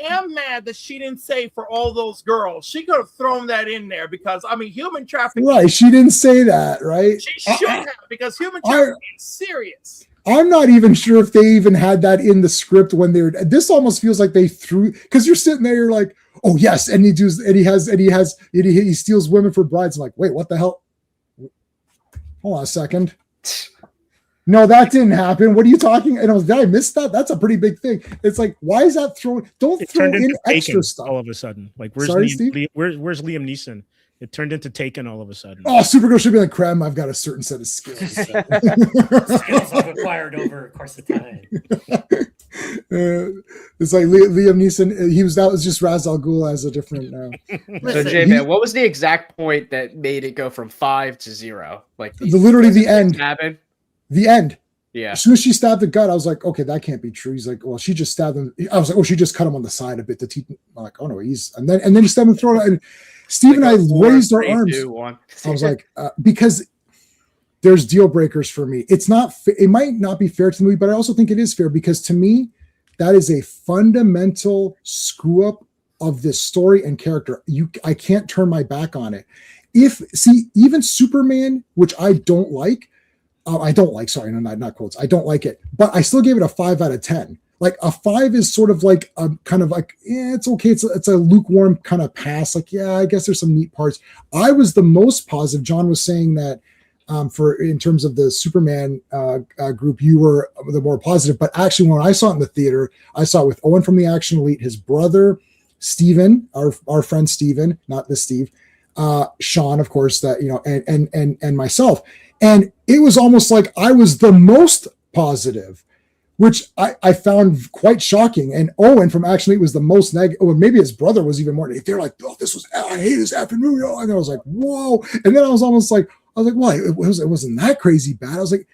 I am mad that she didn't say for all those girls. She could have thrown that in there, because human trafficking. Right, she didn't say that, right? She should have, because human trafficking is serious. I'm not even sure if they even had that in the script when they were. This almost feels like they threw, because you're sitting there, you're like, oh yes, and he steals women for brides. I'm like, wait, what the hell? Hold on a second. No, that didn't happen. What are you talking? And I was, did I miss that? That's a pretty big thing. It's like, why is that thrown? Don't throw in extra stuff. All of a sudden, like, where's Sorry, Liam, Steve? where's Liam Neeson It turned into Taken all of a sudden. Oh, Supergirl should be like, Krem, I've got a certain set of skills. Skills I've acquired over the course of time. It's like Liam Neeson. That was just Ra's al Ghul as a different. So, J-Man, what was the exact point that made it go from 5 to 0? Like literally the end. The end. Yeah. As soon as she stabbed the gut, I was like, okay, that can't be true. He's like, well, she just stabbed him. I was like, oh, she just cut him on the side a bit. I'm like, oh no, and then he stabbed him throat. And Steve like and I raised our arms. I was like, because there's deal breakers for me. It's not. It might not be fair to the movie, but I also think it is fair because to me, that is a fundamental screw up of this story and character. I can't turn my back on it. Even Superman, which I don't like. Sorry, no, not quotes. I don't like it, but I still gave it a 5 out of 10. Like a 5 is sort of like a kind of like, yeah, it's okay. It's a lukewarm kind of pass. Like, yeah, I guess there's some neat parts. I was the most positive. John was saying that in terms of the Superman group, you were the more positive. But actually, when I saw it in the theater, I saw it with Owen from the Action Elite, his brother, Steven, our friend Steven, not this Steve, Sean, of course, that, you know, and myself. And it was almost like I was the most positive, which I found quite shocking. And Owen from Action Elite was the most negative. Or maybe his brother was even more. They're like, oh, I hate this effing movie. And I was like, whoa. And then I was almost like, well, it wasn't that crazy bad. I was like,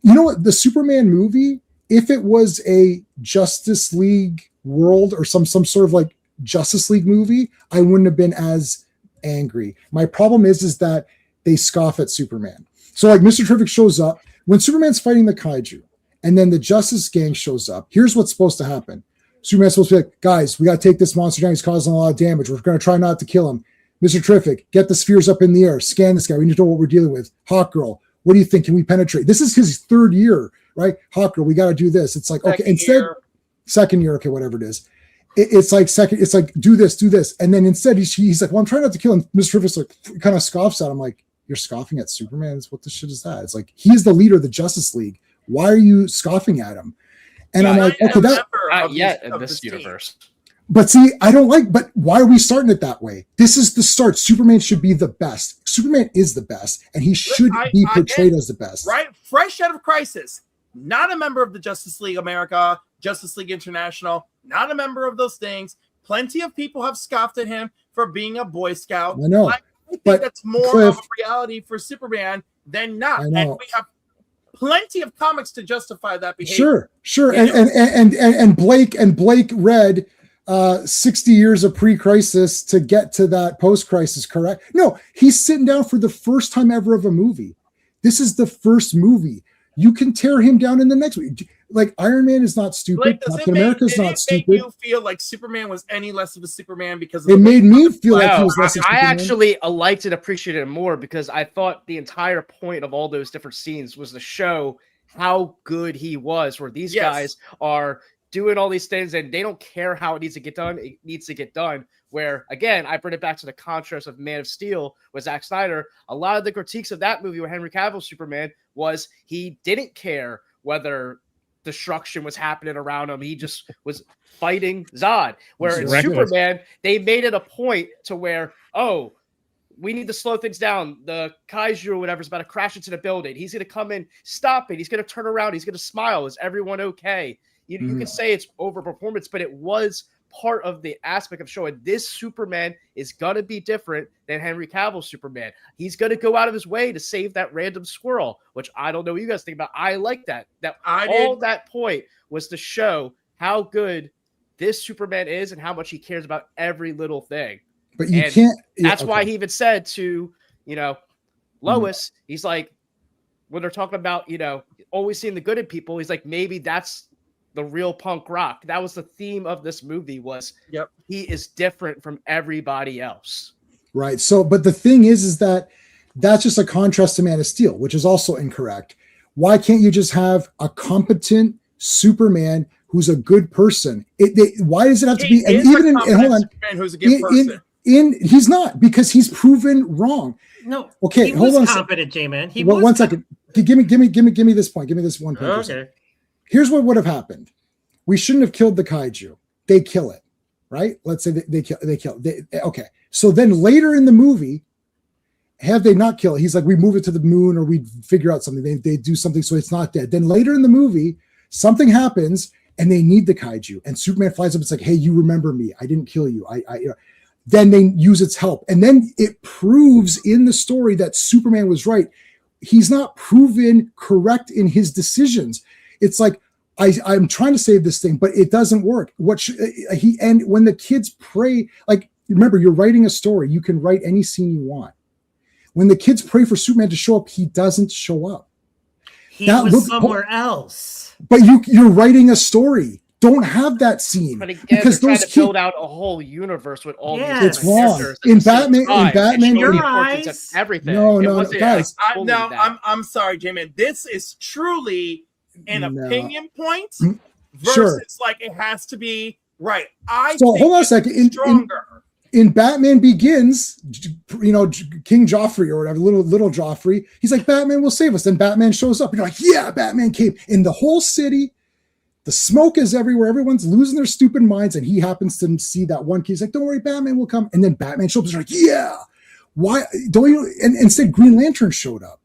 you know what? The Superman movie, if it was a Justice League world or some sort of like Justice League movie, I wouldn't have been as angry. My problem is that they scoff at Superman. So like Mr. Terrific shows up when Superman's fighting the kaiju and then the Justice Gang shows up. Here's what's supposed to happen. Superman's supposed to be like, guys, we got to take this monster down. He's causing a lot of damage. We're going to try not to kill him. Mr. Terrific, get the spheres up in the air. Scan this guy. We need to know what we're dealing with. Hawkgirl, what do you think? Can we penetrate? This is his 3rd year, right? Hawkgirl, we got to do this. It's like, okay, second year, okay, whatever it is. It's like, do this. And then instead he's like, well, I'm trying not to kill him. Mr. Terrific's like, kind of scoffs at him like, you're scoffing at Superman? What the shit is that? It's like, he's the leader of the Justice League. Why are you scoffing at him? And I'm like, okay, not yet in this universe. But see, but why are we starting it that way? This is the start. Superman should be the best. Superman is the best, and he should be portrayed as the best. Right? Fresh out of Crisis, not a member of the Justice League America, Justice League International, not a member of those things. Plenty of people have scoffed at him for being a Boy Scout. I know. I think that's more of a reality for Superman than not. And we have plenty of comics to justify that behavior. Sure. And Blake read 60 years of pre-crisis to get to that post-crisis, correct? No, he's sitting down for the first time ever of a movie. This is the first movie. You can tear him down in the next week. Like Iron Man is not stupid. Captain America is not stupid. Did it make you feel like Superman was any less of a Superman because of it made me feel like he was less of a Superman? I actually liked and appreciated it more because I thought the entire point of all those different scenes was to show how good he was, where these guys are doing all these things and they don't care how it needs to get done. It needs to get done. Where, again, I bring it back to the contrast of Man of Steel with Zack Snyder. A lot of the critiques of that movie with Henry Cavill's Superman was he didn't care whether destruction was happening around him. He just was fighting Zod. Where in Superman, they made it a point to where, oh, we need to slow things down. The kaiju or whatever is about to crash into the building. He's going to come in, stop it. He's going to turn around. He's going to smile. Is everyone okay? You can say it's overperformance, but it was part of the aspect of showing this Superman is going to be different than Henry Cavill's Superman. He's going to go out of his way to save that random squirrel, which I don't know what you guys think about. I like that. That point was to show how good this Superman is and how much he cares about every little thing. But you can't. That's why he even said to, Lois, he's like, when they're talking about, always seeing the good in people, he's like, maybe that's the real punk rock. That was the theme of this movie was he is different from everybody else. Right. So, but the thing is that that's just a contrast to Man of Steel, which is also incorrect. Why can't you just have a competent Superman who's a good person? Why does it have to be? And even in hold on, Superman who's a good person. He's not, because he's proven wrong. No. Okay. He hold on. Competent, J-Man. One second. Give me this point. Give me this one point. Okay. Here's what would have happened. We shouldn't have killed the kaiju. They kill it, right? Let's say they kill. Okay. So then later in the movie, have they not kill it? He's like, we move it to the moon or we figure out something. They do something so it's not dead. Then later in the movie, something happens and they need the kaiju. And Superman flies up. It's like, hey, you remember me. I didn't kill you. Then they use its help. And then it proves in the story that Superman was right. He's not proven correct in his decisions. It's like, I'm trying to save this thing, but it doesn't work. And when the kids pray, like, remember, you're writing a story. You can write any scene you want. When the kids pray for Superman to show up, he doesn't show up. He was somewhere else. But you're writing a story. Don't have that scene. But again, because they're those trying to build out a whole universe with all these. It's wrong. In Batman, your eyes, everything. No, guys. I'm sorry, J-Man. This is truly an opinion point versus sure. like it has to be right. So hold on a second. In Batman Begins, King Joffrey or whatever, little Joffrey, he's like, Batman will save us. Then Batman shows up. You're like, yeah, Batman came. In the whole city, the smoke is everywhere. Everyone's losing their stupid minds. And he happens to see that one kid. He's like, don't worry, Batman will come. And then Batman shows up. He's like, yeah. Why don't you? And instead, Green Lantern showed up.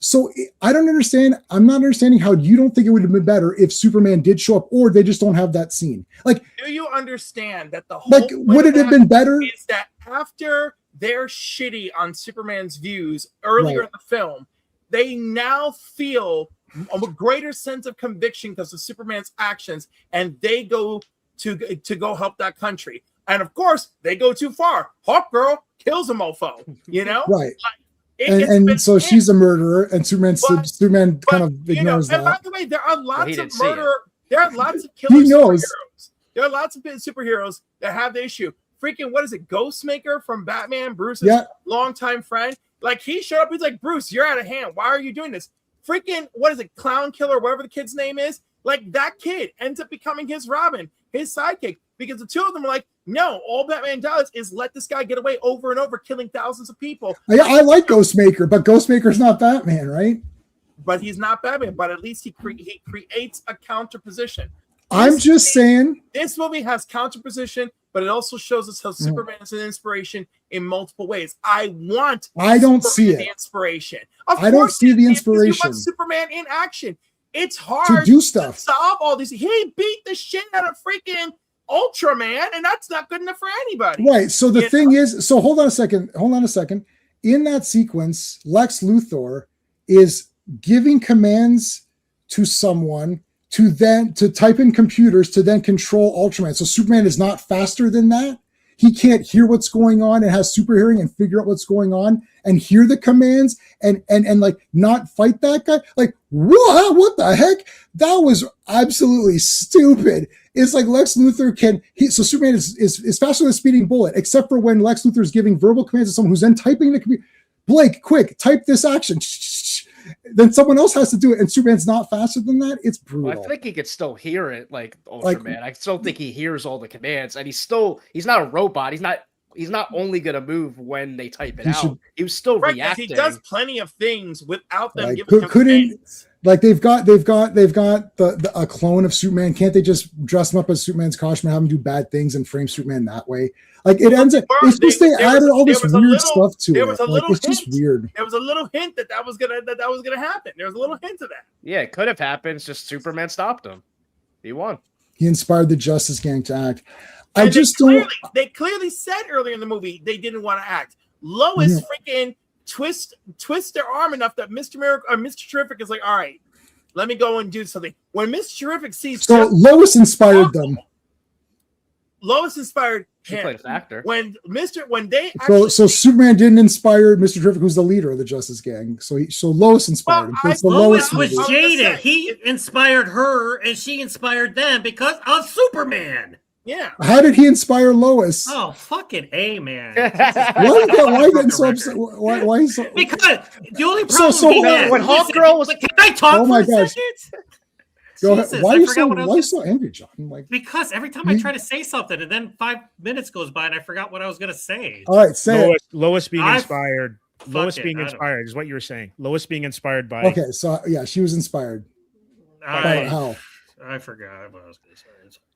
So I don't understand. I'm not understanding how you don't think it would have been better if Superman did show up, or they just don't have that scene. Like, do you understand that the whole would it have been better? Is that after they're shitty on Superman's views earlier in the film, they now feel a greater sense of conviction because of Superman's actions, and they go to go help that country. And of course, they go too far. Hawkgirl kills a mofo. Right. And so she's a murderer, and Superman kind of ignores that. And by the way, there are lots of murder. There are lots of killer superheroes. There are lots of superheroes that have the issue. Freaking, what is it? Ghostmaker from Batman, Bruce's longtime friend. Like, he showed up. He's like, Bruce, you're out of hand. Why are you doing this? Freaking, what is it? Clown Killer, whatever the kid's name is. Like, that kid ends up becoming his Robin, his sidekick, because the two of them are like, no, all Batman does is let this guy get away over and over, killing thousands of people. I like Ghostmaker, but Ghostmaker's not Batman, right? But he's not Batman, but at least he creates a counterposition. I'm just saying. This movie has counterposition, but it also shows us how Superman is an inspiration in multiple ways. I don't see it. The inspiration. I don't see the inspiration. You want Superman in action. It's hard to do stuff. To solve all these. He beat the shit out of freaking Ultraman, and that's not good enough for anybody. Right. So the thing is, so hold on a second. In that sequence, Lex Luthor is giving commands to someone to type in computers to then control Ultraman. So Superman is not faster than that. He can't hear what's going on and has super hearing and figure out what's going on and hear the commands and like not fight that guy. Like, what the heck? That was absolutely stupid. It's like Lex Luthor so Superman is faster than a speeding bullet, except for when Lex Luthor is giving verbal commands to someone who's then typing the computer. Blake, quick, type this action. Then someone else has to do it, and Superman's not faster than that. It's brutal. Well, I think he could still hear it, like Ultraman. I still think he hears all the commands, and he's not a robot. He's not only gonna move when they type it out. He was still reacting. He does plenty of things without them giving him commands. Like they've got a clone of Superman. Can't they just dress him up as Superman's costume and have him do bad things and frame Superman that way? Like it ends up. It's just they added all this weird stuff to it. It's just weird. There was a little hint that was gonna happen. There was a little hint of that. Yeah, it could have happened. It's just Superman stopped him. He won. He inspired the Justice Gang to act. They clearly said earlier in the movie they didn't want to act. Lois freaking twist their arm enough that Mr. Terrific is like, all right, let me go and do something. When Mr. Terrific sees Lois inspired them. Lois inspired she him. played a factor. So Superman didn't inspire Mr. Terrific, who's the leader of the Justice Gang. So Lois inspired him. Lois was jaded. He inspired her, and she inspired them because of Superman. Yeah. How did he inspire Lois? Oh, fucking A, man. Why getting so upset? Why so? Because the only problem when Hawkgirl was like, can I talk for a second? Go ahead. Why are you so angry, John? Because every time I try to say something and then 5 minutes goes by and I forgot what I was going to say. All right, say Lois being inspired. Lois being inspired is what you were saying. Lois being inspired by. Okay, so yeah, she was inspired. How? I forgot what I was going to say.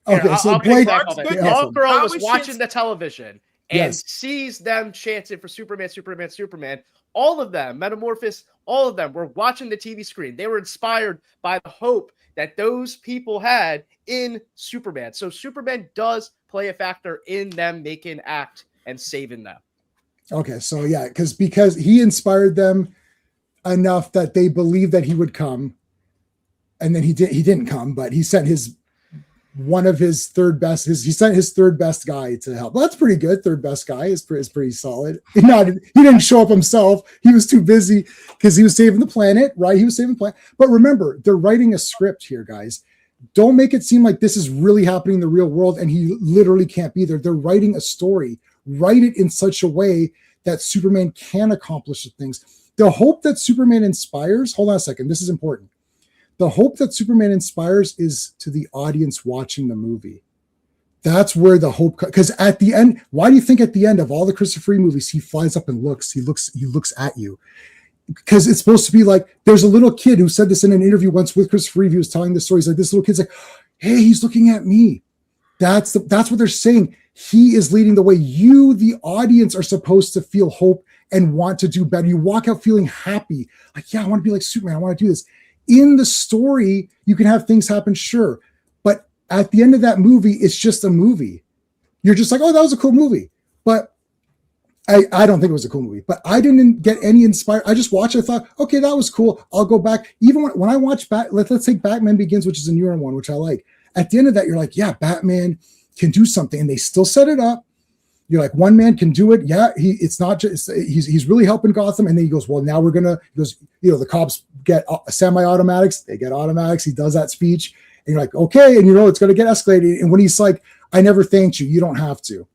Okay, so Blake, Hawkgirl was watching the television and sees them chanting for Superman, Superman, Superman. All of them, Metamorphosis, all of them were watching the TV screen. They were inspired by the hope that those people had in Superman. So Superman does play a factor in them making act and saving them. Okay, so yeah, because he inspired them enough that they believed that he would come, and then he didn't come, but he sent his third best guy to help. Well, that's pretty good. Third best guy is pretty solid. He didn't show up himself. He was too busy because he was saving the planet, right? He was saving the planet. But remember, they're writing a script here, guys. Don't make it seem like this is really happening in the real world and he literally can't be there. They're writing a story. Write it in such a way that Superman can accomplish the things. The hope that Superman inspires, hold on a second, this is important. The hope that Superman inspires is to the audience watching the movie. That's where the hope, because at the end, why do you think at the end of all the Christopher Reeve movies, he flies up and he looks at you? Because it's supposed to be like, there's a little kid who said this in an interview once with Christopher Reeve. He was telling the story. He's like, this little kid's like, hey, he's looking at me. That's what they're saying. He is leading the way. You, the audience, are supposed to feel hope and want to do better. You walk out feeling happy. Like, yeah, I want to be like Superman. I want to do this. In the story, you can have things happen, sure. But at the end of that movie, it's just a movie. You're just like, oh, that was a cool movie. But I don't think it was a cool movie. But I didn't get any inspired. I just watched it. I thought, okay, that was cool. I'll go back. Even when I watch let's take Batman Begins, which is a newer one, which I like. At the end of that, you're like, yeah, Batman can do something. And they still set it up. You're like, one man can do it. Yeah, it's not just he's really helping Gotham. And then he goes, well, now the cops get semi-automatics. They get automatics. He does that speech, and you're like, okay, and it's going to get escalated. And when he's like, I never thanked you. You don't have to.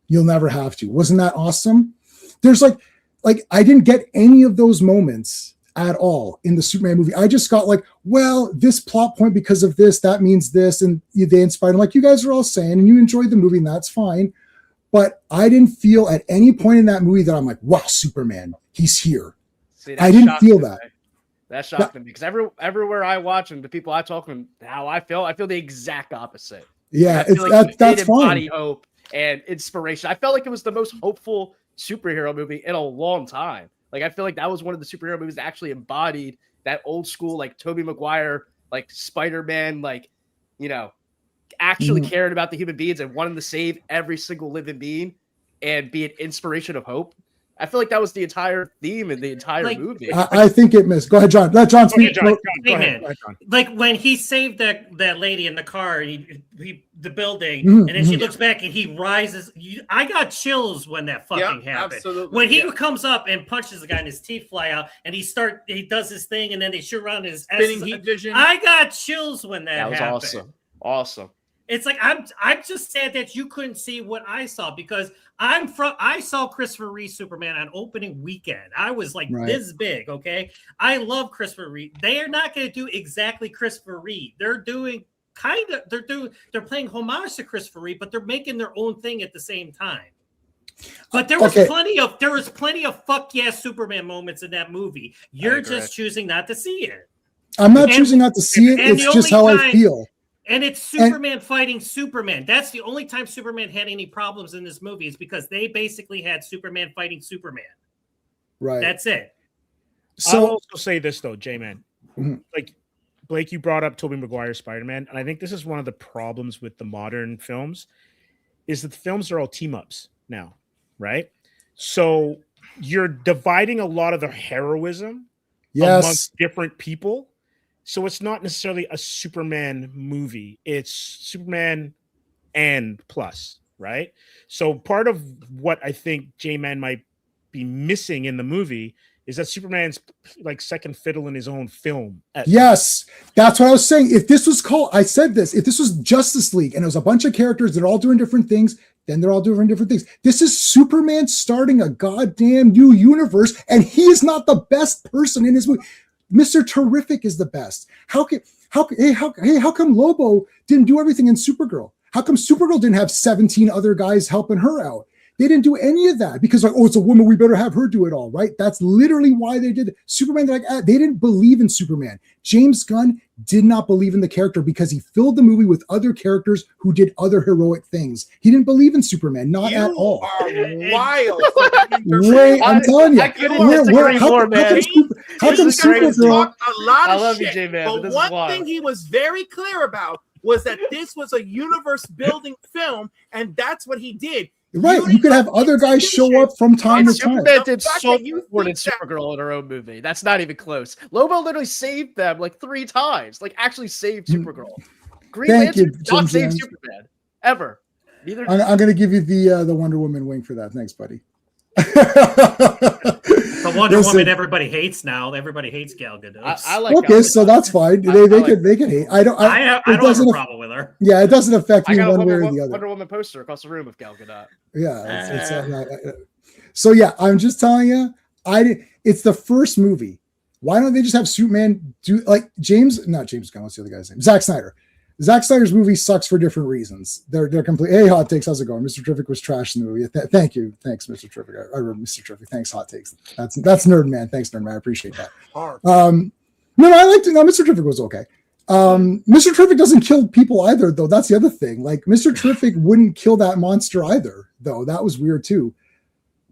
You'll never have to. Wasn't that awesome? There's like I didn't get any of those moments at all in the Superman movie. I just got like, well, this plot point because of this, that means this, and they inspired. I'm like, you guys are all saying, and you enjoyed the movie, and that's fine. But I didn't feel at any point in that movie that I'm like, wow, Superman, he's here. See, I didn't feel that. That shocked me because everywhere I watch and the people I talk to, how I feel the exact opposite. Yeah, that's fine. Hope and inspiration. I felt like it was the most hopeful superhero movie in a long time. Like I feel like that was one of the superhero movies that actually embodied that old school, like Tobey Maguire, like Spider-Man, actually caring about the human beings and wanting to save every single living being and be an inspiration of hope. I feel like that was the entire theme in the entire movie. I think it missed. Go ahead, John. Let John speak. Go ahead. Like when he saved that lady in the car, the building, and then she looks back and he rises. I got chills when that fucking happened. Absolutely. When he comes up and punches the guy and his teeth fly out, and he does his thing, and then they shoot around his vision. I got chills when that was happened. Awesome. It's like I'm just sad that you couldn't see what I saw because I saw Christopher Reeve Superman on opening weekend. I was like this big, okay? I love Christopher Reeve. They are not going to do exactly Christopher Reeve. They're doing they're playing homage to Christopher Reeve, but they're making their own thing at the same time. But there was plenty of fuck yeah Superman moments in that movie. You're just choosing not to see it. I'm not choosing not to see it. It's just how I feel. And it's Superman fighting Superman. That's the only time Superman had any problems in this movie is because they basically had Superman fighting Superman. Right. That's it. So I'll also say this though, J-Man. Like Blake, you brought up Tobey Maguire's Spider-Man, and I think this is one of the problems with the modern films is that the films are all team-ups now, right? So you're dividing a lot of the heroism amongst different people. So it's not necessarily a Superman movie. It's Superman and plus, right? So part of what I think J-Man might be missing in the movie is that Superman's like second fiddle in his own film. Yes, that's what I was saying. If this was if this was Justice League and it was a bunch of characters that are all doing different things, then they're all doing different things. This is Superman starting a goddamn new universe, and he is not the best person in his movie. Mr. Terrific is the best. How come Lobo didn't do everything in Supergirl? How come Supergirl didn't have 17 other guys helping her out? They didn't do any of that because like, oh, it's a woman, we better have her do it all, right? That's literally why they did it. Superman. Like they didn't believe in Superman. James Gunn did not believe in the character because he filled the movie with other characters who did other heroic things. He didn't believe in Superman, not at all. Wild. Wait, I'm telling you. I couldn't disagree more, man. How come Supergirl? A lot of I love shit, you, J-Man, but one thing he was very clear about was that this was a universe building film, and that's what he did. Right, you could have other guys show up from time to time. Superman did so more than Supergirl in her own movie. That's not even close. Lobo literally saved them like 3 times. Like actually saved Supergirl. Green Lantern did not save Superman ever. Neither. I'm going to give you the Wonder Woman wing for that. Thanks, buddy. The Wonder Woman everybody hates now. Everybody hates Gal Gadot. I like okay, so that's fine. They can hate. I don't have a problem with her. Yeah, it doesn't affect me one way or the other. Wonder Woman poster across the room of Gal Gadot. Yeah, so yeah, I'm just telling you, it's the first movie. Why don't they just have Superman do like not James Gunn? What's the other guy's name? Zack Snyder. Zack Snyder's movie sucks for different reasons. They're complete. Hey, Hot Takes, how's it going? Mr. Terrific was trash in the movie. Thank you, thanks, Mr. Terrific. I remember Mr. Terrific. Thanks, Hot Takes. That's Nerd Man. Thanks, Nerd Man. I appreciate that. No, I liked it. No, Mr. Terrific was okay. Mr. Terrific doesn't kill people either, though. That's the other thing. Like Mr. Terrific wouldn't kill that monster either, though. That was weird too.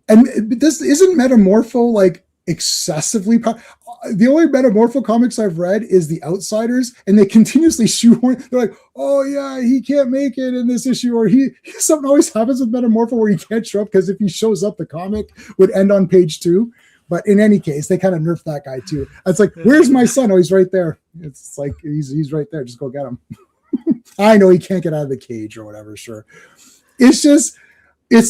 And this isn't Metamorpho like excessively. The only Metamorpho comics I've read is The Outsiders, and they continuously shoehorn. They're like, oh yeah, he can't make it in this issue, or something always happens with Metamorpho where he can't show up because if he shows up, the comic would end on page 2. But in any case, they kind of nerfed that guy too. It's like, where's my son? Oh, he's right there. It's like he's right there. Just go get him. I know he can't get out of the cage or whatever. Sure, it's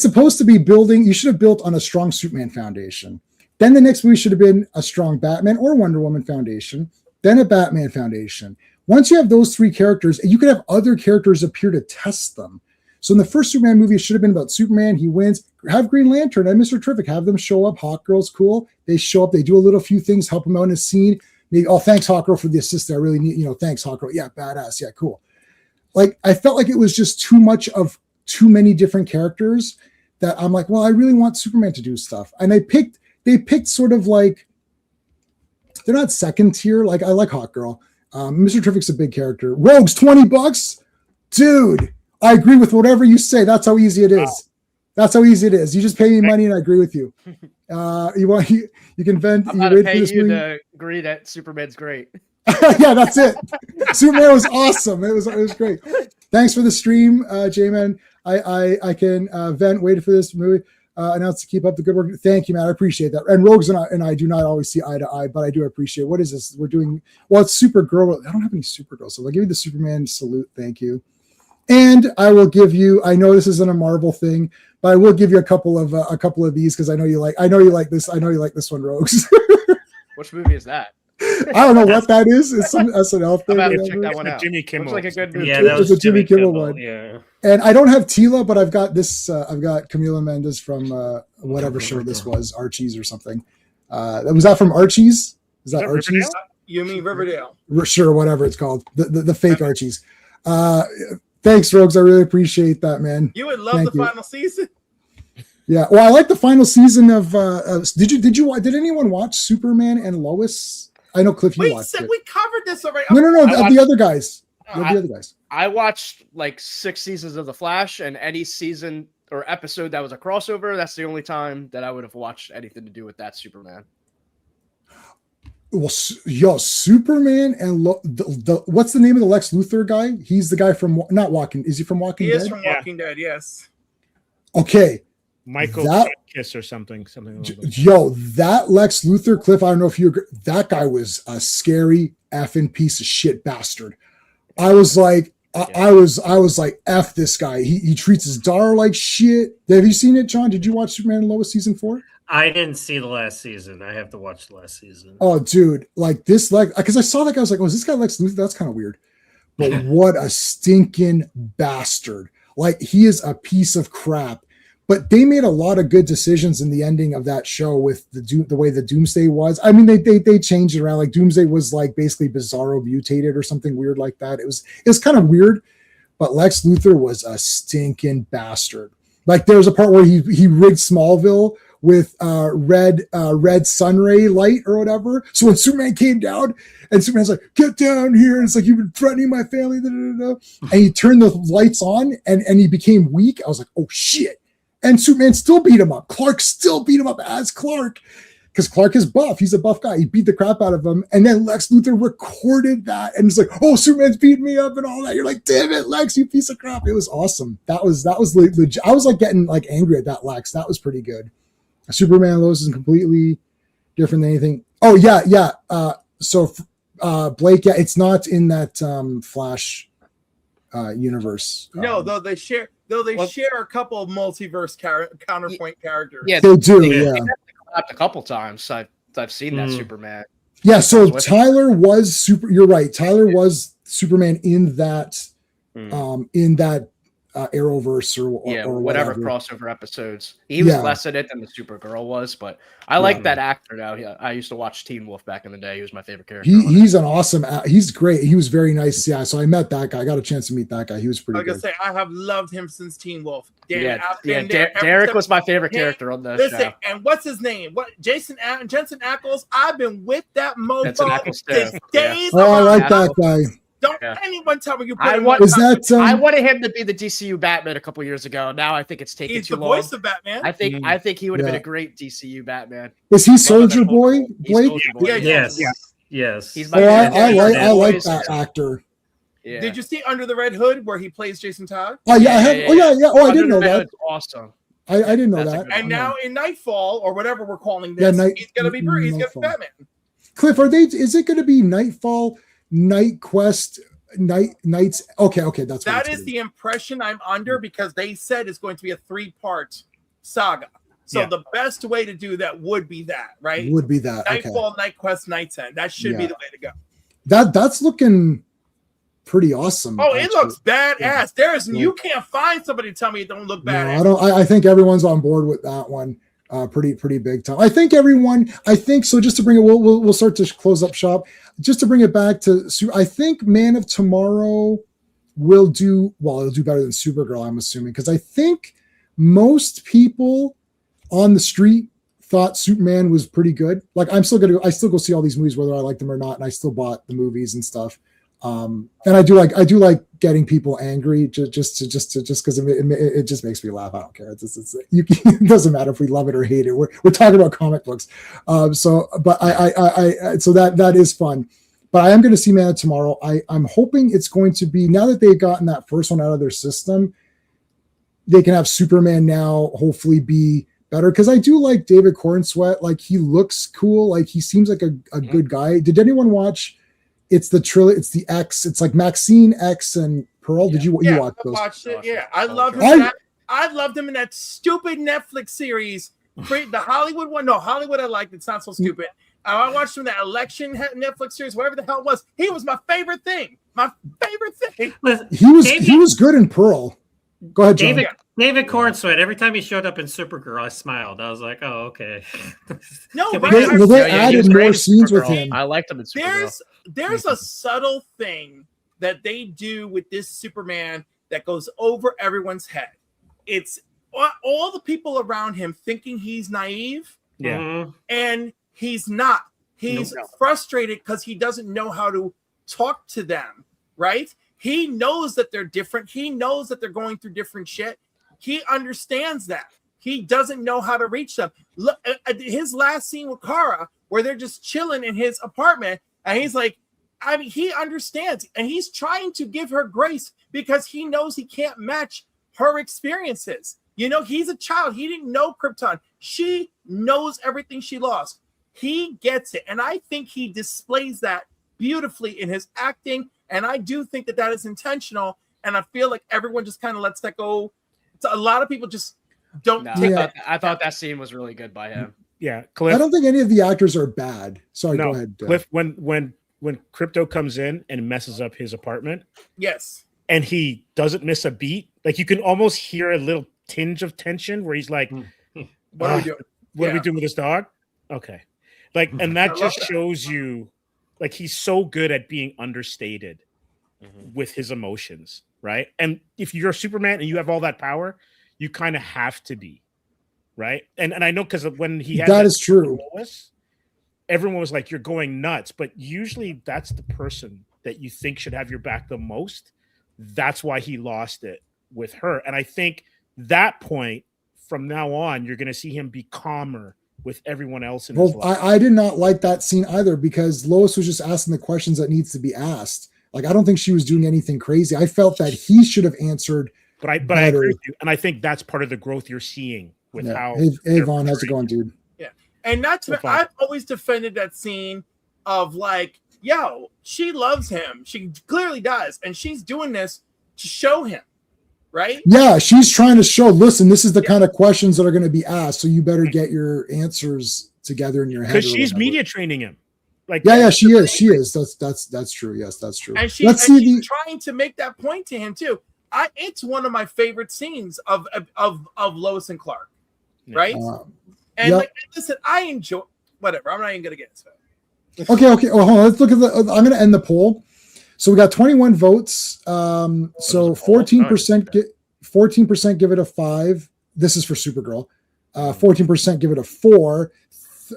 supposed to be building. You should have built on a strong Superman foundation. Then the next movie should have been a strong Batman or Wonder Woman foundation, then a Batman foundation. Once you have those 3 characters, you could have other characters appear to test them. So in the first Superman movie, it should have been about Superman. He wins. Have Green Lantern and Mr. Terrific. Have them show up. Hawkgirl's cool. They show up. They do a few things, help him out in a scene. Maybe, oh, thanks, Hawkgirl, for the assist. I really need, thanks, Hawkgirl. Yeah, badass. Yeah, cool. Like, I felt like it was just too much of too many different characters that I'm like, well, I really want Superman to do stuff. And they picked sort of like, they're not second tier. Like, I like Hawkgirl. Mr. Terrific's a big character. Rogue's $20? Dude, I agree with whatever you say. That's how easy it is. Wow. That's how easy it is. You just pay me money and I agree with you. You can vent. I'm about to pay you to agree that Superman's great. Yeah, that's it. Superman was awesome. It was great. Thanks for the stream, J-Man. I can vent. Waited for this movie. Announce to keep up the good work. Thank you, man. I appreciate that. And Rogues and I do not always see eye to eye, but I do appreciate. What is this? We're doing. Well, it's Supergirl. I don't have any Supergirl, so I'll give you the Superman salute. Thank you. And I will give you. I know this isn't a Marvel thing, but I will give you a couple of these because I know you like this. I know you like this one, Rogues. Which movie is that? I don't know what that is. It's some SNL thing. I'm about to check that one out. Jimmy Kimmel. Looks like a good movie. Yeah, that was a Jimmy Kimmel one. Yeah. And I don't have Tila, but I've got this. I've got Camila Mendes from whatever show this was, Archie's or something. Was that from Archie's? Is that Archie's? Riverdale? You mean Riverdale? Sure, whatever it's called. The fake Archie's. Thanks, Rogues. I really appreciate that, man. You would love the final season. Yeah, well, I like the final season of. Did anyone watch Superman and Lois? I know Cliff, you watched it. We covered this already. No, the other guys. The other guys. I watched like 6 seasons of The Flash, and any season or episode that was a crossover, that's the only time that I would have watched anything to do with that Superman. Well, Superman and what's the name of the Lex Luthor guy? He's the guy from Is he from Walking Dead? He is from Walking Dead, yes. Okay. Michael Kiss or something like that. Yo, that Lex Luthor, Cliff, I don't know if you agree, that guy was a scary effing piece of shit bastard. I was like, I was like, F this guy. He treats his daughter like shit. Have you seen it, John? Did you watch Superman and Lois season 4? I didn't see the last season. I have to watch the last season. Oh, dude, like this, because I saw that guy, I was like, oh, is this guy Lex Luthor? That's kind of weird. But what a stinking bastard. Like, he is a piece of crap. But they made a lot of good decisions in the ending of that show with the way the Doomsday was. I mean, they changed it around. Like, Doomsday was like basically Bizarro mutated or something weird like that. It was kind of weird, but Lex Luthor was a stinking bastard. Like there's a part where he rigged Smallville with red sun ray light or whatever. So when Superman came down and Superman's like, get down here, and it's like, you've been threatening my family, and he turned the lights on and he became weak. I was like, oh shit. And Superman still beat him up. Clark still beat him up as Clark. Because Clark is buff. He's a buff guy. He beat the crap out of him. And then Lex Luthor recorded that. And it's like, oh, Superman's beating me up and all that. You're like, damn it, Lex, you piece of crap. It was awesome. That was legit. I was like getting like angry at that Lex. That was pretty good. Superman Lois is completely different than anything. Oh, yeah. So Blake, yeah, it's not in that Flash universe. No, though they share a couple of multiverse counterpoint characters. Yeah, they do. Yeah. A couple times I've seen that Superman. Yeah, so Tyler was you're right. Tyler was Superman in that Arrowverse or whatever crossover episodes. He was less in it than the Supergirl was, but I like that actor now. I used to watch Teen Wolf back in the day. He was my favorite character. He's an awesome. He's great. He was very nice. Yeah, so I met that guy. I got a chance to meet that guy. He was pretty good. I gotta say, I have loved him since Teen Wolf. Derek was my favorite character on the show. And what's his name? Jensen Ackles. I've been with that mofo since days. Oh, I like that guy. Don't anyone tell me you put I wanted him to be the DCU Batman a couple years ago. Now I think it's taking too long. He's the voice of Batman. I think he would have been a great DCU Batman. Is he Soldier Boy, Blake? Yes. He's I like that actor. Yeah. Did you see Under the Red Hood where he plays Jason Todd? Oh yeah, I have. Oh yeah. Oh, I didn't know that. Awesome. I didn't know that. And now in Nightfall or whatever we're calling this, he's gonna be Batman. Cliff, is it gonna be Nightfall? Night Quest, Nights. Okay, that is the impression I'm under because they said it's going to be a 3-part saga. So the best way to do that would be that, right? Would be that Nightfall, Night Quest, Night's End. That should be the way to go. That's looking pretty awesome. Oh, it looks badass. You can't find somebody to tell me it don't look badass. No, I think everyone's on board with that one. Pretty big time. I think so. Just to bring it, we'll start to close up shop. Just to bring it back to, I think Man of Tomorrow will do it'll do better than Supergirl. I'm assuming because I think most people on the street thought Superman was pretty good. Like I still go see all these movies whether I like them or not, and I still bought the movies and stuff. And I do like getting people angry just because it just makes me laugh. I don't care. It doesn't matter if we love it or hate it. We're talking about comic books. So that is fun. But I am going to see Man of Tomorrow. I'm hoping it's going to be, now that they've gotten that first one out of their system, they can have Superman now hopefully be better. Because I do like David Cornsweet. Like he looks cool. Like he seems like a good guy. Did anyone watch? It's the X. It's like Maxine, X, and Pearl. Did you watch those? I watched it. Yeah, I loved him. I loved him in that stupid Netflix series, the Hollywood one. No, Hollywood I liked. It's not so stupid. I watched him in that election Netflix series, whatever the hell it was. He was my favorite thing. He was good in Pearl. Go ahead, John. David Cornsweet. Every time he showed up in Supergirl, I smiled. I was like, "Oh, okay." No, they added more scenes with him. I liked him in Supergirl. There's a subtle thing that they do with this Superman that goes over everyone's head. It's all the people around him thinking he's naive, and he's not. He's frustrated because he doesn't know how to talk to them, right? He knows that they're different. He knows that they're going through different shit. He understands that. He doesn't know how to reach them. Look at his last scene with Kara, where they're just chilling in his apartment, and he's like, he understands, and he's trying to give her grace because he knows he can't match her experiences. He's a child. He didn't know Krypton. She knows everything she lost. He gets it, and I think he displays that beautifully in his acting, and I do think that is intentional, and I feel like everyone just kind of lets that go. So a lot of people just don't take that. I thought that scene was really good by him. Yeah, Cliff. I don't think any of the actors are bad. Sorry, go ahead. Cliff, when Crypto comes in and messes up his apartment, yes, and he doesn't miss a beat, like you can almost hear a little tinge of tension where he's like, "What are we doing? What are we doing with this dog?" Okay, like, and that just shows you, like, he's so good at being understated with his emotions, right? And if you're Superman and you have all that power, you kind of have to be, right? And I know because when he had that is true. Lois, everyone was like, "You're going nuts," but usually that's the person that you think should have your back the most. That's why he lost it with her, and I think that point from now on, you're going to see him be calmer with everyone else in his life. I did not like that scene either because Lois was just asking the questions that needs to be asked. Like, I don't think she was doing anything crazy. I felt that he should have answered. But I agree with you, and I think that's part of the growth you're seeing with how. Hey Vaughn, how's it going, dude? Yeah, and I've always defended that scene of like, yo, she loves him. She clearly does, and she's doing this to show him, right? Yeah, she's trying to show. Listen, this is the kind of questions that are going to be asked, so you better get your answers together in your head. Because she's media training him. Like, yeah, she is. She is. That's true. Yes, that's true. And she's trying to make that point to him too. It's one of my favorite scenes of Lois and Clark, right? Like, listen, I enjoy whatever. I'm not even gonna get into it. Okay. Well, hold on. Let's look at the. I'm gonna end the poll. So we got 21 votes. So 14% 14% give it a 5. This is for Supergirl. 14% give it a 4.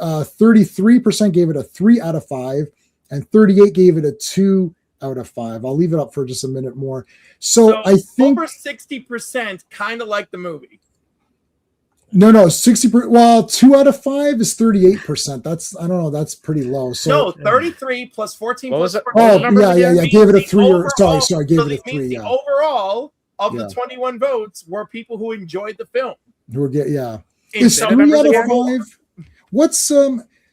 33% gave it a 3 out of 5, and 38 gave it a 2 out of 5. I'll leave it up for just a minute more. So I think over 60% kind of like the movie. No, 60%. Well, 2 out of 5 is 38%. That's, I don't know. That's pretty low. So 33 plus 14. What was it? Yeah. Gave it a 3. Sorry. Gave it a 3. The overall of the 21 votes were people who enjoyed the film. Is 3 out of 5? What's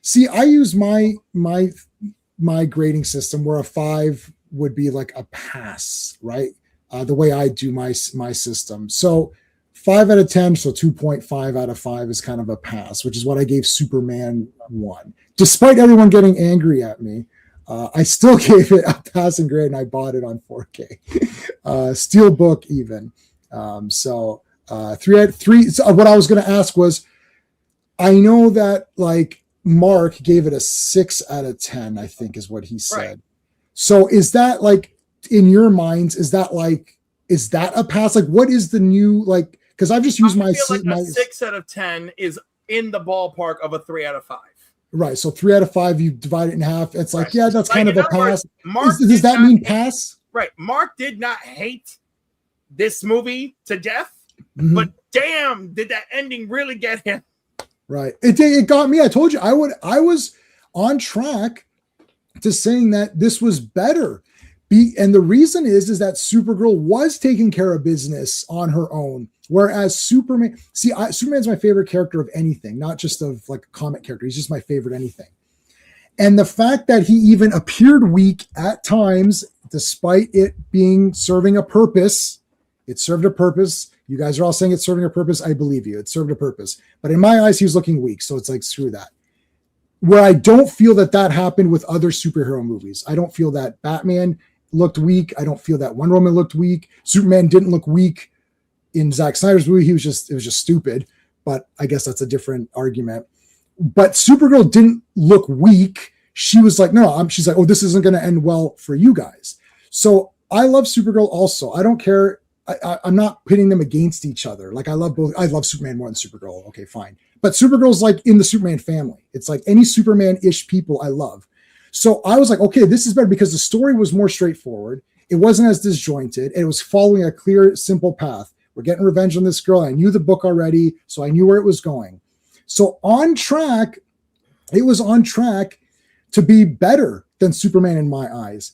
see, I use my grading system where a 5 would be like a pass, right? The way I do my system. So 5 out of 10, so 2.5 out of 5 is kind of a pass, which is what I gave Superman 1. Despite everyone getting angry at me, I still gave it a passing grade, and I bought it on 4K, Steelbook even. So 3 out of 3. So what I was going to ask was, I know that like Mark gave it a 6 out of 10, I think is what he said. Right. So is that like, in your minds, is that a pass? Like, what is the new, like, because I've just used my 6 out of 10 is in the ballpark of a 3 out of 5. Right. So 3 out of 5, you divide it in half. It's like, yeah, that's kind of a pass. Mark does that mean pass? Right. Mark did not hate this movie to death, but damn, did that ending really get him? Right. It got me. I told you I was on track to saying that this was better. And the reason is that Supergirl was taking care of business on her own, whereas Superman, Superman's my favorite character of anything, not just of like a comic character. He's just my favorite anything. And the fact that he even appeared weak at times, despite it being serving a purpose, it served a purpose. You guys are all saying it's serving a purpose. I believe you. It served a purpose. But in my eyes, he was looking weak. So it's like, screw that. Where I don't feel that happened with other superhero movies. I don't feel that Batman looked weak. I don't feel that Wonder Woman looked weak. Superman didn't look weak in Zack Snyder's movie. It was just stupid. But I guess that's a different argument. But Supergirl didn't look weak. She was like, she's like, oh, this isn't going to end well for you guys. So I love Supergirl also. I don't care. I'm not pitting them against each other. Like, I love both. I love Superman more than Supergirl. Okay, fine. But Supergirl's like in the Superman family. It's like any Superman-ish people I love. So I was like, okay, this is better because the story was more straightforward. It wasn't as disjointed. It was following a clear, simple path. We're getting revenge on this girl. I knew the book already, so I knew where it was going. So it was on track to be better than Superman in my eyes.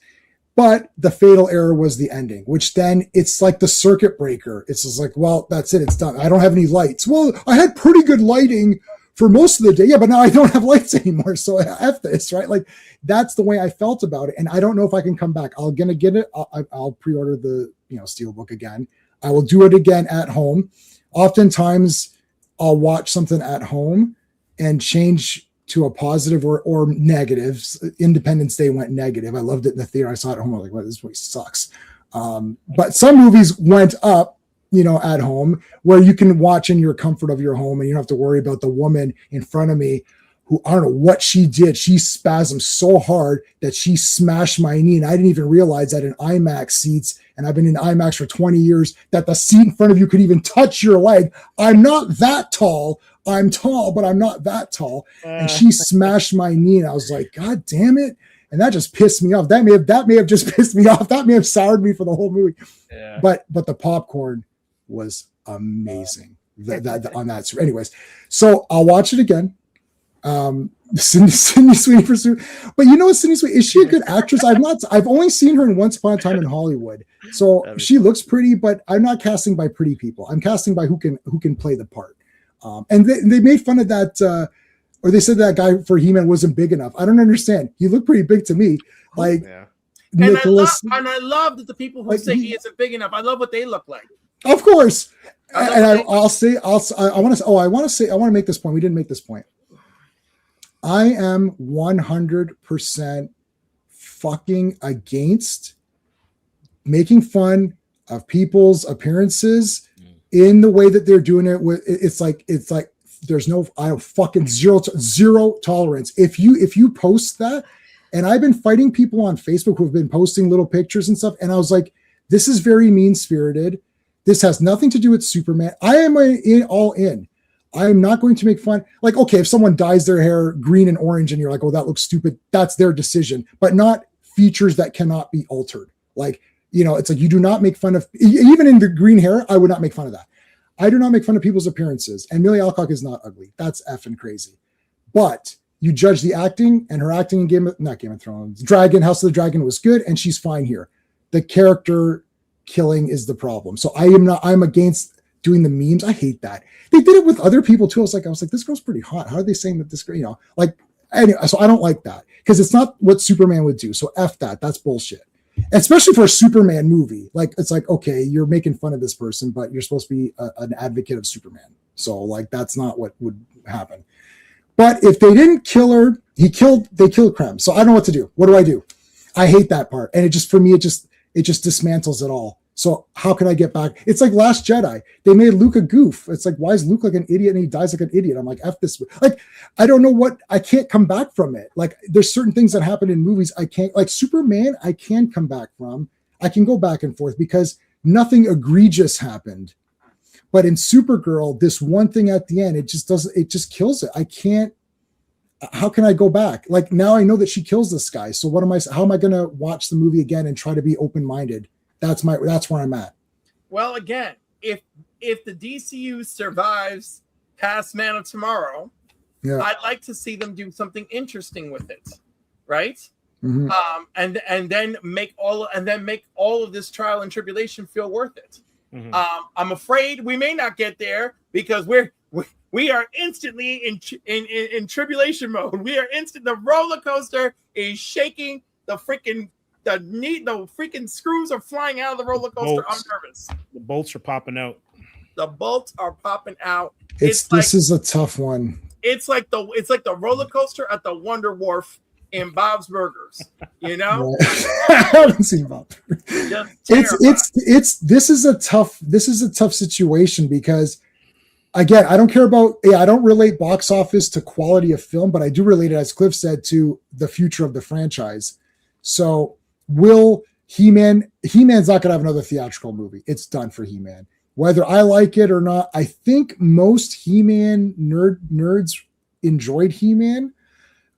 But the fatal error was the ending, which then it's like the circuit breaker. It's just like, well, that's it. It's done. I don't have any lights. Well, I had pretty good lighting for most of the day. Yeah, but now I don't have lights anymore. So F this, right? Like, that's the way I felt about it. And I don't know if I can come back. I'm going to get it. I'll pre-order the Steelbook again. I will do it again at home. Oftentimes I'll watch something at home and change to a positive or negatives. Independence Day went negative. I loved it in the theater. I saw it at home. I was like, well, this movie sucks. But some movies went up, at home, where you can watch in your comfort of your home and you don't have to worry about the woman in front of me who, I don't know what she did. She spasmed so hard that she smashed my knee. And I didn't even realize that in IMAX seats and I've been in IMAX for 20 years, that the seat in front of you could even touch your leg. I'm not that tall. I'm tall, but I'm not that tall. And she smashed my knee, and I was like, God damn it. And that just pissed me off. That may have just pissed me off. That may have soured me for the whole movie. Yeah. But the popcorn was amazing. That on that. Anyways, so I'll watch it again. Sydney Sweeney for Super. But you know what, Sydney Sweeney, is she a good actress? I've only seen her in Once Upon a Time in Hollywood. So she looks pretty, but I'm not casting by pretty people. I'm casting by who can play the part. And they made fun of that, or they said that guy for He-Man wasn't big enough. I don't understand. He looked pretty big to me. Like, Nicholas, and I love that the people who say he isn't big enough. I love what they look like. Of course. And I want to make this point. We didn't make this point. I am 100% fucking against making fun of people's appearances in the way that they're doing it. It's like there's no zero tolerance. If you post that, and I've been fighting people on Facebook who've been posting little pictures and stuff, and I was like, this is very mean-spirited. This has nothing to do with Superman. I am all in. I am not going to make fun. Like, okay, if someone dyes their hair green and orange and you're like, oh, that looks stupid, that's their decision, but not features that cannot be altered. Like, it's like, you do not make fun of, even in the green hair, I would not make fun of that. I do not make fun of people's appearances. And Millie Alcock is not ugly. That's effing crazy. But you judge the acting, and her acting in not Game of Thrones, House of the Dragon was good, and she's fine here. The character killing is the problem. So I'm against doing the memes. I hate that. They did it with other people too. I was like, this girl's pretty hot. How are they saying that this girl, anyway, so I don't like that because it's not what Superman would do. So F that. That's bullshit. Especially for a Superman movie. Like, it's like, okay, you're making fun of this person, but you're supposed to be an advocate of Superman. So like, that's not what would happen. But if they didn't kill her, they killed Krem. So I don't know what to do. What do? I hate that part. And it just dismantles it all. So how can I get back? It's like Last Jedi. They made Luke a goof. It's like, why is Luke like an idiot and he dies like an idiot? I'm like, F this. Like, I don't know I can't come back from it. Like, there's certain things that happen in movies I can't, like Superman, I can come back from. I can go back and forth because nothing egregious happened. But in Supergirl, this one thing at the end, it just kills it. I can't, how can I go back? Like, now I know that she kills this guy. So how am I going to watch the movie again and try to be open-minded? That's where I'm at. Well, again, if the DCU survives past Man of Tomorrow, I'd like to see them do something interesting with it, right? Mm-hmm. And then make all of this trial and tribulation feel worth it. Mm-hmm. I'm afraid we may not get there because we are instantly in tribulation mode. The roller coaster is shaking. The freaking screws are flying out of the roller coaster. I'm nervous. The bolts are popping out. This is a tough one. It's like the roller coaster at the Wonder Wharf in Bob's Burgers. Right. I haven't seen Bob. This is a tough situation because, again, I don't relate box office to quality of film, but I do relate it, as Cliff said, to the future of the franchise. So will He-Man's not going to have another theatrical movie. It's done for He-Man. Whether I like it or not, I think most He-Man nerds enjoyed He-Man.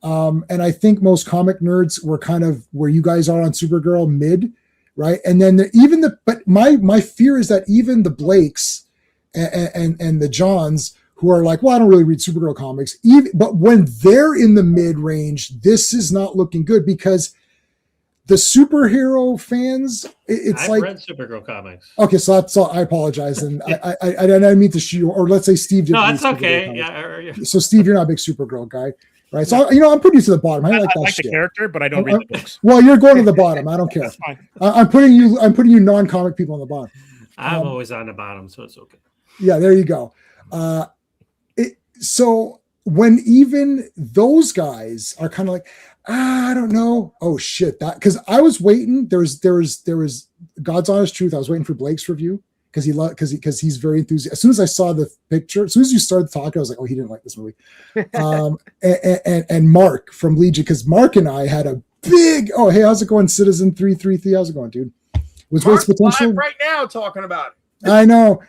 And I think most comic nerds were kind of where you guys are on Supergirl, mid, right? And then but my fear is that even the Blakes and the Johns, who are like, well, I don't really read Supergirl comics, but when they're in the mid range, this is not looking good because the superhero fans, I've read Supergirl comics. Okay, so I apologize, and I didn't mean to shoot, or let's say Steve didn't. No, that's okay. Yeah. So Steve, you're not a big Supergirl guy, right? So I'm putting you to the bottom. I like the character, but I don't read the books. Well, you're going to the bottom. I don't care. That's fine. I'm putting you non-comic people on the bottom. I'm always on the bottom, so it's okay. Yeah, there you go. So when even those guys are kind of like, I don't know. Oh shit! Because I was waiting. There was God's honest truth. I was waiting for Blake's review because he's very enthusiastic. As soon as I saw the picture, as soon as you started talking, I was like, oh, he didn't like this movie. And Mark from Legion, because Mark and I had a big, oh hey, how's it going, Citizen 333? How's it going, dude? Was Mark's Waste Potential live right now talking about it. I know.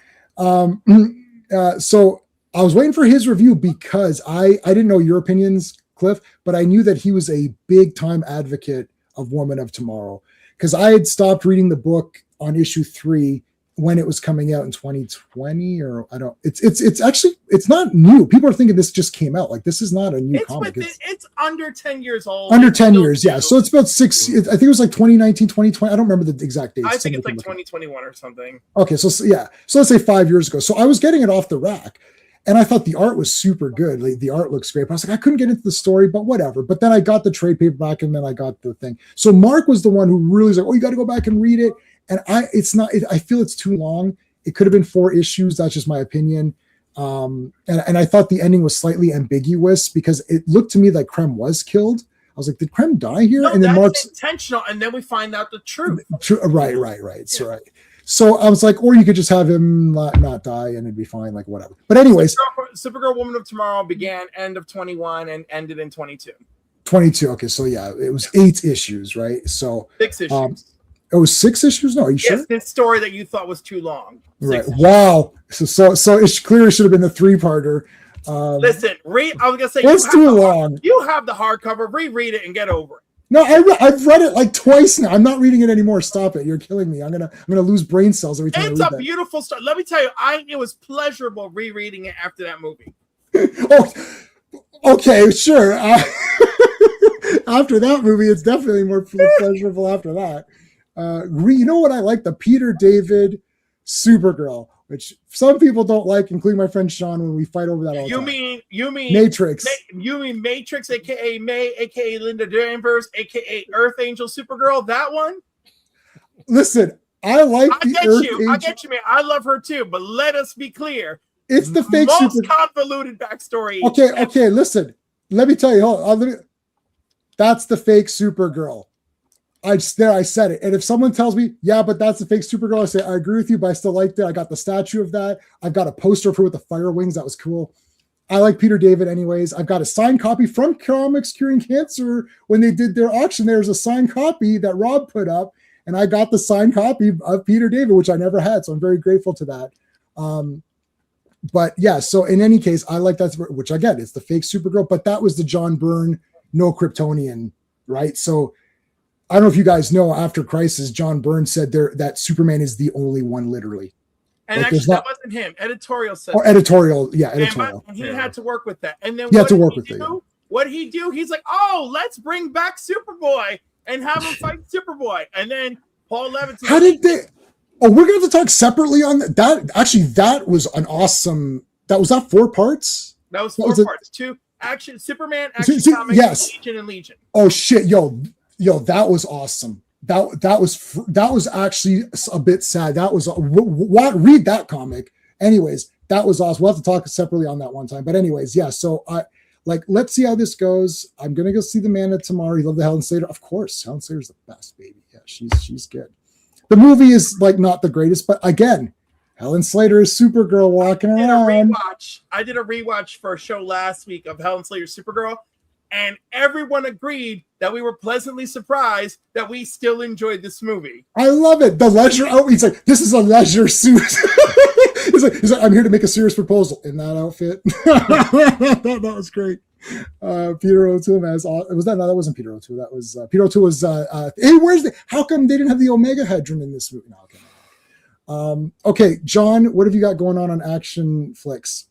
So I was waiting for his review because I didn't know your opinions, Cliff, but I knew that he was a big time advocate of Woman of Tomorrow because I had stopped reading the book on issue 3 when it was coming out in 2020, or I don't. It's actually not new. People are thinking this just came out. Like this is not a new comic. It's under 10 years old. Under 10 years, yeah. So it's about 6. I think it was like 2019, 2020. I don't remember the exact dates. I think it's like 2021 or something. Okay, so yeah, so let's say 5 years ago. So I was getting it off the rack, and I thought the art was super good. Like, the art looks great. But I was like, I couldn't get into the story, but whatever. But then I got the trade paperback, and then I got the thing. So Mark was the one who really was like, "Oh, you got to go back and read it." And I feel it's too long. It could have been 4 issues. That's just my opinion. And I thought the ending was slightly ambiguous because it looked to me like Krem was killed. I was like, did Krem die here? No, and then that's Mark's intentional, and then we find out the truth. Right. So, right. So I was like, or you could just have him not die and it'd be fine, like whatever. But anyways, Supergirl Woman of Tomorrow began end of 21 and ended in 22. 22. Okay, so yeah, it was 8 issues, right? So 6 issues. It was 6 issues? No, are you sure? Yes, this story that you thought was too long. Right. Wow. So it clearly should have been the 3-parter. Listen, I was gonna say it's too long. You have the hardcover. Reread it and get over it. No, I've read it like twice now. I'm not reading it anymore. Stop it. You're killing me. I'm gonna lose brain cells every time. It's a beautiful story. Let me tell you, it was pleasurable rereading it after that movie. Oh, okay, sure. After that movie, it's definitely more pleasurable after that. You know what I like? The Peter David Supergirl, which some people don't like, including my friend Sean, when we fight over that all the time. You mean Matrix? You mean Matrix, aka May, aka Linda Danvers, aka Earth Angel Supergirl? That one? Listen, I like the Earth Angel. I get you, man. I love her too. But let us be clear. It's the fake most convoluted backstory. Okay. Listen, let me tell you. That's the fake Supergirl. I said it. And if someone tells me, yeah, but that's the fake Supergirl, I say, I agree with you, but I still liked it. I got the statue of that. I've got a poster of her with the fire wings. That was cool. I like Peter David anyways. I've got a signed copy from Comics Curing Cancer. When they did their auction, there's a signed copy that Rob put up, and I got the signed copy of Peter David, which I never had. So I'm very grateful to that. But yeah, so in any case, I like that, which again, it's the fake Supergirl, but that was the John Byrne, no Kryptonian, right? So I don't know if you guys know, after Crisis, John Byrne said that Superman is the only one, literally. And actually, that wasn't him. Editorial said. Oh, editorial. And he had to work with that. And then what did he do? He's like, oh, let's bring back Superboy and have him fight Superboy. And then Paul Levitt. How did they? Oh, we're going to have to talk separately on that. Actually, that was an awesome. Was that 4 parts? That was 4 parts. 2 action, Superman, action comics, yes. Legion, and Legion. Oh shit, yo, that was awesome. That was actually a bit sad. That was read that comic. Anyways, that was awesome. We'll have to talk separately on that one time. But anyways, yeah. So let's see how this goes. I'm gonna go see the Man of Tomorrow. You love the Helen Slater, of course. Helen Slater's the best, baby. Yeah, she's good. The movie is not the greatest, but again, Helen Slater is Supergirl walking around. I did a rewatch for a show last week of Helen Slater's Supergirl, and everyone agreed that we were pleasantly surprised that we still enjoyed this movie. I love it. The leisure outfit. He's like, this is a leisure suit. he's like, I'm here to make a serious proposal in that outfit. that was great. Peter O'Toole, man. That wasn't Peter O'Toole. That was Peter O'Toole was hey, how come they didn't have the Omega Hedron in this movie? No, okay. Okay, John, what have you got going on Action Flicks?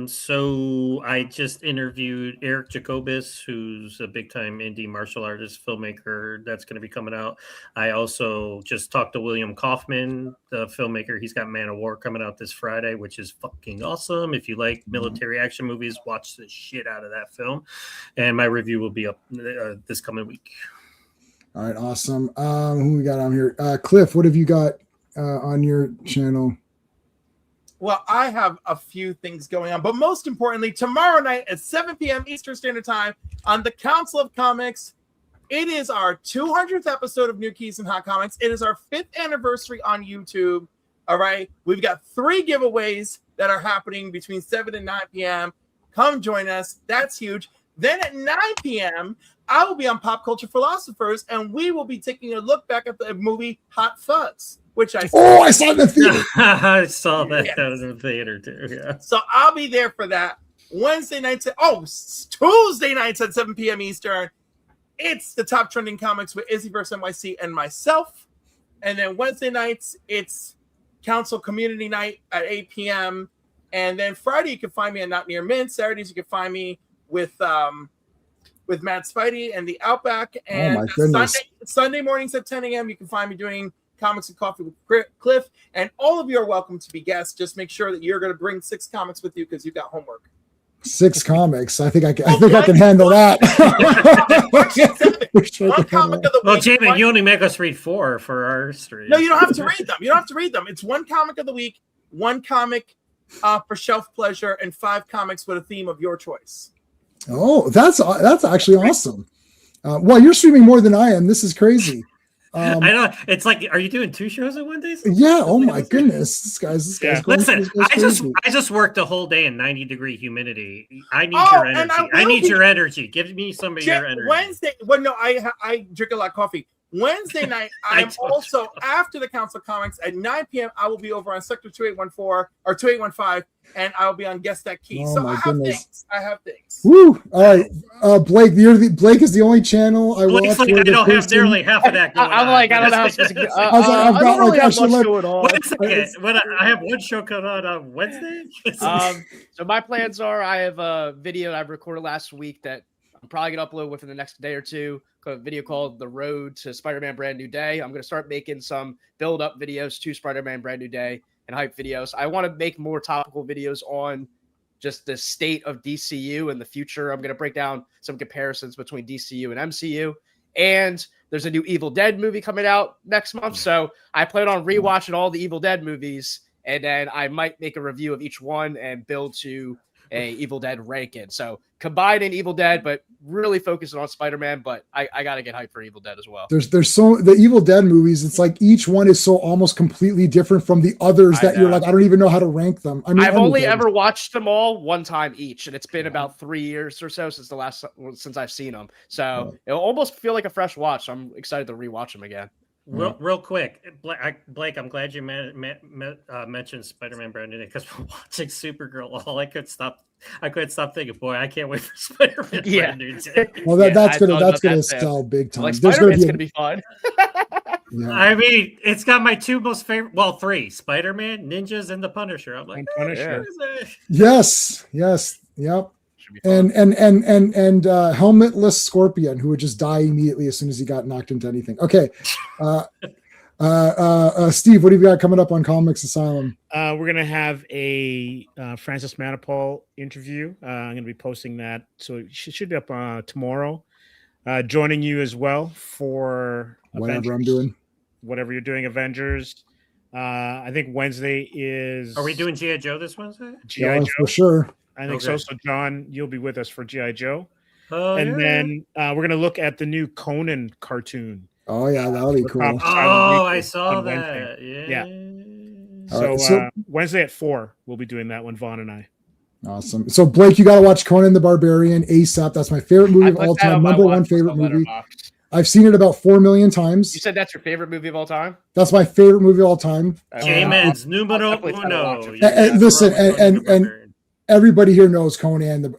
So I just interviewed Eric Jacobus, who's a big time indie martial artist filmmaker that's going to be coming out. I also just talked to William Kaufman, the filmmaker. He's got Man of War coming out this Friday, which is fucking awesome. If you like military action movies, watch the shit out of that film. And my review will be up this coming week. All right, awesome. Who we got on here? Cliff, what have you got on your channel? Well, I have a few things going on, but most importantly, tomorrow night at 7 p.m. Eastern Standard Time on the Council of Comics, it is our 200th episode of New Keys and Hot Comics. It is our 5th anniversary on YouTube. All right. We've got 3 giveaways that are happening between 7 and 9 p.m. Come join us. That's huge. Then at 9 p.m., I will be on Pop Culture Philosophers, and we will be taking a look back at the movie Hot Fuzz, which I saw in the theater. I saw that in the theater too. Yeah. So I'll be there for that. Wednesday nights Tuesday nights at 7 p.m. Eastern. It's the top trending comics with Izzy vs. NYC and myself. And then Wednesday nights, it's Council Community Night at 8 p.m. And then Friday, you can find me at Not Near Mint. Saturdays, you can find me with Matt Spidey and the Outback. And Sunday mornings at 10 a.m., you can find me doing Comics and Coffee with Cliff. And all of you are welcome to be guests. Just make sure that you're going to bring 6 comics with you because you got homework. 6 comics. I think I can handle that. One comic of the week. Well, Jamie, you only make us read 4 for our stream. No, you don't have to read them. It's 1 comic of the week, 1 comic for shelf pleasure, and 5 comics with a theme of your choice. Oh, that's actually awesome. Well, you're streaming more than I am. This is crazy. I know. It's like, are you doing 2 shows at one day? Yeah. Oh my goodness, this guy's. Listen, I just worked a whole day in 90-degree humidity. I need your energy. I need your energy. Give me some of your energy. Wednesday. Well, no, I drink a lot of coffee. Wednesday night, I'm also after the Council Comics at 9 p.m. I will be over on Sector 2814 or 2815, and I will be on Guest That Key. Oh, so I have things. Woo! All right, Blake. Blake is the only channel I watch. Like I don't have nearly half of that going on. I'm like, I don't know how to. I've got like actually going on. Wait a second. I have one show coming on Wednesday. So my plans are, I have a video I recorded last week that I'm probably gonna upload within the next day or two. A video called The Road to Spider-Man Brand New Day. I'm going to start making some build-up videos to Spider-Man Brand New Day and hype videos. I want to make more topical videos on just the state of DCU in the future. I'm going to break down some comparisons between DCU and MCU. And there's a new Evil Dead movie coming out next month. So I plan on rewatching all the Evil Dead movies, and then I might make a review of each one and build to a Evil Dead ranking. So combining Evil Dead, but really focusing on Spider-Man. But I got to get hyped for Evil Dead as well. There's the Evil Dead movies. It's like each one is so almost completely different from the others that you're like, I don't even know how to rank them. I mean, I've only ever watched them all one time each, and it's been about 3 years or so since I've seen them. So it'll almost feel like a fresh watch. So I'm excited to rewatch them again. Real quick, Blake, I'm glad you mentioned Spider-Man Brand New Day, because we're watching Supergirl. I couldn't stop thinking, boy, I can't wait for Spider-Man Brand New Day. Well, that's gonna sell big time. Like, Spider-Man's gonna be fun. Yeah. I mean, it's got my 2 most favorite, 3: Spider-Man, Ninjas, and the Punisher. I'm like, Punisher. Yes, yep. And helmetless Scorpion, who would just die immediately as soon as he got knocked into anything. Okay, Steve, what do you got coming up on Comics Asylum? We're gonna have a Francis Manipal interview. I'm gonna be posting that, so it should be up tomorrow. Joining you as well for whatever Avengers. I'm doing, whatever you're doing, Avengers. I think Wednesday is. Are we doing G.I. Joe this Wednesday? G.I. Joe for sure. I think so. So, John, you'll be with us for G.I. Joe. Then we're going to look at the new Conan cartoon. Oh, yeah, that'll be cool. I saw that. Yeah. Right, so Wednesday at 4, we'll be doing that one, Vaughn and I. Awesome. So, Blake, you got to watch Conan the Barbarian ASAP. That's my favorite movie of all time. Number 1 favorite movie. I've seen it about 4 million times. You said that's your favorite movie of all time? That's my favorite movie of all time. J-Man's numero uno. Listen, and everybody here knows Conan.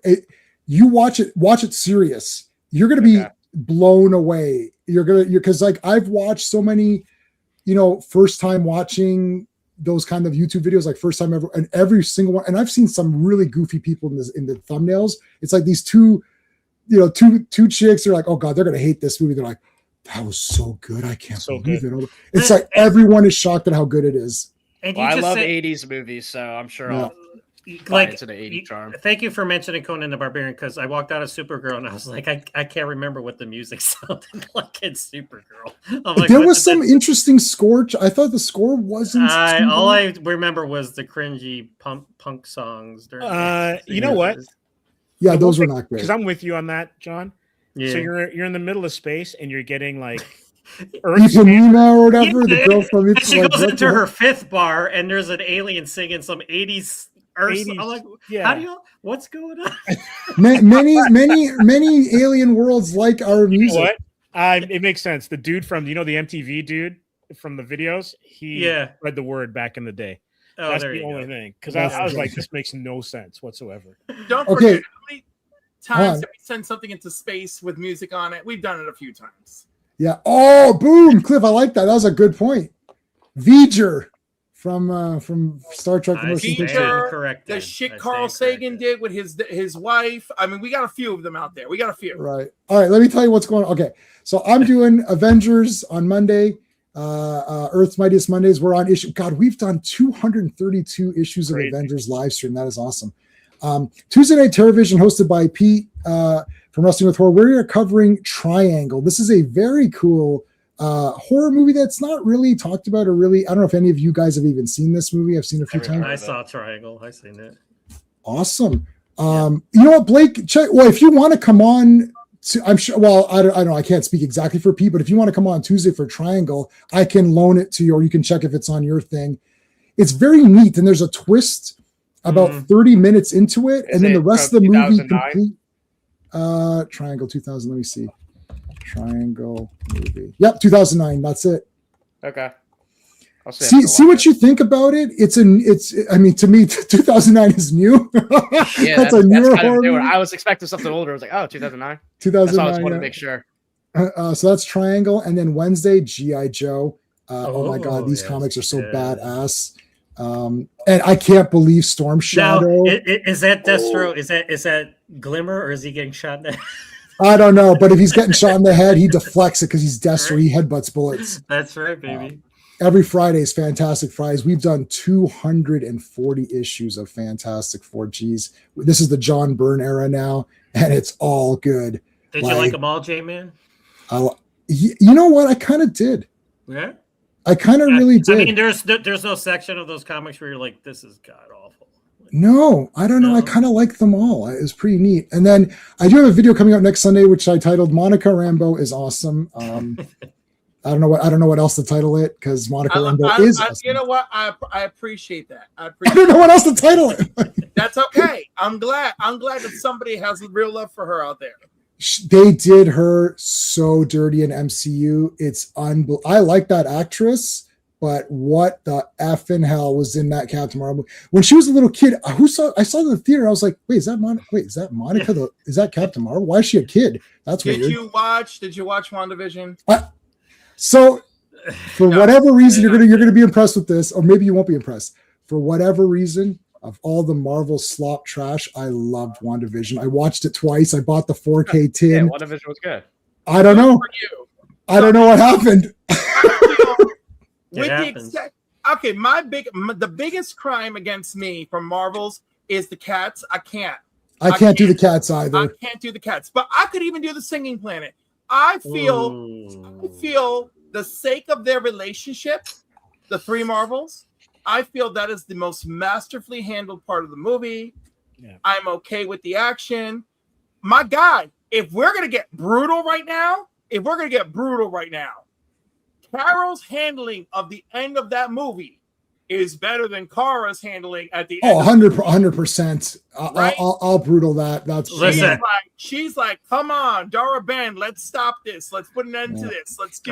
You watch it serious. You're going to be blown away. Because like I've watched so many, first time watching those kind of YouTube videos, like first time ever, and every single one. And I've seen some really goofy people in the thumbnails. It's like these two chicks. They're like, oh God, they're going to hate this movie. They're like, that was so good. I can't believe it. It's like everyone is shocked at how good it is. And I love 80s movies, so I'm sure I'll like to the 80s charm. Thank you for mentioning Conan the Barbarian, because I walked out of Supergirl and I was like, I can't remember what the music sounded like in Supergirl. Like, there was some interesting score. I thought the score wasn't. All I remember was the cringy punk songs. You know what? Yeah, those were not great. Because I'm with you on that, John. Yeah. So you're in the middle of space and you're getting like Ipanema or whatever. The girl from she goes into her 5th bar and there's an alien singing some 80s Earth. 80s. I'm like, Yeah. how do you? What's going on? many alien worlds like our You know music. what? It makes sense. The dude from the MTV dude from the videos, he spread the word back in the day. Oh, that's there the you only go. thing. Because I was like, this makes no sense whatsoever. Don't Okay. forget how many times that we send something into space with music on it. We've done it a few times. Yeah. Oh, boom, Cliff. I like that. That was a good point. V'ger from Star Trek: The Motion Picture. Correct. The shit Carl Sagan did with his wife. I mean, we got a few of them out there. We got a few. Right. All right. Let me tell you what's going on. Okay. So I'm doing Avengers on Monday. Earth's Mightiest Mondays. We're on issue. God, we've done 232 issues of Avengers live stream. That is awesome. Tuesday Night Terrorvision, hosted by Pete from Wrestling with Horror. We're covering Triangle. This is a very cool horror movie that's not really talked about, or really, I don't know if any of you guys have even seen this movie. I've seen it a few times. I saw Triangle. I seen it. Awesome. You know what, Blake? Check. Well, if you want to come on. I'm sure. Well, I don't know. I can't speak exactly for Pete, but if you want to come on Tuesday for Triangle, I can loan it to you, or you can check if it's on your thing. It's very neat, and there's a twist about 30 minutes into it, and then the rest of the movie complete. Triangle 2000. Let me see. Triangle movie. Yep, 2009. That's it. Okay. See what you think about it. I mean, to me, 2009 is new. Yeah, that's a newer horror movie. I was expecting something older. I was like, oh, 2009. 2009. I just wanted to make sure. So that's Triangle, and then Wednesday, G.I. Joe. Oh my God, these comics are so badass. And I can't believe Storm Shadow. Now, is that Destro? Is that Glimmer, or is he getting shot in the head? I don't know, but if he's getting shot in the head, he deflects it because he's Destro. He headbutts bullets. That's right, baby. Every Friday is Fantastic Fridays. We've done 240 issues of Fantastic Four. Geez, this is the John Byrne era now, and it's all good. Did you like them all, J-Man? You know what? I kind of did. Yeah? I kind of really did. I mean, there's no section of those comics where you're like, this is god awful. No, I don't know. I kind of like them all. It was pretty neat. And then I do have a video coming out next Sunday, which I titled "Monica Rambeau is Awesome." I don't know what else to title it, because Monica Rambeau is awesome. You know what? I appreciate that. I don't know what else to title it. That's okay. I'm glad that somebody has real love for her out there. They did her so dirty in MCU. It's unbelievable. I like that actress, but what the effing hell was in that Captain Marvel? When she was a little kid, I saw it in the theater. I was like, wait, is that Monica? Yeah. Is that Captain Marvel? Why is she a kid? That's weird. Did you watch WandaVision? So for whatever reason, you're gonna be impressed with this, or maybe you won't be impressed. For whatever reason, of all the Marvel slop trash, I loved WandaVision. I watched it twice. I bought the 4K tin. Yeah, WandaVision was good. I don't know. I don't know what happened. Okay, the biggest crime against me from Marvel's is the cats. I can't do the cats either. I can't do the cats, but I could even do the Singing Planet. I feel the sake of their relationship, the three Marvels, I feel that is the most masterfully handled part of the movie. Yeah. I'm okay with the action. My God, if we're going to get brutal right now, Carol's handling of the end of that movie is better than Kara's handling at the end. 100%. Right? I'll brutal that. She's like, come on, Dara Ben, let's stop this. Let's put an end to this. Let's do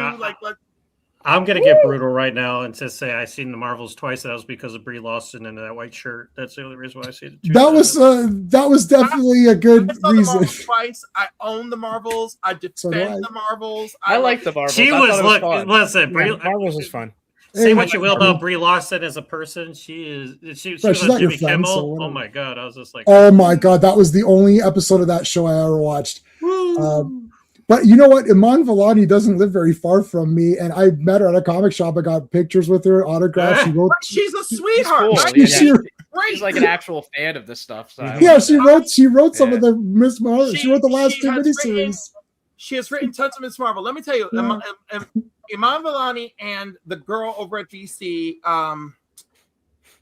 I'm gonna get brutal right now and just say I seen the Marvels twice. That was because of Brie Larson and that white shirt. That's the only reason why I see it. That was definitely a good reason. Twice. I own the Marvels. I defend the Marvels. I like the Marvels. She listen. Marvels is fun. Say what you will about Brie Larson as a person. She was on Jimmy Kimmel. Oh my God, I was just like, oh my God, that was the only episode of that show I ever watched. But you know what? Iman Vellani doesn't live very far from me, and I met her at a comic shop. I got pictures with her, autographs. She's a sweetheart. Cool. She's like an actual fan of this stuff. So yeah, she wrote some of the Miss Marvel. She wrote the last two miniseries. She has written tons of Miss Marvel. Let me tell you, Iman Vellani and the girl over at DC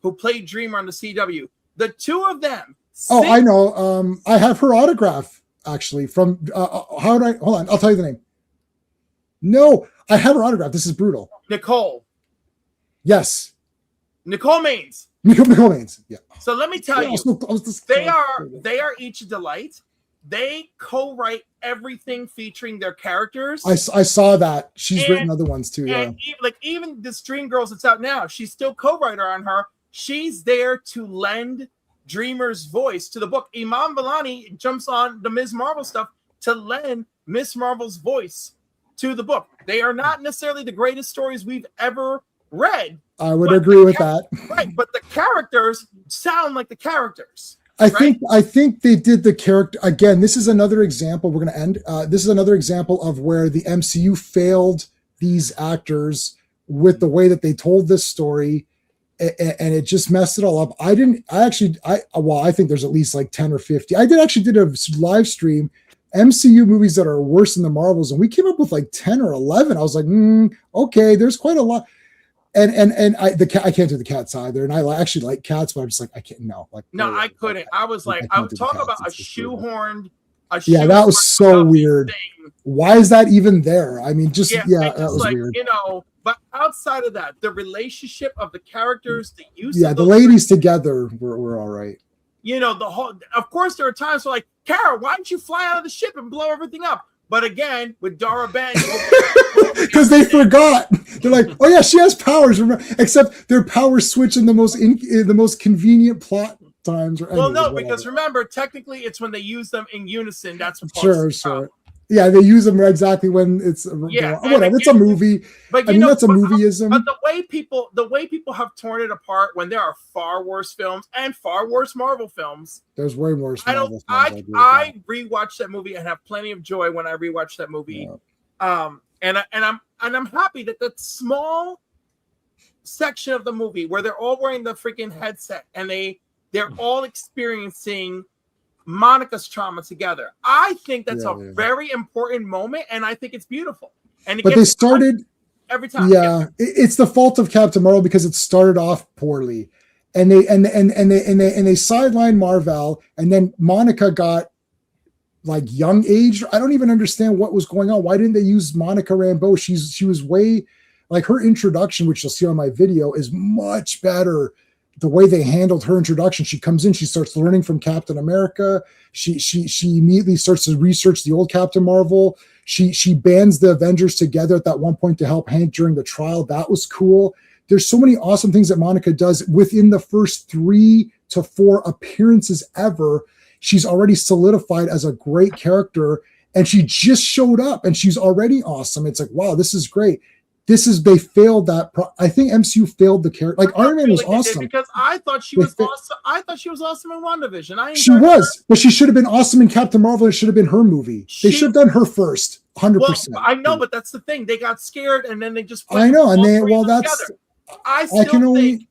who played Dreamer on the CW, the two of them. Oh, I know. I have her autograph. Actually, from hold on, I'll tell you the name. No, I have her autograph. This is brutal. Nicole. Yes. Nicole Maines. Nicole Baines. Yeah. So let me tell Yeah, you, they are each a delight. They co-write everything featuring their characters. I saw that. She's written other ones too. Yeah. And even this Dreamgirls that's out now, she's still co-writer on her. She's there to lend Dreamer's voice to the book. Iman Vellani jumps on the Ms. Marvel stuff to lend Miss Marvel's voice to the book. They are not necessarily the greatest stories we've ever read. I would agree with that. Right, but the characters sound like the characters. I think they did the character again. This is another example. We're going to end. This is another example of where the MCU failed these actors with the way that they told this story, and it just messed it all up. I think there's at least like 10 or 50. I did a live stream MCU movies that are worse than the Marvels, and we came up with like 10 or 11. I was like, okay, there's quite a lot. And I can't do the cats either. And I actually like cats, but I'm just like, I can't. No, I couldn't. I was like, I would talk about a shoehorned. Yeah, that was so weird. Thing. Why is that even there? I mean, that was like, weird. But outside of that, the relationship of the characters, the use. Yeah, the ladies together were all right. Of course, there are times where like, Kara, why didn't you fly out of the ship and blow everything up? But again, with Dara Ben, because they forgot. They're like, oh yeah, she has powers. Except their powers switch in the most convenient plot times. Because remember, technically, it's when they use them in unison. That's what sure. Yeah, they use them exactly when it's whatever. It's a movie. But that's a movieism. But the way people have torn it apart when there are far worse films and far worse Marvel films. There's way worse. I rewatched that movie and have plenty of joy when I rewatch that movie. Yeah. And I'm happy that small section of the movie where they're all wearing the freaking headset and they're all experiencing Monica's trauma together. I think that's a very important moment, and I think it's beautiful. But they started every time. Yeah, it's the fault of Captain Marvel because it started off poorly, and they sidelined Marvel, and then Monica got like young age. I don't even understand what was going on. Why didn't they use Monica Rambeau? She was way like her introduction, which you'll see on my video, is much better. The way they handled her introduction, she comes in, she starts learning from Captain America. She immediately starts to research the old Captain Marvel. She bands the Avengers together at that one point to help Hank during the trial. That was cool. There's so many awesome things that Monica does within the first 3 to 4 appearances ever. She's already solidified as a great character, and she just showed up and she's already awesome. It's like, wow, this is great. They failed that. I think MCU failed the character. Like Iron Man was awesome because I thought she was awesome. I thought she was awesome in WandaVision. She was, but she should have been awesome in Captain Marvel. It should have been her movie. They should have done her first, 100%. Well, I know, but that's the thing. They got scared and then they just. I know, and that's. I still think,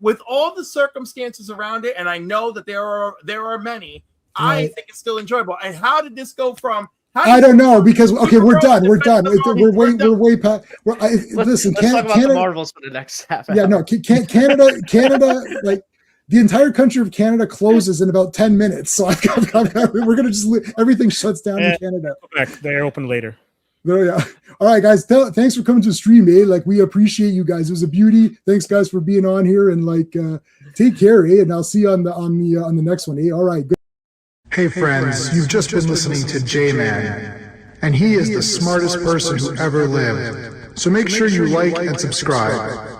with all the circumstances around it, and I know that there are many. Right. I think it's still enjoyable. And how did this go from? I don't know because we're done. We're done. We're way past. Listen, let's talk about the Marvels for the next half hour. Yeah, no, Canada, like the entire country of Canada closes in about 10 minutes. So we're gonna just everything shuts down in Canada. They're open later. Yeah. All right, guys. Thanks for coming to the stream, Like we appreciate you guys. It was a beauty. Thanks, guys, for being on here and take care, And I'll see you on the next one. All right. Good. Hey friends, you've just been listening to J-Man, and he is the smartest person who ever lived. So make sure you like and subscribe.